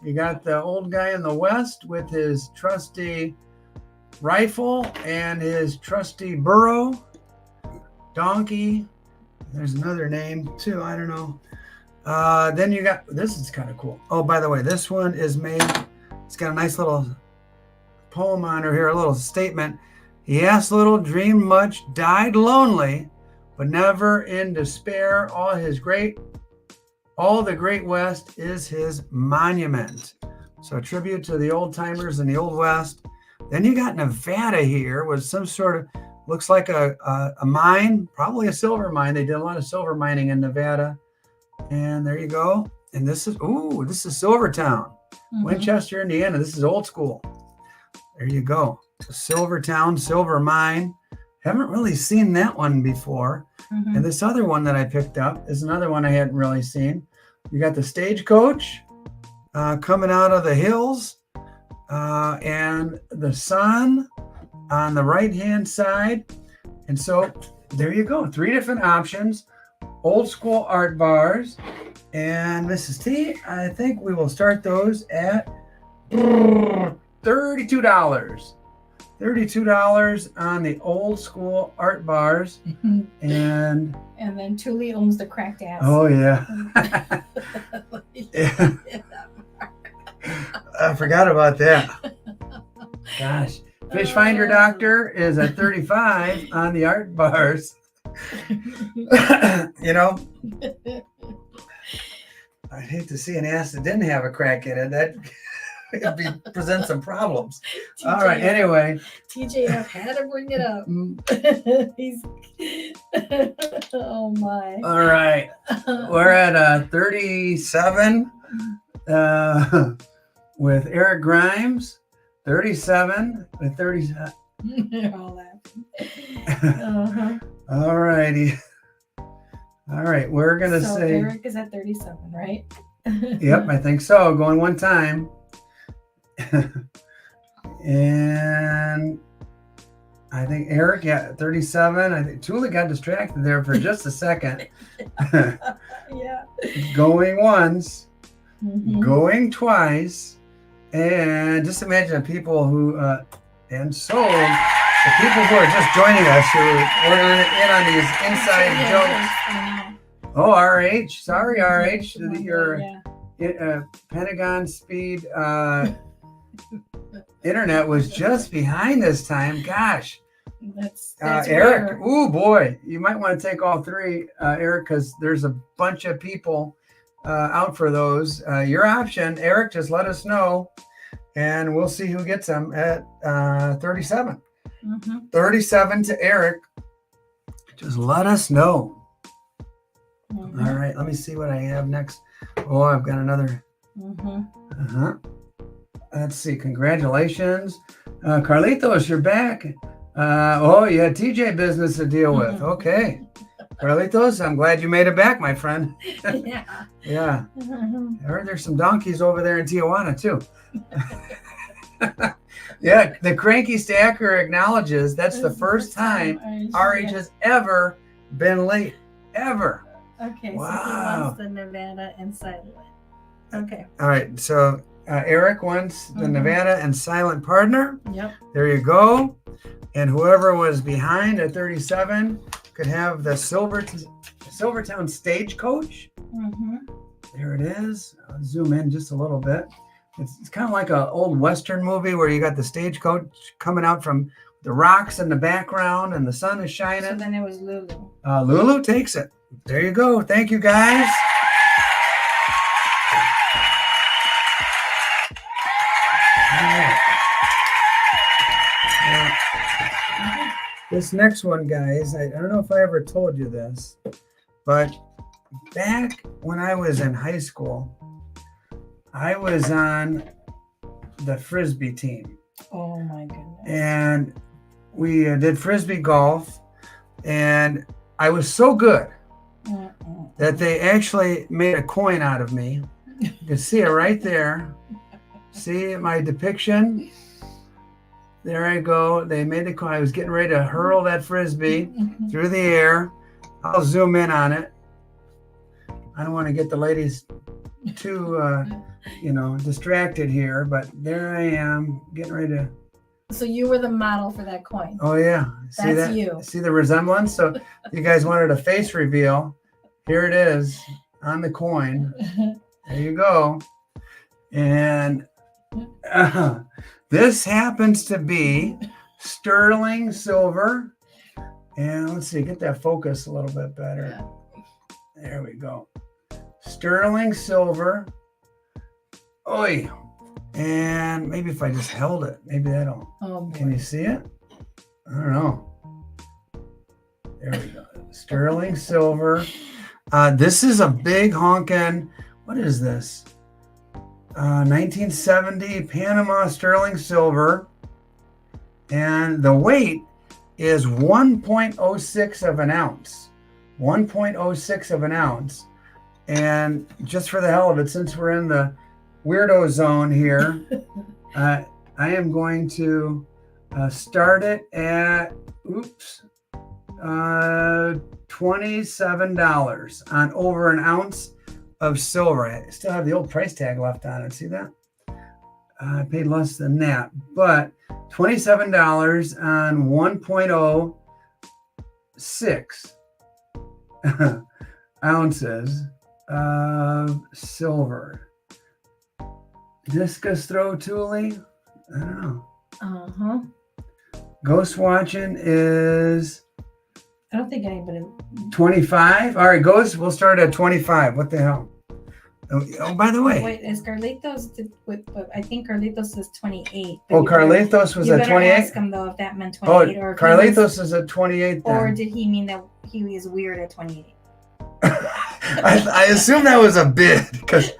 You got the old guy in the West with his trusty rifle and his trusty burro, donkey. There's another name too. I don't know. Then you got, this is kind of cool. Oh, by the way, this one is made, it's got a nice little poem on her here, a little statement. He asked little, dreamed much, died lonely, but never in despair. All the great West is his monument. So a tribute to the old timers in the old West. Then you got Nevada here with some sort of, looks like a mine, probably a silver mine. They did a lot of silver mining in Nevada. And there you go. And this is Silvertown, Winchester, Indiana. This is old school. There you go. Silvertown, silver mine. Haven't really seen that one before. And this other one that I picked up is another one I hadn't really seen. You got the stagecoach coming out of the hills and the sun on the right-hand side. And so there you go. 3 different options. Old school art bars. And Mrs. T, I think we will start those at $32. $32 on the old school art bars. And then Tuli owns the cracked ass. Oh, yeah. Yeah. I forgot about that. Gosh. Fish Finder Doctor is at 35 on the art bars. You know, I'd hate to see an ass that didn't have a crack in it. That would present some problems. All right, anyway. TJF had to bring it up. He's oh my. All right. We're at 37 with Eric Grimes. 37 with 37. They're all laughing. All righty. All right, we're going to say... Eric is at 37, right? Yep, I think so. Going one time. And I think Eric, yeah, 37. I think Tula got distracted there for just a second. Yeah. Going once, going twice, and just imagine the people who and sold. The people who are just joining us, who were in on these inside jokes. Oh, RH. Sorry, RH. Your Pentagon speed internet was just behind this time. Gosh. That's Eric. rare. Oh, boy. You might want to take all three, Eric, because there's a bunch of people out for those. Your option, Eric, just let us know, and we'll see who gets them at 37. 37 to Eric. Just let us know. All right, let me see what I have next. Oh, I've got another. Let's see. Congratulations. Carlitos, you're back. Oh, you had TJ business to deal with. Okay. Carlitos, I'm glad you made it back, my friend. Yeah. Yeah. I heard there's some donkeys over there in Tijuana, too. Yeah, the cranky stacker acknowledges that's the first time RH has ever been late. Ever. Okay, wow. So he wants the Nevada and Silent. Okay. All right, so Eric wants the Nevada and Silent partner. Yep. There you go. And whoever was behind at 37 could have the Silvertown Stagecoach. There it is. I'll zoom in just a little bit. It's kind of like an old Western movie where you got the stagecoach coming out from the rocks in the background and the sun is shining. So then it was Lulu. Lulu takes it. There you go. Thank you, guys. This next one, guys, I don't know if I ever told you this, but back when I was in high school, I was on the Frisbee team. Oh, my goodness. And we did Frisbee golf, and I was so good that they actually made a coin out of me. You can see it right there. See my depiction? There I go. They made the coin. I was getting ready to hurl that Frisbee through the air. I'll zoom in on it. I don't want to get the ladies too, distracted here, but there I am getting ready to. So you were the model for that coin. Oh, yeah. See That's that? you. See the resemblance? So you guys wanted a face reveal. Here it is on the coin. There you go. And this happens to be sterling silver. And let's see, get that focus a little bit better. There we go. Sterling silver. Oi. And maybe if I just held it, maybe that'll. Oh, can you see it? I don't know. There we go. Sterling silver. This is a big honkin'. What is this? 1970 Panama sterling silver. And the weight is 1.06 of an ounce. 1.06 of an ounce. And just for the hell of it, since we're in the weirdo zone here, I am going to start it at $27 on over an ounce of silver. I still have the old price tag left on it. See that? I paid less than that, but $27 on 1.06 ounces of silver. Discus throw, Thule? I don't know. Ghost watching is. I don't think anybody. 25. All right, Ghost. We'll start at 25. What the hell? Oh, by the way. Wait, is Carlitos? I think Carlitos is 28. Oh, Carlitos was at 28. You better ask him though if that meant 28 or. Carlitos is at 28. Then. Or did he mean that he was weird at 28? I assume that was a bid because.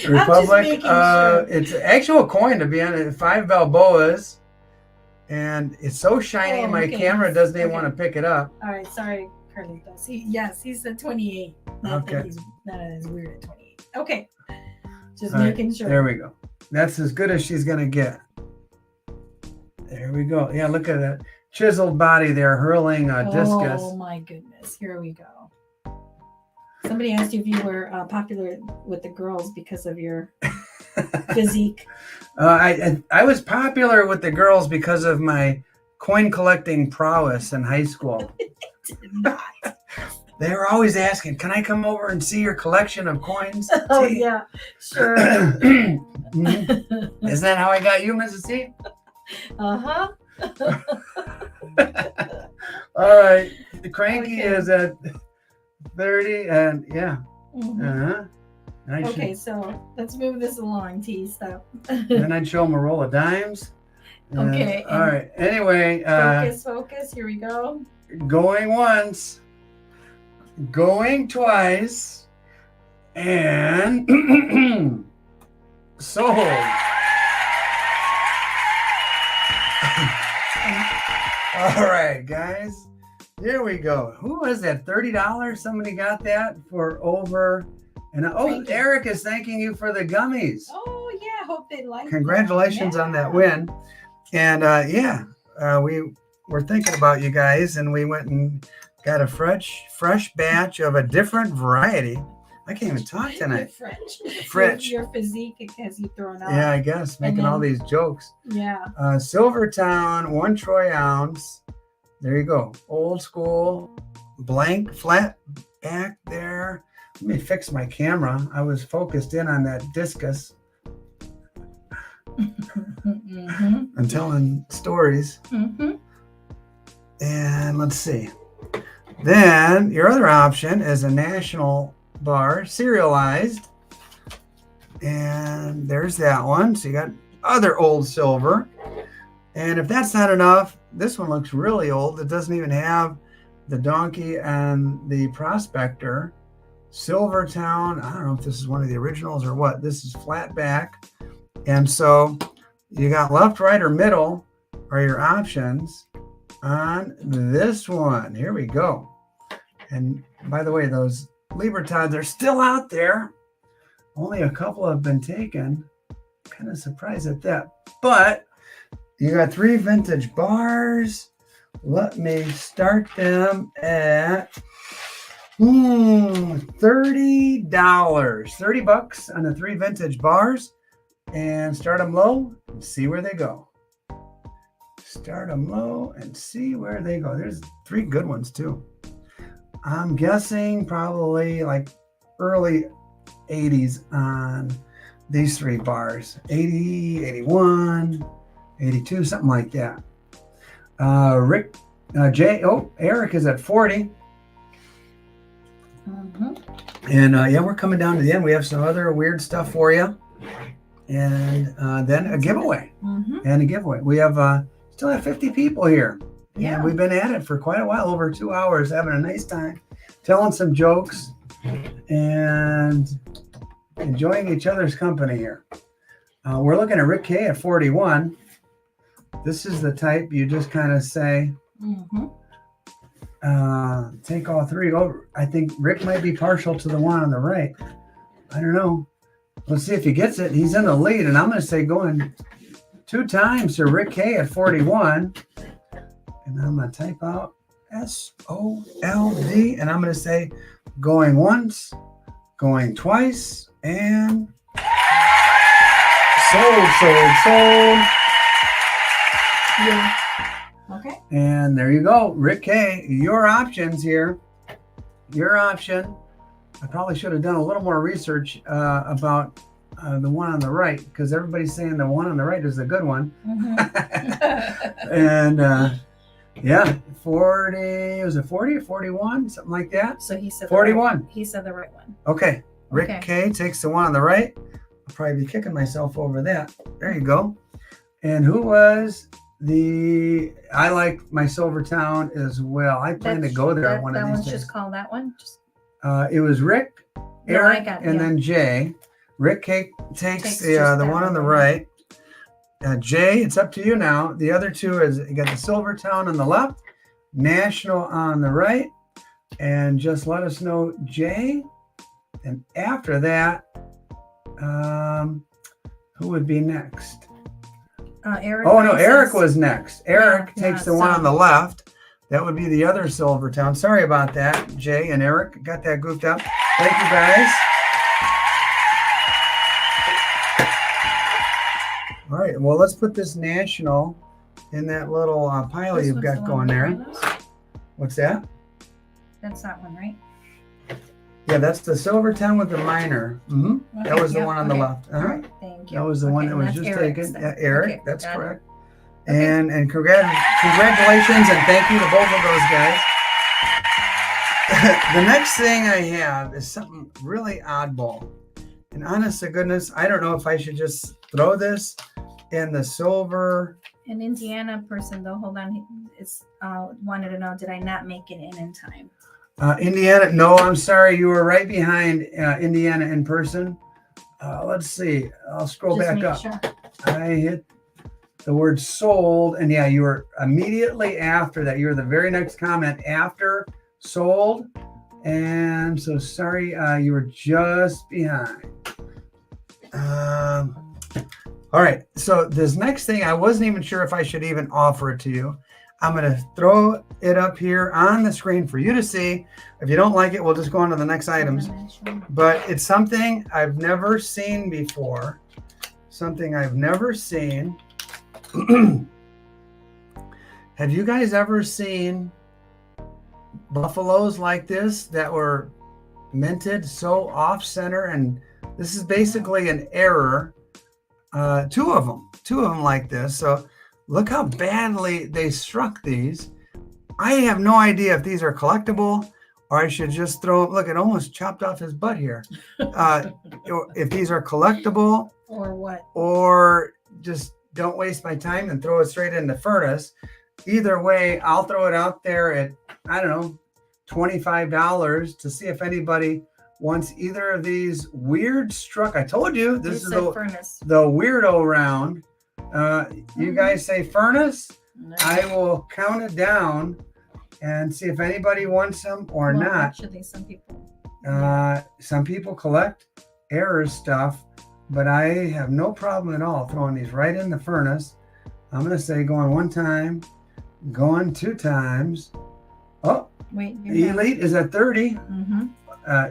Republic, sure. It's an actual coin to be honest. 5 Balboas, and it's so shiny. My camera doesn't even want to pick it up. All right, sorry, Carlitos. He's at 28. Not that he's not as weird at 28. Okay, just making sure. There we go. That's as good as she's gonna get. There we go. Yeah, look at that chiseled body there hurling a discus. Oh my goodness. Here we go. Somebody asked you if you were popular with the girls because of your physique. I was popular with the girls because of my coin collecting prowess in high school. Did not. They were always asking, "Can I come over and see your collection of coins?" Oh yeah, sure. Isn't that how I got you, Mrs. C? Uh-huh. All right. The cranky is at 30 and yeah. Okay, so let's move this along, T. Stop. Then I'd show them a roll of dimes. Okay. All right. Anyway. Focus. Here we go. Going once. Going twice. And sold. All right, guys. Here we go. Who was that? $30? Somebody got that for over. And Eric is thanking you for the gummies. Oh yeah, hope they like. Congratulations on that win. And we were thinking about you guys, and we went and got a fresh batch of a different variety. I can't even talk tonight. French. Your physique has you thrown off. Yeah, I guess making all these jokes. Yeah. Silvertown, 1 troy ounce. There you go. Old school, blank, flat back there. Let me fix my camera. I was focused in on that discus. I'm telling stories. And let's see. Then your other option is a national bar, serialized. And there's that one. So you got other old silver. And if that's not enough, this one looks really old. It doesn't even have the donkey and the prospector. Silvertown, I don't know if this is one of the originals or what. This is flat back. And so you got left, right, or middle are your options on this one. Here we go. And by the way, those Libertads are still out there. Only a couple have been taken. Kind of surprised at that. But you got 3 vintage bars. Let me start them at $30. $30 on the 3 vintage bars. And start them low and see where they go. Start them low and see where they go. There's 3 good ones too. I'm guessing probably like early 80s on these 3 bars. 80, 81, 82, something like that. Eric is at 40. And we're coming down to the end. We have some other weird stuff for you. And then a giveaway. And a giveaway. We have still have 50 people here. Yeah. And we've been at it for quite a while, over 2 hours, having a nice time, telling some jokes and enjoying each other's company here. We're looking at Rick K at 41. This is the type you just kind of say, take all 3. Oh, I think Rick might be partial to the one on the right. I don't know. Let's see if he gets it. He's in the lead, and I'm going to say going 2 times to Rick K at 41. And I'm going to type out SOLD, and I'm going to say going once, going twice, and sold. Yeah. Okay. And there you go. Rick K, your options here. Your option. I probably should have done a little more research about the one on the right, because everybody's saying the one on the right is the good one. And 40, was it 40 or 41? Something like that. So he said 41. He said the right one. Okay. Rick K takes the one on the right. I'll probably be kicking myself over that. There you go. And who was I like my Silvertown as well. I plan to go there one of these days. That one's just called that one? It was Rick, Eric, and then Jay. Rick K takes the one on the right. Jay, it's up to you now. The other 2 is you got the Silvertown on the left, National on the right, and just let us know, Jay. And after that, who would be next? Eric. Oh no, Eric was next. Eric Yeah, takes the one on the left. That would be the other Silver Town. Sorry about that, Jay and Eric. Got that goofed up. Thank you, guys. All right, well, let's put this national in that little pile you've got going there. What's that? That's that one, right? Yeah, that's the Silver Town with the minor. Mm-hmm. Okay, That was the one on the left. All right, thank you. That was the one that was just Eric's taken. then. Eric, Okay, that's got it. correct. And congratulations and thank you to both of those guys. The next thing I have is something really oddball. And honest to goodness, I don't know if I should just throw this in the silver. An Indiana person, though, hold on. It's wanted to know, did I not make it in time? Indiana, no, I'm sorry. You were right behind Indiana in person. Let's see. I'll scroll Just back make up. sure. I hit the word sold, and yeah, you were immediately after that. You were the very next comment after sold, and so sorry, you were just behind. All right, so this next thing, I wasn't even sure if I should even offer it to you. I'm going to throw it up here on the screen for you to see. If you don't like it, we'll just go on to the next items. But it's something I've never seen before. Something I've never seen. Have you guys ever seen buffaloes like this that were minted so off center? And this is basically an error. Two of them like this. So look how badly they struck these. I have no idea if these are collectible or I should just throw, look, it almost chopped off his butt here. If these are collectible or what, or just don't waste my time and throw it straight in the furnace. Either way, I'll throw it out there at, I don't know, $25 to see if anybody wants either of these weird struck. I told you, this is the weirdo round. You guys say furnace? No. I will count it down and see if anybody wants them or not. Actually, some people collect error stuff. But I have no problem at all throwing these right in the furnace. I'm going to say going one time, going two times. Oh, wait. Elite is at 30. Mm-hmm.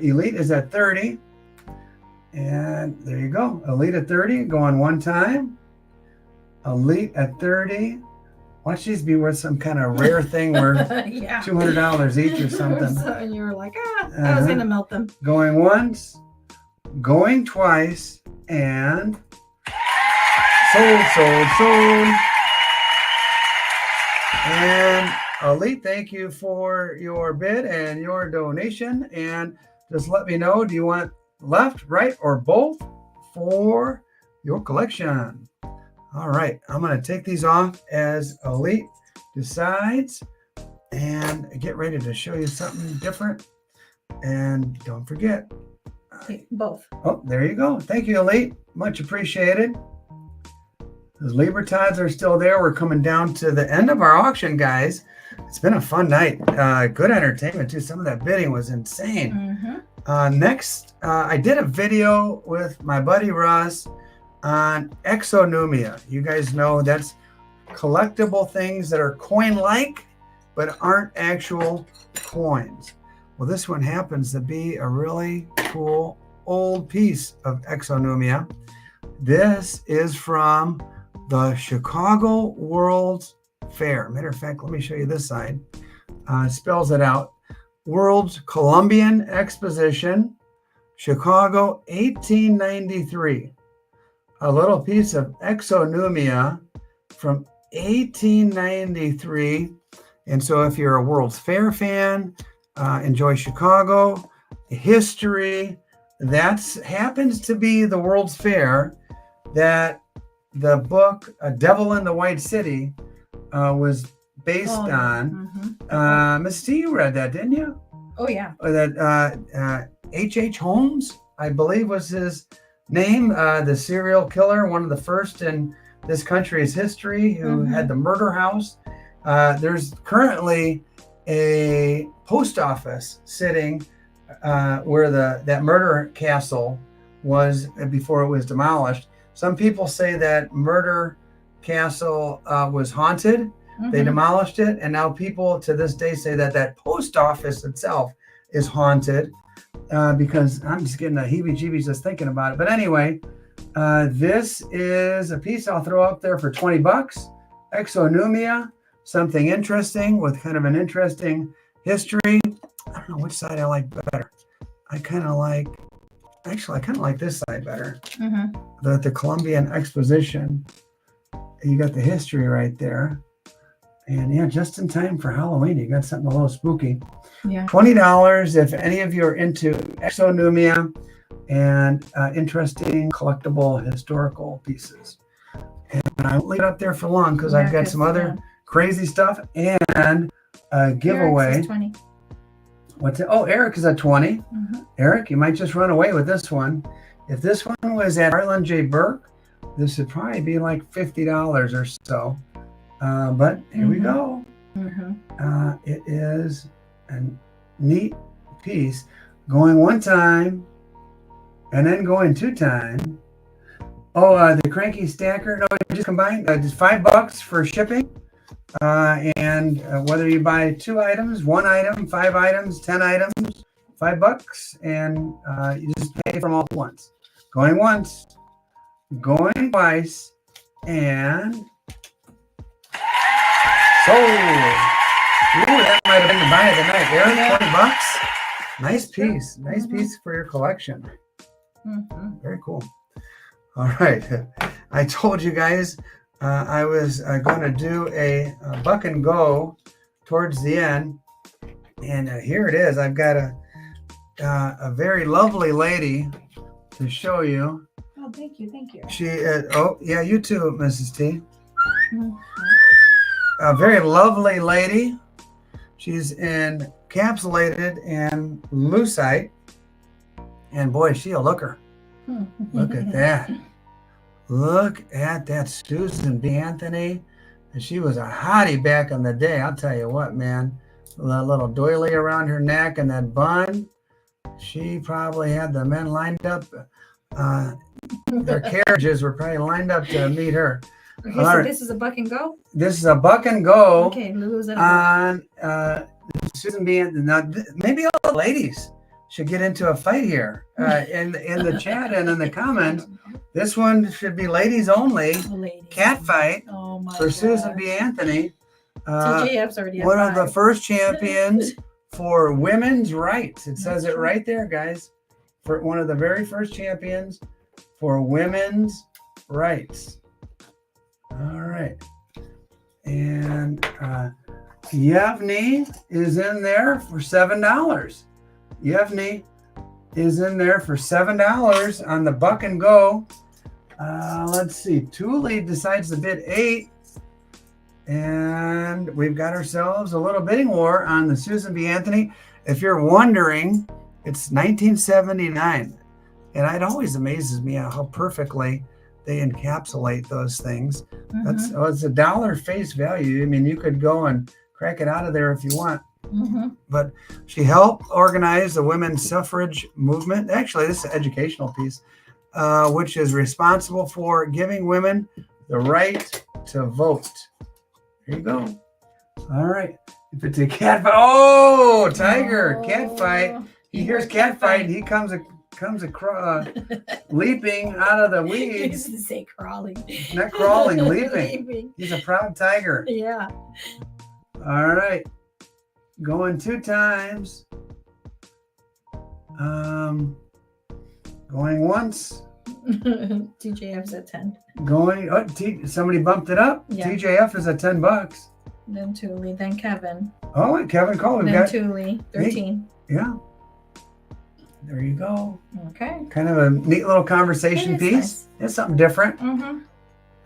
Elite is at 30. And there you go. Elite at 30, going one time. Elite at 30. Watch these be worth some kind of rare thing worth yeah. $200 each or something. And you were like, I was going to melt them. Going once, going twice. And sold. And Elite, thank you for your bid and your donation. And just let me know, do you want left, right, or both for your collection? All right, I'm going to take these off as Elite decides and get ready to show you something different. And don't forget, both. Oh, there you go. Thank you, Elite. Much appreciated. Those Libertads are still there. We're coming down to the end of our auction, guys. It's been a fun night. Good entertainment, too. Some of that bidding was insane. Mm-hmm. Next, I did a video with my buddy Russ on exonumia. You guys know that's collectible things that are coin-like, but aren't actual coins. Well, this one happens to be a really cool old piece of exonumia. This is from the Chicago World's Fair. Matter of fact, let me show you this side. Spells it out. World's Columbian Exposition, Chicago, 1893. A little piece of exonumia from 1893. And so if you're a World's Fair fan, enjoy Chicago history. That happens to be the World's Fair that the book A Devil in the White City was based on. Mm-hmm. Miss T, you read that, didn't you? Oh, yeah. That H.H. Holmes, I believe, was his name, the serial killer, one of the first in this country's history who had the murder house. There's currently a post office sitting where that murder castle was before it was demolished. Some people say that murder castle was haunted. They demolished it, and now people to this day say that post office itself is haunted because I'm just getting the heebie-jeebies just thinking about it. But anyway, this is a piece I'll throw up there for $20. Exonumia, something interesting with kind of an interesting history. I don't know which side I like better. I kind of like this side better. The Columbian Exposition. You got the history right there. And yeah, just in time for Halloween. You got something a little spooky. Yeah. $20 if any of you are into exonumia and interesting collectible historical pieces. And I won't leave it up there for long because I've got some other crazy stuff and a giveaway. What's it? Oh, Eric is at 20. Eric, you might just run away with this one. If this one was at Arlen J. Burke, this would probably be like $50 or so. But here we go. It is a neat piece going one time and then going two times. Oh, the cranky stacker. No, just combined. Just $5 for shipping. And whether you buy 2 items, 1 item, 5 items, 10 items, $5, and you just pay for them all at once. Going once, going twice, and sold. Ooh, that might have been the buy of the night. There, $20. Nice piece. Nice piece for your collection. Very cool. All right. I told you guys I was going to do a buck and go towards the end. And here it is. I've got a very lovely lady to show you. Oh, thank you. Thank you. She, oh, yeah, you too, Mrs. T. A very lovely lady. She's encapsulated in lucite. And boy, is she a looker. Look at that. Look at that Susan B. Anthony. And she was a hottie back in the day. I'll tell you what, man. That little doily around her neck and that bun. She probably had the men lined up. Their carriages were probably lined up to meet her. Okay, so this is a buck and go? This is a buck and go. Okay, Lulu's at on Susan B. Anthony. Now, maybe all the ladies should get into a fight here in the chat and in the comments. This one should be ladies only. Cat fight for Susan B. Anthony. TJF's already one of the first champions for women's rights. It says it right there, guys. For one of the very first champions for women's rights. All right. And Yevny is in there for $7. Yevny is in there for $7 on the buck and go. Let's see. Thule decides to bid $8. And we've got ourselves a little bidding war on the Susan B. Anthony. If you're wondering, it's 1979. And it always amazes me how perfectly they encapsulate those things. It's $1 face value. I mean, you could go and crack it out of there if you want. But she helped organize the women's suffrage movement. Actually, this is an educational piece, which is responsible for giving women the right to vote. There you go. All right. If it's a cat fight, tiger, cat fight. He hears cat fight, and he comes across, leaping out of the weeds. I used to say crawling. Not crawling, leaping. He's a proud tiger. Yeah. All right. Going 2 times. Going once. TJF's at 10. Going. Somebody bumped it up. Yeah. TJF is at $10. Then Thule. Then Kevin. Oh, Kevin called. Then Thule. 13. Yeah. There you go. Okay. Kind of a neat little conversation piece. Nice. It's something different.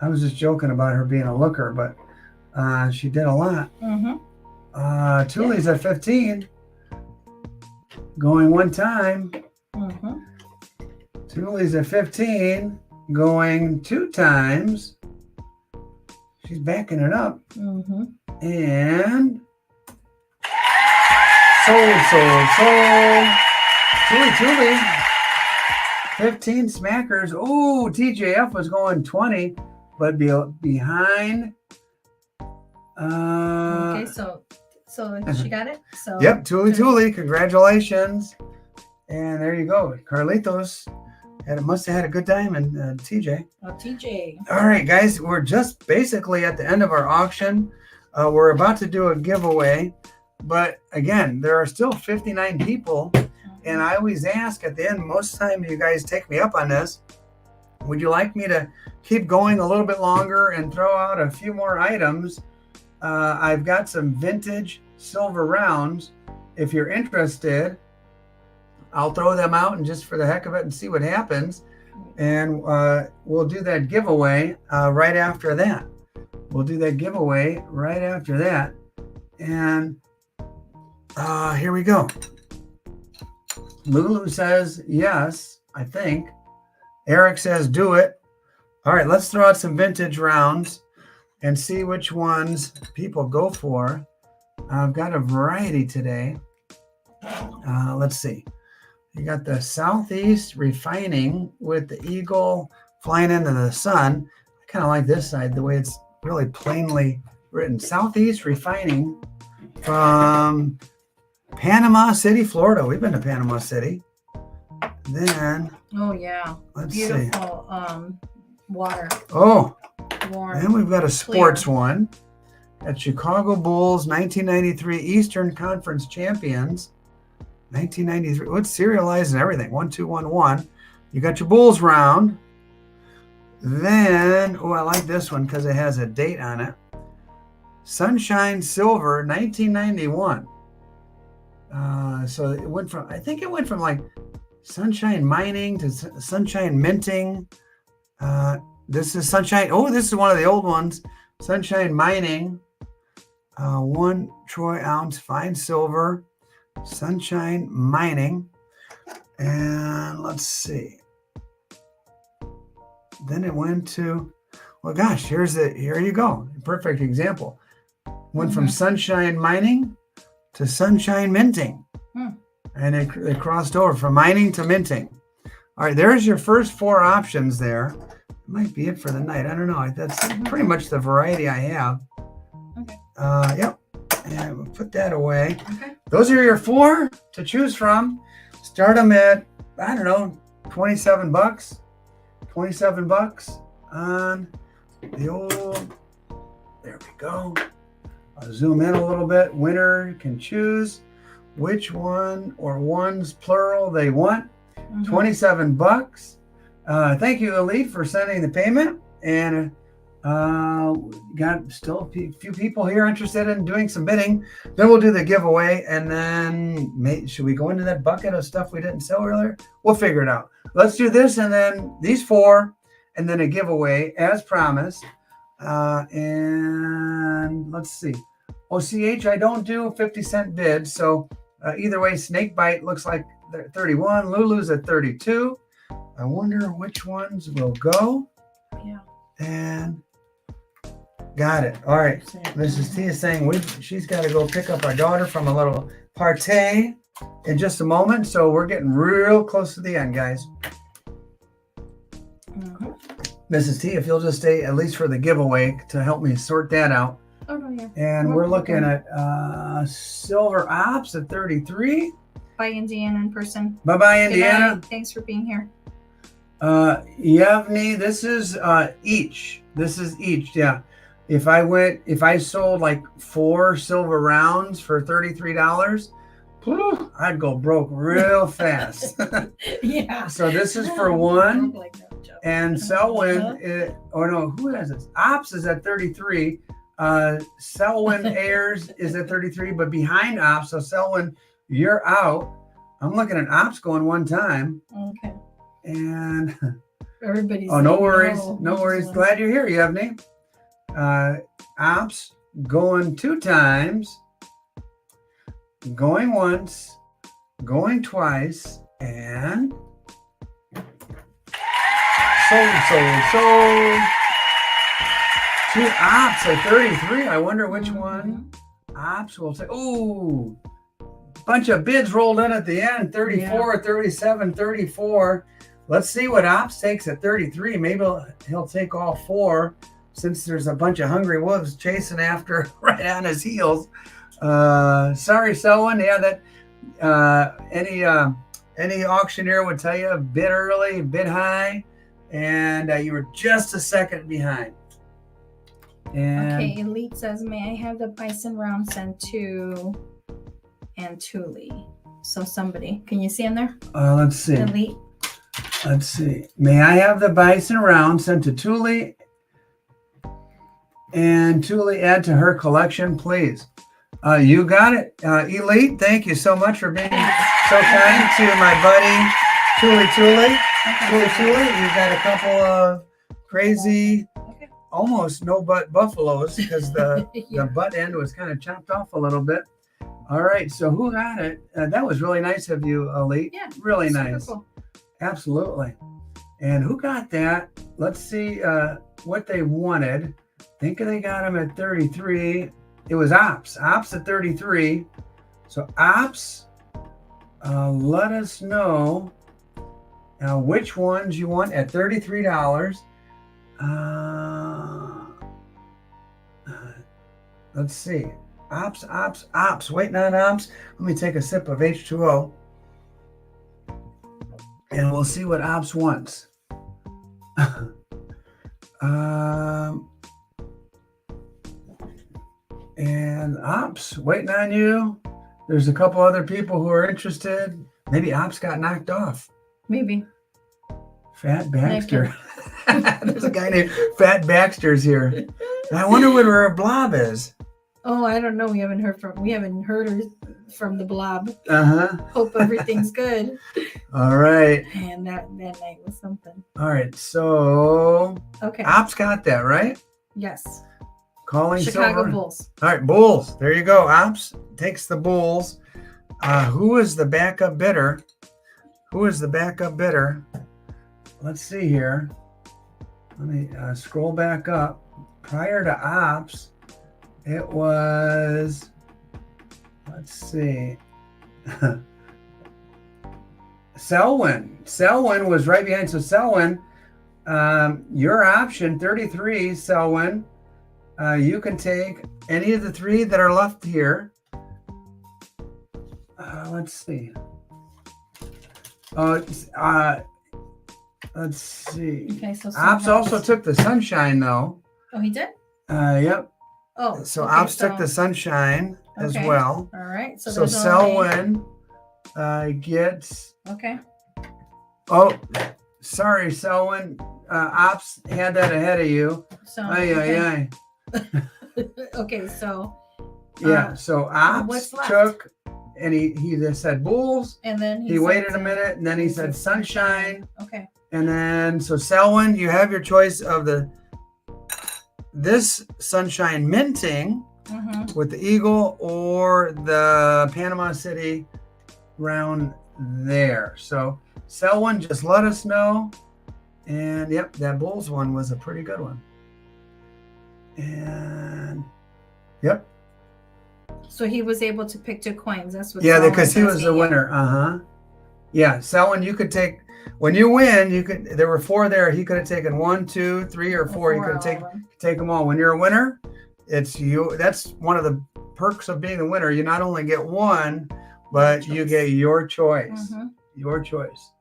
I was just joking about her being a looker, but she did a lot. Thule's at 15. Going 1 time. Thule's at 15. Going 2 times. She's backing it up. And sold. Thule. 15 smackers. Oh, TJF was going 20. but behind. Okay, so she got it. So yep, Tuli, congratulations. And there you go, Carlitos. Must have had a good time, and TJ. Oh, TJ. All right, guys, we're just basically at the end of our auction. We're about to do a giveaway, but again, there are still 59 people, and I always ask at the end, most time you guys take me up on this, would you like me to keep going a little bit longer and throw out a few more items? I've got some vintage silver rounds. If you're interested, I'll throw them out and just for the heck of it and see what happens. And we'll do that giveaway right after that. And here we go. Lulu says yes, I think. Eric says do it. All right, let's throw out some vintage rounds and see which ones people go for. I've got a variety today. Let's see. You got the Southeast Refining with the eagle flying into the sun. I kind of like this side, the way it's really plainly written. Southeast Refining from Panama City, Florida. We've been to Panama City. Then, oh yeah, let's beautiful see. Water. Oh, warm. Then we've got a sports clear. one at Chicago Bulls 1993 Eastern Conference Champions. 1993. Well, it's serialized and everything. 1, 2, 1, 1. You got your Bulls round. Then, oh, I like this one because it has a date on it. Sunshine Silver 1991. So it went from, I think it went from like Sunshine Mining to Sunshine Minting. This is Sunshine. Oh, this is one of the old ones. Sunshine Mining. 1 troy ounce fine silver. Sunshine Mining. And let's see. Then it went to, well, gosh, here you go. Perfect example. Went from Sunshine Mining to Sunshine Minting. And it crossed over from mining to minting. All right, there's your first 4 options there. Might be it for the night. I don't know. That's pretty much the variety I have. Okay. Yep. And we'll put that away. Okay. Those are your 4 to choose from. Start them at, I don't know, $27. $27 on the old. There we go. I'll zoom in a little bit. Winner can choose which one or ones plural they want. $27. Thank you, Elite, for sending the payment. And got still a few people here interested in doing some bidding. Then we'll do the giveaway. And then should we go into that bucket of stuff we didn't sell earlier? We'll figure it out. Let's do this and then these 4 and then a giveaway as promised. And let's see. OCH, I don't do 50-cent bids. So either way, Snakebite looks like 31. Lulu's at 32. I wonder which ones will go. Yeah. And got it. All right. Mrs. T is saying she's got to go pick up our daughter from a little party in just a moment. So we're getting real close to the end, guys. Mrs. T, if you'll just stay at least for the giveaway to help me sort that out. Oh, no, yeah. And we're looking at Silver Ops at 33. Bye, Indiana in person. Bye-bye, Indiana. Thanks for being here. Yevni, this is each. This is each, yeah. If I sold like 4 silver rounds for $33, I'd go broke real fast. Yeah. So this is for 1. And Selwyn, who has this? Ops is at 33. Selwyn Ayers is at 33, but behind Ops, so Selwyn, you're out. I'm looking at Ops going 1 time. Okay. And everybody's no worries. No worries. Glad you're here, Yevni. Ops going 2 times, going once, going twice, and sold. 2 Ops at 33. I wonder which one Ops will say. Ooh, bunch of bids rolled in at the end. 34, 37, 34. let's see what Ops takes at 33. Maybe he'll take all 4 since there's a bunch of hungry wolves chasing after right on his heels. Sorry, Selwyn. Yeah, that any auctioneer would tell you bid early, bid high, and you were just a second behind. And okay, Elite says, may I have the bison round sent to Antuli? So somebody, can you see him there? Let's see. Elite. Let's see. May I have the bison round sent to Thule, and Thule add to her collection, please? You got it. Elite, thank you so much for being so kind to my buddy Thule. You've got a couple of crazy, almost no butt buffaloes because the butt end was kind of chopped off a little bit. All right, so who got it? That was really nice of you, Elite. Yeah, really nice. Cool. Absolutely. And who got that? Let's see what they wanted. I think they got them at 33. It was Ops at 33. So Ops, let us know which ones you want at $33. Let's see. Ops. Waiting on Ops. Let me take a sip of H2O. And we'll see what Ops wants. And Ops, waiting on you. There's a couple other people who are interested. Maybe Ops got knocked off. Maybe. Fat Baxter. There's a guy named Fat Baxter's here. I wonder what her blob is. Oh, I don't know. We haven't heard her from the blob. Hope everything's good. All right. And that night was something. All right. So okay. Ops got that, right? Yes. Calling Chicago Silver. Bulls. All right, Bulls. There you go. Ops takes the Bulls. Who is the backup bidder? Let's see here. Let me scroll back up. Prior to Ops, it was, let's see, Selwyn. Selwyn was right behind. So Selwyn, your option, 33, Selwyn. You can take any of the 3 that are left here. Let's see. Let's see. Okay, so Ops also took the Sunshine, though. Oh, he did? Yep. Oh. So okay, Ops took the Sunshine as well. All right. So Selwyn gets. Okay. Oh, sorry, Selwyn. Ops had that ahead of you. So. Okay, so. Yeah. So Ops took, and he just said Bulls. And then he waited a minute, and then he said Sunshine. Okay. And then so Selwyn, you have your choice of this Sunshine minting with the Eagle or the Panama City round there. So Selwyn, just let us know. And yep, that Bulls one was a pretty good one. And yep. So he was able to pick 2 coins. That's what. Yeah, because he was the winner. Yeah, Selwyn, you could take. When you win, you could. There were 4 there. He could have taken 1, 2, 3, or 4. You could take them all. When you're a winner, it's you. That's one of the perks of being a winner. You not only get one, but you get your choice. Your choice.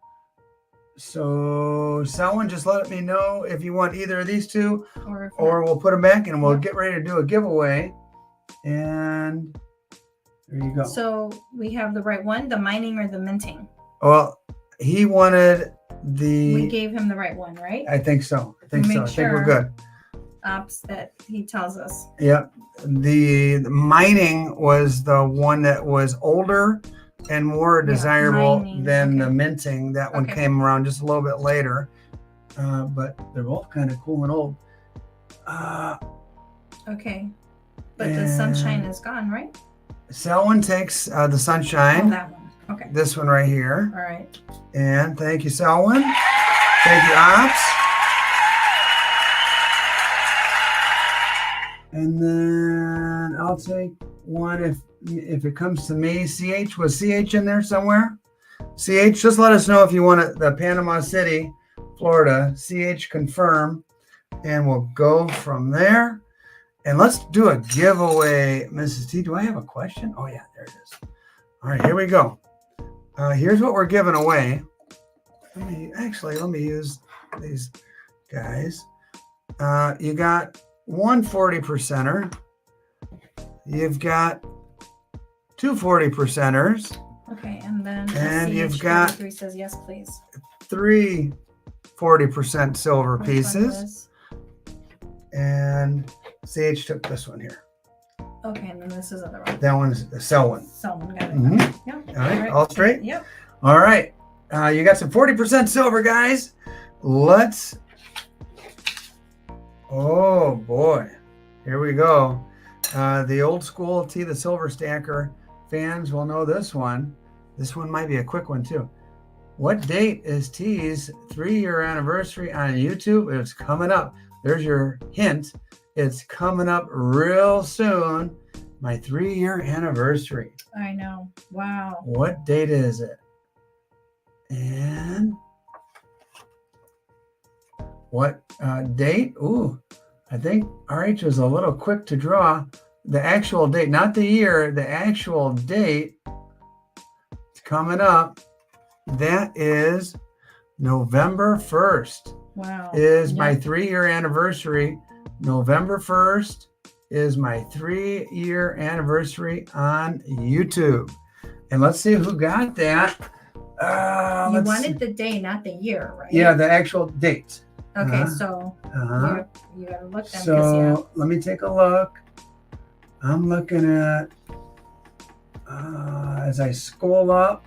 So, Selwyn, just let me know if you want either of these 2, or we'll put them back and we'll get ready to do a giveaway. And there you go. So we have the right one, the mining or the minting. Well, he wanted the. We gave him the right one, right? I think so. I think we're good. Ops that he tells us. Yep. The mining was the one that was older and more desirable than the minting. That one came around just a little bit later. But they're both kind of cool and old. Okay. But the Sunshine is gone, right? Selwyn takes the Sunshine. Oh, that one. Okay. This one right here. All right. And thank you, Selwyn. Thank you, Ops. And then I'll take one if it comes to me. Was CH in there somewhere? CH, just let us know if you want it, the Panama City, Florida, CH confirm, and we'll go from there. And let's do a giveaway. Mrs. T, do I have a question? Oh, yeah, there it is. All right, here we go. Here's what we're giving away. Let me use these guys. You got 1 40%er. You've got 2 40%ers. Okay, and then And you've got 3 says yes, please. 3 40% silver Which pieces. And CH took this one here. Okay, and then this is other one. That one's the sell one. Someone got it. Mhm. Yep. All right, all straight? Yep. All right. You got some 40% silver, guys. Oh, boy. Here we go. The old school TheSilverStacker fans will know this one. This one might be a quick one, too. What date is T's 3-year anniversary on YouTube? It's coming up. There's your hint. It's coming up real soon. My 3-year anniversary. I know. Wow. What date is it? And what date? Ooh, I think RH was a little quick to draw the actual date, not the year, the actual date. It's coming up. That is November 1st. Wow. Is my 3-year anniversary. November 1st is my 3-year anniversary on YouTube. And let's see who got that. You wanted the day, not the year, right? Yeah, the actual date. Okay, so you gotta look them. So let me take a look. I'm looking at, as I scroll up,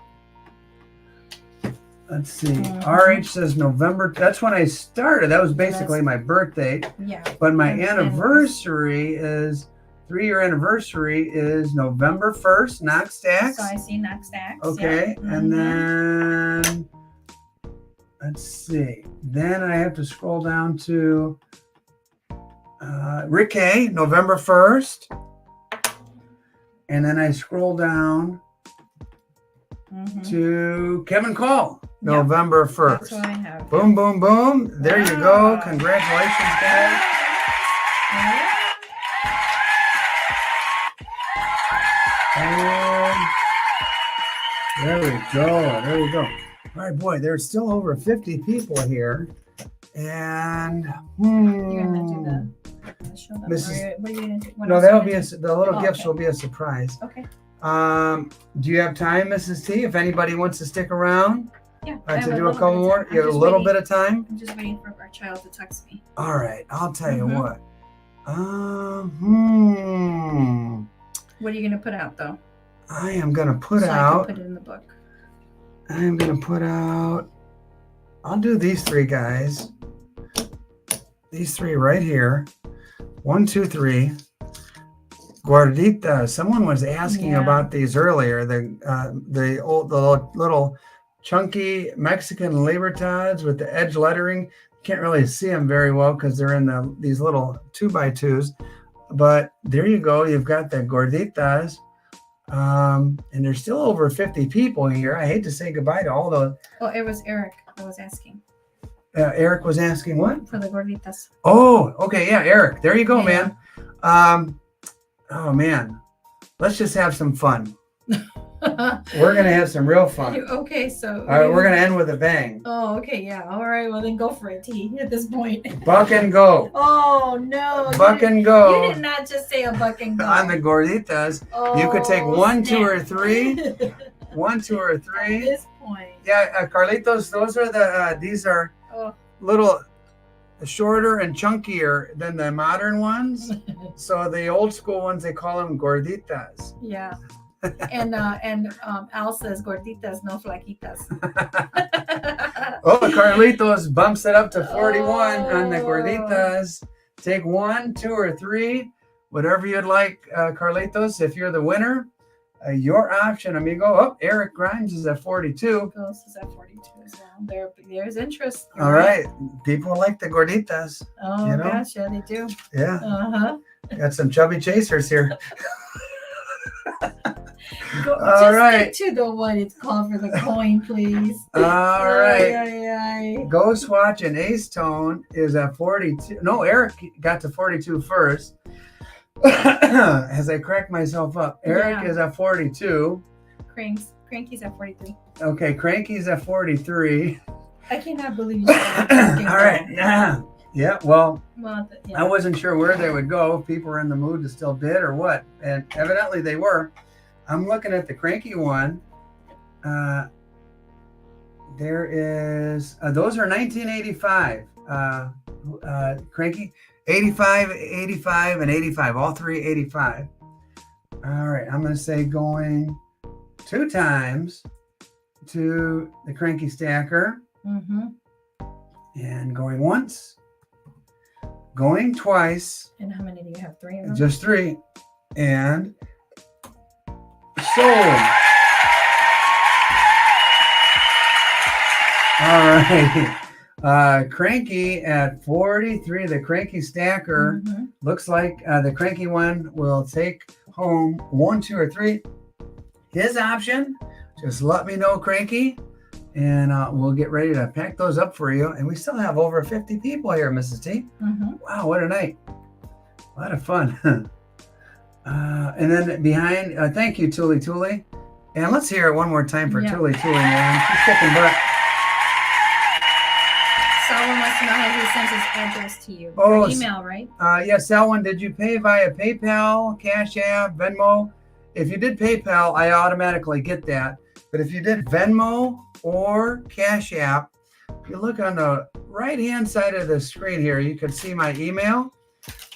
let's see. RH says November. That's when I started. That was basically my birthday. Yeah. But my anniversary is 3-year anniversary is November 1st. Knock stacks. So I see knock stacks. Okay, yeah. and then let's see. Then I have to scroll down to Rick A, November 1st, and then I scroll down to Kevin Call. November 1st. That's what I have. Boom, boom, boom. There you go. Congratulations, guys. And there we go. There we go. All right, boy, there's still over 50 people here. And You're gonna do the show them. Mrs. What are you gonna do? No, that'll be the little gifts will be a surprise. Okay. Do you have time, Mrs. T? If anybody wants to stick around? Yeah. To do a couple more? You have a little bit of time? I'm just waiting for our child to text me. All right. I'll tell you what. What are you going to put out, though? I am going to put I out. can put it in the book. I am going to put out. I'll do these 3 guys. These 3 right here. 1, 2, 3. Gordita. Someone was asking about these earlier. The little chunky Mexican Libertads with the edge lettering. Can't really see them very well because they're in these little 2x2s. But there you go. You've got the Gorditas. And there's still over 50 people here. I hate to say goodbye to all those. Oh, it was Eric I was asking. Eric was asking what? For the gorditas. Oh, okay. Yeah, Eric. There you go, man. Oh, man. Let's just have some fun. We're going to have some real fun. Okay, so. All right, we're going to end with a bang. Oh, okay, yeah. All right, well, then go for it, T, at this point. Buck and go. Oh, no. Buck and go. You did not just say a buck and go. On the gorditas. You could take 1, 2, or 3. 1, 2, or 3. At this point. Yeah, Carlitos, those are these are little shorter and chunkier than the modern ones. So the old school ones, they call them gorditas. Yeah. And Al says gorditas, no flaquitas. Oh, Carlitos bumps it up to 41 on the gorditas. Take 1, 2, or 3, whatever you'd like, Carlitos. If you're the winner, your option, amigo. Oh, Eric Grimes is at 42. Ghost is at 42 as well. There's interest. All right. People like the gorditas. Oh, you know? gosh, yeah, they do. Yeah. Uh-huh. Got some chubby chasers here. All right. Stick to the one it's called for the coin, please. All right. Ay. Ghost Watch and Ace Tone is at 42. No, Eric got to 42 first. As I crack myself up, Eric is at 42. Cranky's at 43. Okay, Cranky's at 43. I cannot believe you said that. All right. Yeah, well, yeah. I wasn't sure where they would go, if people were in the mood to still bid or what. And evidently they were. I'm looking at the Cranky one. There is, those are 1985. Cranky, 85, 85, and 85. All three 85. All right, I'm going to say going 2 times to the Cranky Stacker. Mm-hmm. And going once. Going twice. And how many do you have? 3 of them? Just 3. And sold. All right. Cranky at 43. The Cranky Stacker. Mm-hmm. Looks like the Cranky one will take home 1, 2, or 3. His option. Just let me know, Cranky. And we'll get ready to pack those up for you. And we still have over 50 people here, Mrs. T. Mm-hmm. Wow, what a night. A lot of fun. And then behind, thank you, Tuli Tuli. And let's hear it one more time for Tuli Tuli, man. She's kicking butt. Someone wants to know how he sends his address to you. Oh, email, right? Yes, Selwyn, did you pay via PayPal, CashApp, Venmo? If you did PayPal, I automatically get that. But if you did Venmo or Cash App, if you look on the right-hand side of the screen here, you can see my email.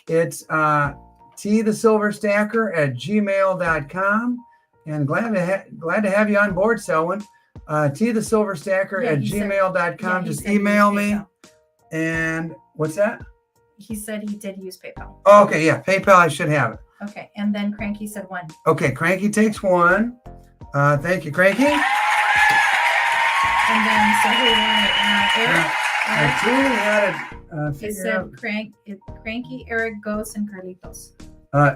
It's TheSilverStacker@gmail.com. And glad to have you on board, Selwyn. TheSilverStacker@gmail.com. Just email me. And what's that? He said he did use PayPal. Oh, okay, yeah, PayPal, I should have it. Okay, and then Cranky said 1. Okay, Cranky takes 1. Thank you, Cranky. And then, so who Eric? I truly had to It said Cranky, Eric, Ghost, and Carlitos.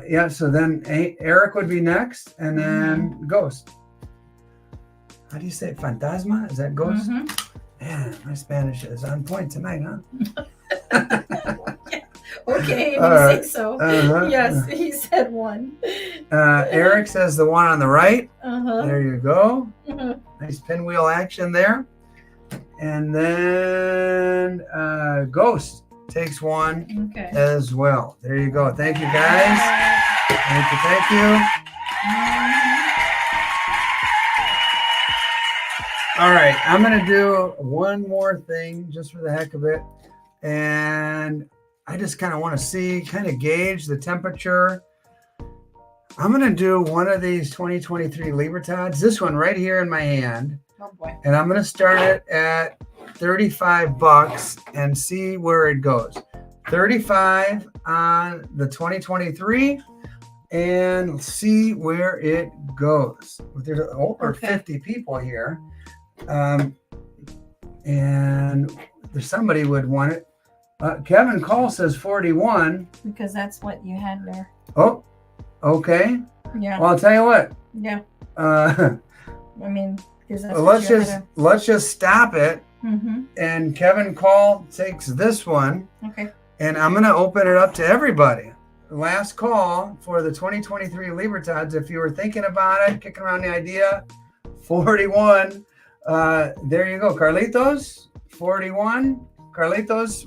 Yeah, so then Eric would be next, and then Ghost. How do you say it? Fantasma? Is that Ghost? Mm-hmm. Man, my Spanish is on point tonight, huh? Okay, if you say so. Yes, he said 1. Eric says the one on the right. There you go. Mm-hmm. Nice pinwheel action there. And then Ghost takes 1 as well. There you go. Thank you, guys. Thank you. Thank you. All right, I'm going to do one more thing just for the heck of it. And I just kind of want to see, kind of gauge the temperature. I'm going to do one of these 2023 Libertads, this one right here in my hand. Oh boy. And I'm going to start it at $35 and see where it goes. 35 on the 2023 and see where it goes. There's over 50 people here. And there's somebody would want it. Kevin Call says 41. Because that's what you had there. Oh, okay. Yeah. Well, I'll tell you what. Yeah. I mean, let's just stop it. Mm-hmm. And Kevin Call takes this one. Okay. And I'm going to open it up to everybody. Last call for the 2023 Libertads. If you were thinking about it, kicking around the idea, 41. There you go. Carlitos, 41. Carlitos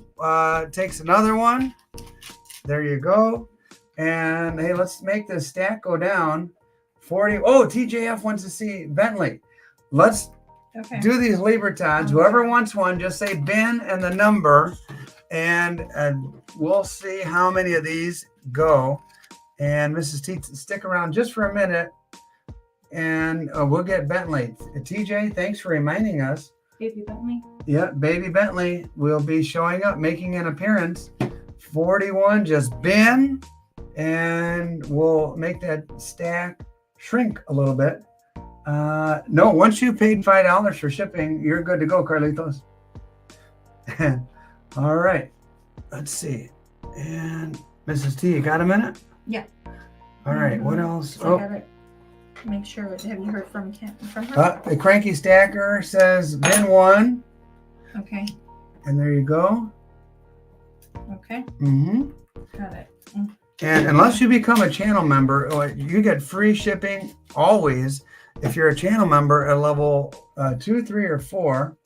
takes another one. There you go. And hey, let's make this stack go down. 40. Oh, TJF wants to see Bentley. Let's do these Libertads. Whoever wants one, just say bin and the number. And we'll see how many of these go. And Mrs. T, stick around just for a minute. And we'll get Bentley. TJ, thanks for reminding us. Baby Bentley? Yeah, Baby Bentley will be showing up, making an appearance. 41, just bin. And we'll make that stack shrink a little bit. No, once you paid $5 for shipping, you're good to go, Carlitos. All right. Let's see. And Mrs. T, you got a minute? Yeah. All right. What else? I got it. make sure. Have you heard from her? The Cranky Stacker says bin 1. Okay. And there you go. Okay. Mm-hmm. Got it. And unless you become a channel member, you get free shipping always if you're a channel member at level 2, 3, or 4.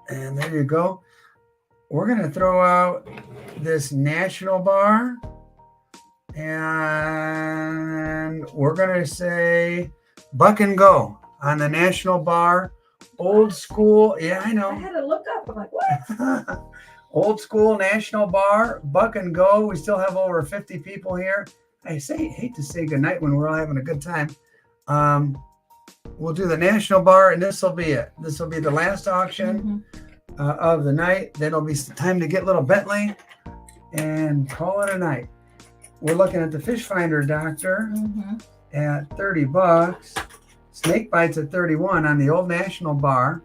And there you go. We're going to throw out this national bar. And we're going to say buck and go on the national bar. Old school. Yeah, I know. I had to look up. I'm like, what? Old school national bar, buck and go. We still have over 50 people here. I hate to say goodnight when we're all having a good time. We'll do the national bar, and this will be it. This will be the last auction of the night. Then it'll be time to get little Bentley and call it a night. We're looking at the Fish Finder Doctor at $30. Snake Bites at 31 on the old national bar.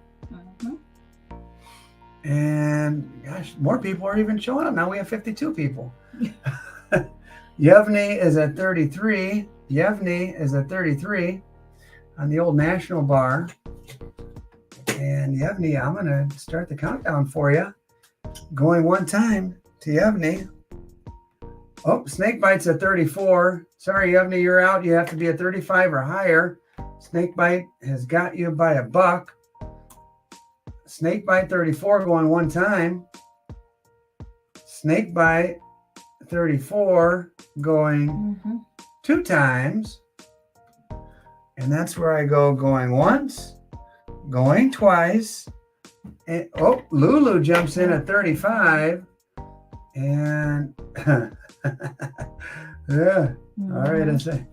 And gosh, more people are even showing up. Now we have 52 people. Yevney is at 33. Yevney is at 33 on the old national bar. And Yevney, I'm going to start the countdown for you. Going one time to Yevney. Oh, Snake Bites at 34. Sorry, Yevney, you're out. You have to be at 35 or higher. Snake Bite has got you by $1. Snake Bite 34 going one time. Snake Bite 34 going 2 times. And that's where I go going once, going twice. And, oh, Lulu jumps in at 35. And yeah, all right, I say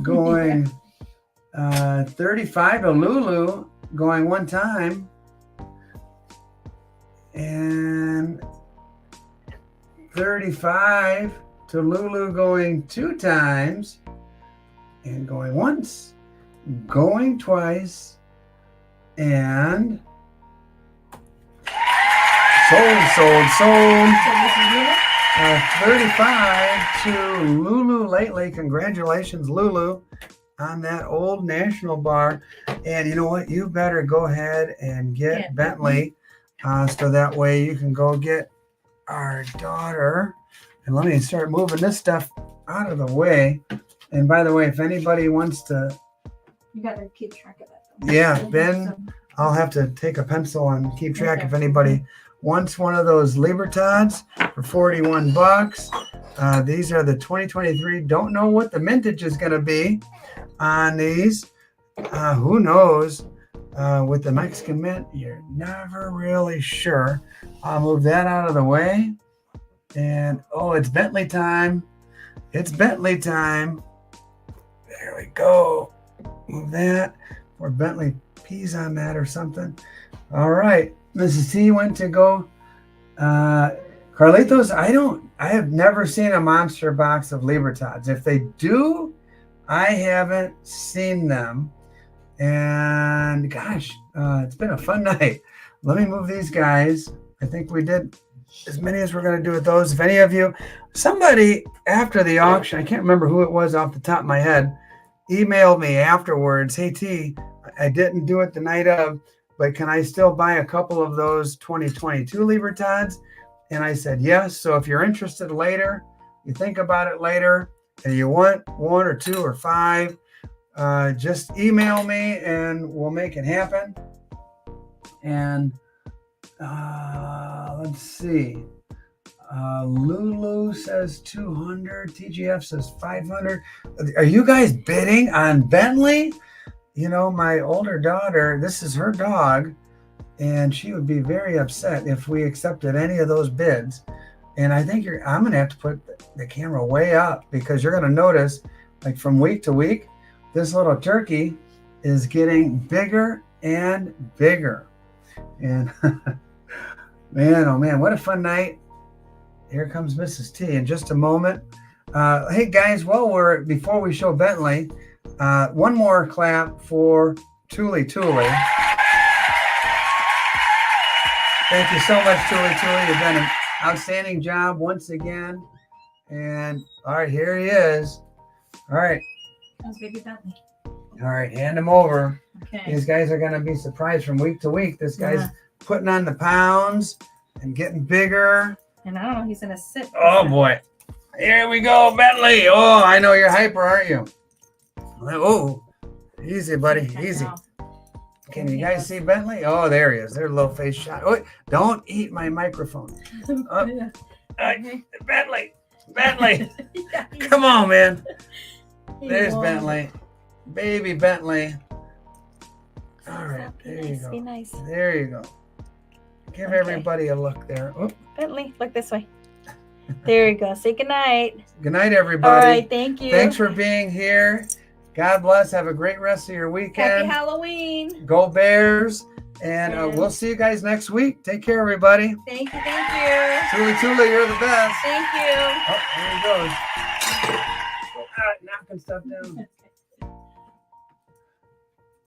going 35 to Lulu going one time. And 35 to Lulu going 2 times. And going once, going twice, and sold. So this is Lulu? 35 to Lulu lately. Congratulations, Lulu, on that old national bar. And you know what? You better go ahead and get Bentley. So that way you can go get our daughter. And let me start moving this stuff out of the way. And by the way, if anybody wants to... You got to keep track of that. Yeah, Ben, I'll have to take a pencil and keep track if anybody wants one of those Libertads for $41. These are the 2023. Don't know what the mintage is going to be on these. Who knows? With the Mexican Mint, you're never really sure. I'll move that out of the way. And, oh, it's Bentley time. It's Bentley time. There we go. Move that. Or Bentley peas on that or something. All right. Mrs. T went to go. Carlitos, I have never seen a monster box of Libertads. If they do, I haven't seen them. And gosh, it's been a fun night. Let me move these guys. I think we did as many as we're going to do with those. If any of you, somebody after the auction, I can't remember who it was off the top of my head, emailed me afterwards, hey T, I didn't do it the night of, but can I still buy a couple of those 2022 Libertads? And I said, yes. So if you're interested later, you think about it later, and you want 1 or 2 or 5, just email me and we'll make it happen. And let's see. Lulu says 200. TGF says 500. Are you guys bidding on Bentley? You know, my older daughter, this is her dog, and she would be very upset if we accepted any of those bids. And I think I'm going to have to put the camera way up, because you're going to notice, like from week to week, this little turkey is getting bigger and bigger. And man, oh man, what a fun night. Here comes Mrs. T in just a moment. Hey guys, before we show Bentley, one more clap for Tuli. Thank you so much, Tuli. You've done an outstanding job once again. And all right, here he is. All right. That's baby Bentley. All right, hand them over. Okay. These guys are going to be surprised from week to week. This guy's putting on the pounds and getting bigger. And I don't know, he's going to sit. Oh, boy. Here we go, Bentley. Oh, I know you're hyper, aren't you? Oh, easy, buddy. Easy. Can you guys see Bentley? Oh, there he is. There's a little face shot. Oh, don't eat my microphone. Bentley. Yeah, Come on, man. There's Bentley. Baby Bentley. All right. There you go. Be nice. There you go. Give everybody a look there. Oop. Bentley, look this way. There you go. Say goodnight. Good night, everybody. All right. Thank you. Thanks for being here. God bless. Have a great rest of your weekend. Happy Halloween. Go Bears. And we'll see you guys next week. Take care, everybody. Thank you. Thank you. Tula Tula, you're the best. Thank you. Oh, there he goes. Knocking stuff down.